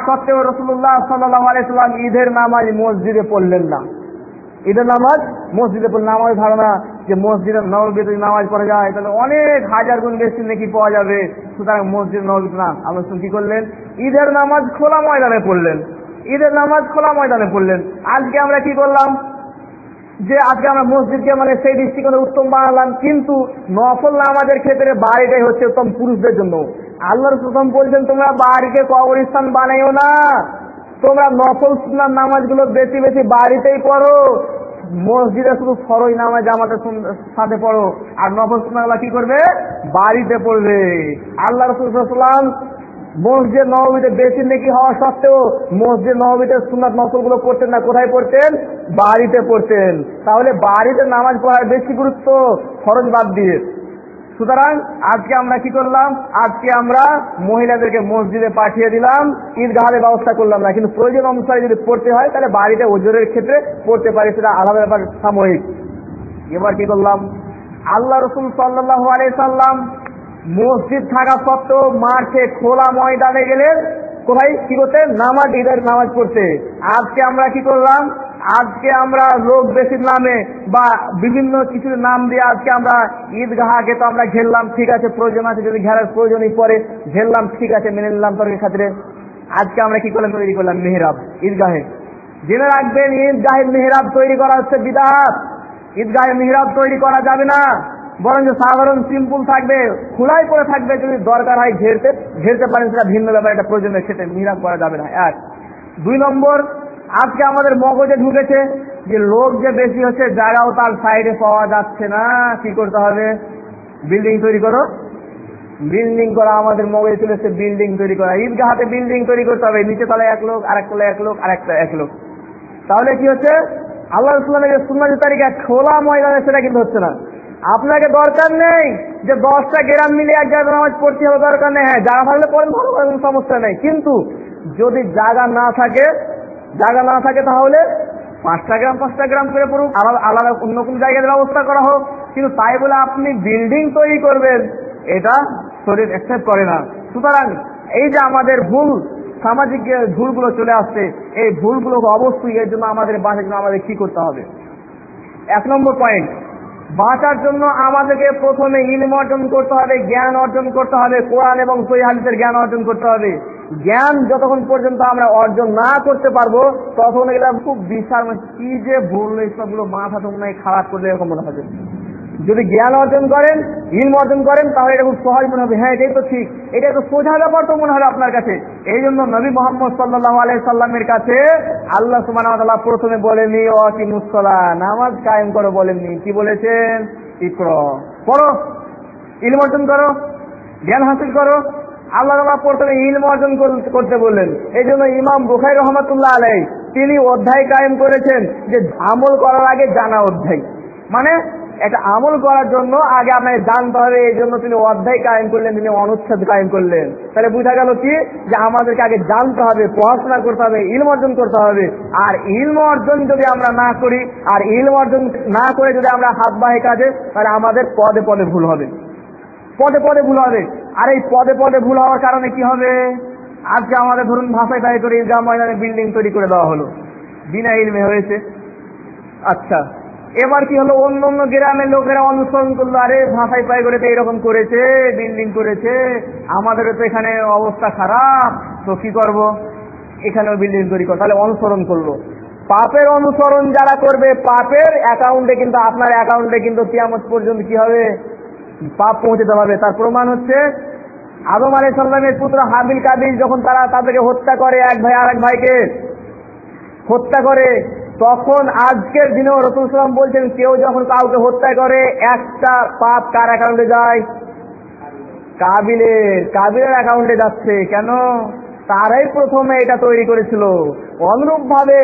সত্ত্বেও রাসূলুল্লাহ সাল্লাল্লাহু আলাইহি ওয়াসাল্লাম ঈদের নামাজ মসজিদে পড়লেন না। ঈদের নামাজ মসজিদে পড়লেন না। আমাদের ধারণা যে মসজিদে নববীতে যদি নামাজ পড়া যায় তাহলে অনেক হাজার গুণ বেশি নেকি পাওয়া যাবে, সুতরাং মসজিদ নববীতে না। আল্লাহ কি করলেন, ঈদের নামাজ খোলা ময়দানে পড়লেন, ঈদের নামাজ খোলা ময়দানে পড়লেন। আজকে আমরা কি করলাম, যে আজকে আমরা মসজিদকে মানে সেই দৃষ্টিকোণে উত্তম বানালাম, কিন্তু নফল নামাজের ক্ষেত্রে বাড়িটাই হচ্ছে উত্তম পুরুষদের জন্য। আল্লাহ রাসূল বলছেন তোমরা বাড়িকে কবরস্থান বানাইও না, তোমরা নফল সুন্নাত নামাজগুলো বেশি বেশি বাড়িতেই পড়ো। মসজিদে শুধু ফরজ নামাজ জামাতের সাথে পড়ো, আর নফল সুন্নাতগুলো কি করবে, বাড়িতে পড়বে। আল্লাহ রাসূল সাল্লাল্লাহু আলাইহি ওয়াসাল্লাম মসজিদ নববীতে বেশি নেকি হওয়া সত্ত্বেও মসজিদ নববীতে সুন্নাত নফলগুলো পড়তেন না। কোথায় পড়তেন, বাড়িতে পড়তেন। তাহলে বাড়িতে নামাজ পড়ার বেশি গুরুত্ব ফরজ বাদ দিয়ে। সুতরাং আজকে আমরা কি করলাম, আজকে আমরা মহিলাদেরকে মসজিদে পাঠিয়ে দিলাম, ঈদগাহের ব্যবস্থা করলাম না। কিন্তু প্রয়োজন অনুসারে যদি পড়তে হয় তাহলে বাড়িতে ওজোরের ক্ষেত্রে পড়তে পারি, সেটা আলাদা ব্যাপার, সাময়িক। এবার কি করলাম, আল্লাহ রাসূল সাল্লাল্লাহু আলাইহি সাল্লাম মসজিদ থাকা সত্ত্বেও মাঠে খোলা ময়দানে গেলেন, কোথায় কি করতে, নামাজ, ঈদের নামাজ পড়তে। আজকে আমরা কি করলাম, আজকে আমরা লোক বেশির নামে বা বিভিন্ন কিছুর নাম দিয়ে আজকে আমরা ঈদগাহকে তো আমরা ঘেরলাম, ঠিক আছে, প্রয়োজন আছে, যদি ঘেরার প্রয়োজনই পরে ঘেরলাম, ঠিক আছে, মেনে নিলাম তর্কের খাতিরে। আজকে আমরা কি করলাম, তৈরি করলাম মেহরাব ঈদগাহে। জেনে রাখবেন, ঈদগাহের মেহরাব তৈরি করা হচ্ছে বিদআত। ঈদগাহের মেহরাব তৈরি করা যাবে না, বরং সাধারণ সিম্পল থাকবে, খোলাই করে থাকবে। যদি দরকার হয় ঘেরতে পারেন, সেটা ভিন্ন ব্যাপার, এটা প্রয়োজনের ক্ষেত্রে মেহরাব করা যাবে না। 1। 2 নম্বর, আজকে আমাদের মগজে ঢুকেছে যে লোক যে বেশি হচ্ছে, জায়গাও তার সাইডে পাওয়া যাচ্ছে না, কি করতে হবে, বিল্ডিং তৈরি করো। বিল্ডিং করা আমাদের মগজে চলেছে, বিল্ডিং তৈরি করা। ঈদগাহতে বিল্ডিং তৈরি করতে হবে, নিচে তলায় 1 লোক, আরেক তলায় 1 লোক, আরেকটা 1 লোক। তাহলে কি হচ্ছে, আল্লাহ রাসূলের যে সুন্নাতের তালিকা খোলা ময়দানে, সেটা কিন্তু হচ্ছে না। আপনাকে দরকার নেই যে 10টা গ্রাম মিলে এক জায়গায় নামাজ পড়তে হবে, দরকার নেই। হ্যাঁ, জায়গা থাকলে পড়েন, ভালো, কোনো সমস্যা নেই। কিন্তু যদি জায়গা না থাকে তাহলে 5টা গ্রাম করে পড়ুক, আলাদা অন্য কোন জায়গায় ব্যবস্থা করা হোক। কিন্তু তাই বলে আপনি বিল্ডিং তৈরি করবেন, এটা শরীর অ্যাকসেপ্ট করে না। সুতরাং এই যে আমাদের ভুল, সামাজিক যে ভুলগুলো চলে আসছে, এই ভুলগুলো অবশ্যই, এর জন্য আমাদের বাঁচার জন্য আমাদের কি করতে হবে। 1 নম্বর পয়েন্ট, বাঁচার জন্য আমাদেরকে প্রথমে ইলম অর্জন করতে হবে, জ্ঞান অর্জন করতে হবে, কোরআন এবং সহিহ হাদিসের জ্ঞান অর্জন করতে হবে। জ্ঞান যতক্ষণ পর্যন্ত আমরা অর্জন না করতে পারবো তখন এগুলো খুব বিশাল, কি যে বললো এইসবগুলো মাথা তো মনে হয় খারাপ করলে এরকম মনে হবে। যদি জ্ঞান অর্জন করেন, ইলম অর্জন করেন, তাহলে এটা খুব সহজ মনে হবে, হ্যাঁ এটাই তো ঠিক, এটা তো সোজা ব্যাপার তো মনে হবে আপনার কাছে। এই জন্য নবী মুহাম্মদ সাল্লাল্লাহু আলাইহি সাল্লামের কাছে আল্লাহ সুবহানাহু ওয়া তাআলা প্রথমে বলেননি ওয়াকিমুস সালাহ, নামাজ কায়েম করো বলেননি, কি বলেছেন? ইকরা, পড়ো, ইলম অর্জন করো, জ্ঞান হাসিল করো। আল্লাহ তাআলা প্রথমে ইলম অর্জন করতে বললেন। এই জন্য ইমাম বুখারী রাহমাতুল্লাহ আলাইহি তিনি অধ্যায় কায়েম করেছেন যে আমল করার আগে জানা অধ্যায়, মানে একটা আমল করার জন্য আগে আপনাকে জানতে হবে। এই জন্য তিনি অধ্যায় কায়েম করলেন, তিনি অনুচ্ছেদ কায়েম করলেন। তাহলে বোঝা গেল কি, যে আমাদেরকে আগে জানতে হবে, পড়াশোনা করতে হবে, ইলম অর্জন করতে হবে। আর ইলম অর্জন যদি আমরা না করি, আর ইলম অর্জন না করে যদি আমরা হাত বাহে কাজে, তাহলে আমাদের পদে পদে ভুল হবে, পদে পদে ভুল হবে। আর এই পদে পদে ভুল হওয়ার কারণে কি হবে, আজকে আমাদের ধরুন ভাষায় তাই করে ঈদগাহ ময়দানে বিল্ডিং তৈরি করে দেওয়া হলো, বিনা ইলমে হয়েছে। আচ্ছা, এবার কি হলো, অন্য অন্য গ্রামের লোকেরা অনুসরণ করলো, আরে ভাষায় পাই করে তো এইরকম করেছে, বিল্ডিং করেছে, আমাদেরও তো এখানে অবস্থা খারাপ, তো কি করব, এখানেও বিল্ডিং তৈরি করো, তাহলে অনুসরণ করলো। পাপের অনুসরণ যারা করবে, পাপের অ্যাকাউন্টে কিন্তু, আপনার অ্যাকাউন্টে কিন্তু কিয়ামত পর্যন্ত কি হবে, পাপ পৌঁছতে পারবে। তার প্রমাণ হচ্ছে আদম আলাইহিস সালামের পুত্র হাবিল কাবিল যখন তারা তাদেরকে হত্যা করে, এক ভাই আরেক ভাইকে হত্যা করে, তখন আজকের দিনেও রাসূল সাল্লাল্লাহু আলাইহি ওয়াসাল্লাম বলছেন, কেউ যখন কাউকে হত্যা করে একটা পাপ কার অ্যাকাউন্টে যায়? কাবিলের অ্যাকাউন্টে যাচ্ছে। কেন? তারাই প্রথমে এটা তৈরি করেছিল। অনুরূপ ভাবে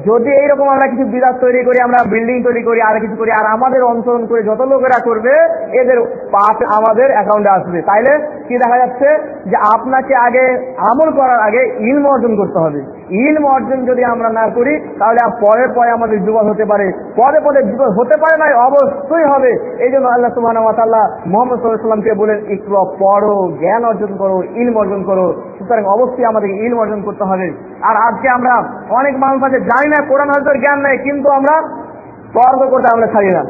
যদি এইরকম আমরা কিছু বিরাট তৈরি করি, আমরা বিল্ডিং তৈরি করি, আর কিছু করি, আর আমাদের অনুসরণ করে যত লোকেরা করবে, এদের পাপ আমাদের অ্যাকাউন্টে আসবে। তাইলে কি দেখা যাচ্ছে, যে আপনাকে আগে আমল করার আগে ইলম অর্জন করতে হবে। ইলম অর্জন যদি আমরা না করি, তাহলে পরে পরে আমাদের বিপদ হতে পারে, পদে পদে বিপদ হতে পারে না, অবশ্যই হবে। এই জন্য আল্লাহ সুবহানাহু ওয়া তাআলা মুহাম্মদ সাল্লাল্লাহু আলাইহি ওয়াসাল্লামকে বলেন, ইকরা, পড়ো, জ্ঞান অর্জন করো, ইলম অর্জন করো। সুতরাং অবশ্যই আমাদের ইলম অর্জন করতে হবে। আর আজকে আমরা অনেক মানুষ আছে জানি না, কোরআন হাদিসের জ্ঞান নেই, কিন্তু আমরা তর্ক করতে আমরা ছাড়ি না।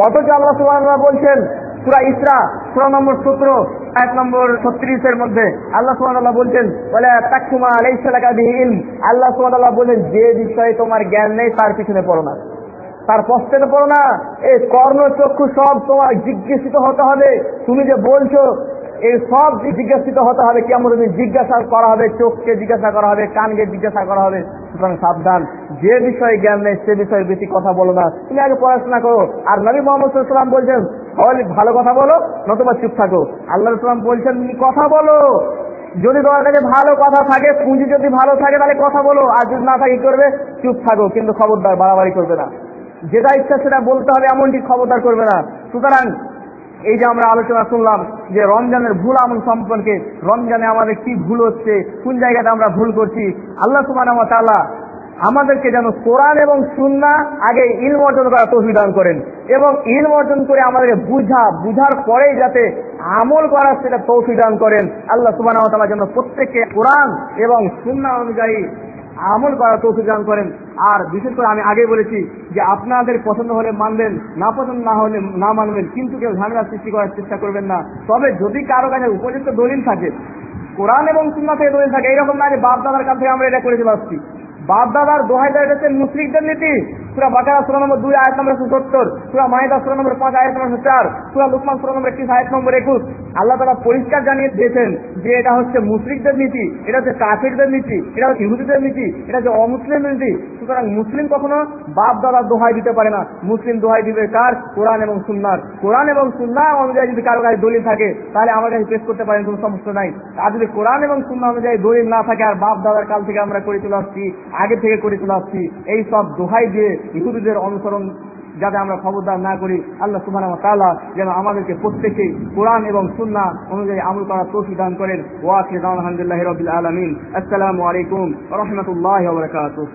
অথচ আল্লাহ সুবহানাহু ওয়া তাআলা বলছেন সূরা ইসরা সূরা নম্বর 17 আয়াত নম্বর 36 এর মধ্যে আল্লাহ সুবহানাহু ওয়া তাআলা বলছেন, ওয়ালা তাকতুমা লাইসা লাকা বিহি ইলম। আল্লাহ সুবহানাহু ওয়া তাআলা বলেন, যে বিষয়ে তোমার জ্ঞান নেই তার পিছনে পড়ো না, তার পশ্চাতে পড়ো না। এই কর্ণ চক্ষু সব তোমার জিজ্ঞাসিত হতে হবে। তুমি যে বলছো এই সব জিজ্ঞাসিত হতে হবে, কেমন জিজ্ঞাসা করা হবে, চোখকে জিজ্ঞাসা করা হবে, কানকে জিজ্ঞাসা করা হবে। সুতরাং সাবধান, যে বিষয়ে জ্ঞান নেই সে বিষয়ে বেশি কথা বলো না, তুমি আগে পড়াশোনা করো। আর নবী মুহাম্মদ সাল্লাল্লাহু আলাইহি ওয়াসাল্লাম বলছেন, হয় ভালো কথা বলো নতুবা চুপ থাকো। আল্লাহ রাসূল বলছেন, তুমি কথা বলো, যদি তোমার কাছে ভালো কথা থাকে, পুঁজি যদি ভালো থাকে তাহলে কথা বলো, আর যদি না থাকে করবে, চুপ থাকো, কিন্তু খবরদার বাড়াবাড়ি করবে না। যেটা ইচ্ছা সেটা বলতে হবে, এমনটি খবরদার করবে না। সুতরাং এই যে আমরা আলোচনা শুনলাম যে রমজানের ভুল আমল সম্পর্কে, রমজানে আমাদের কি ভুল হচ্ছে, কোন জায়গাতে আমরা ভুল করছি, আল্লাহ সুবহানাহু ওয়া তাআলা আমাদেরকে যেন কোরআন এবং সুন্নাহ আগে ইলম অর্জন করা তৌফিক দান করেন, এবং ইলম অর্জন করে আমাদেরকে বুঝার পরেই যাতে আমল করার সেটা তৌফিক দান করেন। আল্লাহ সুবহানাহু ওয়া তাআলা যেন প্রত্যেককে কোরআন এবং সুন্নাহ অনুযায়ী আমল করা তৌফিক দান করেন। আর বিশেষ করে আমি আগে বলেছি যে আপনাদের পছন্দ হলে মানবেন, না পছন্দ না হলে না মানবেন, কিন্তু কেউ ঝামেলা সৃষ্টি করার চেষ্টা করবেন না। তবে যদি কারো কাছে উপযুক্ত দলিল থাকে, কোরআন এবং সুন্নাহ থেকে দলিল থাকে, এরকম না যে বাপ দাদার কাছ থেকে আমরা এটা করে চলে আসছি। বাপ দাদার দোহাই দেওয়া হচ্ছে মুশরিকদের নীতি। সূরা বাকারা সূরা নম্বর 2 আয়াত নম্বর 170, সূরা মাইদা সূরা নম্বর 5 আয়াত নম্বর 4, সূরা লুকমান সূরা নম্বর 21 আয়াত নম্বর 21 আল্লাহ তাআলা পরিষ্কার জানিয়ে দিয়েছেন যে এটা হচ্ছে মুশরিকদের নীতি, এটা হচ্ছে কাফিরদের নীতি, এটা হচ্ছে ইহুদিদের নীতি, এটা হচ্ছে অমুসলিমদের নীতি। সুতরাং মুসলিম কখনো বাপ দাদার দোহাই দিতে পারে না। মুসলিম দোহাই দিবে কার? কোরআন এবং সুন্নাহর। কোরআন এবং সুন্নাহ অনুযায়ী যদি কারো কাছে দলিল থাকে তাহলে আমাদের কাছে পেশ করতে পারেন, কোনো সমস্যা নাই। আর যদি কোরআন এবং সুন্নাহ অনুযায়ী দলিল না থাকে, আর বাপ দাদার কাল থেকে আমরা করে চলে আসছি, আগে থেকে করে চলে আসছি, এই সব দোহাই দিয়ে ইহুদিদের অনুসরণ যাতে আমরা খবরদার না করি, আল্লাহ সুবহানাহু ওয়া তাআলা যেন আমাদেরকে প্রত্যেককে কোরআন এবং সুন্নাহ অনুযায়ী আমল করার তৌফিক দান করেন। ওয়া আখিরু দাওয়ানা আলহামদুলিল্লাহি রাব্বিল আলামিন। আসসালামু আলাইকুম ওয়া রাহমাতুল্লাহি ওয়া বারাকাতুহু।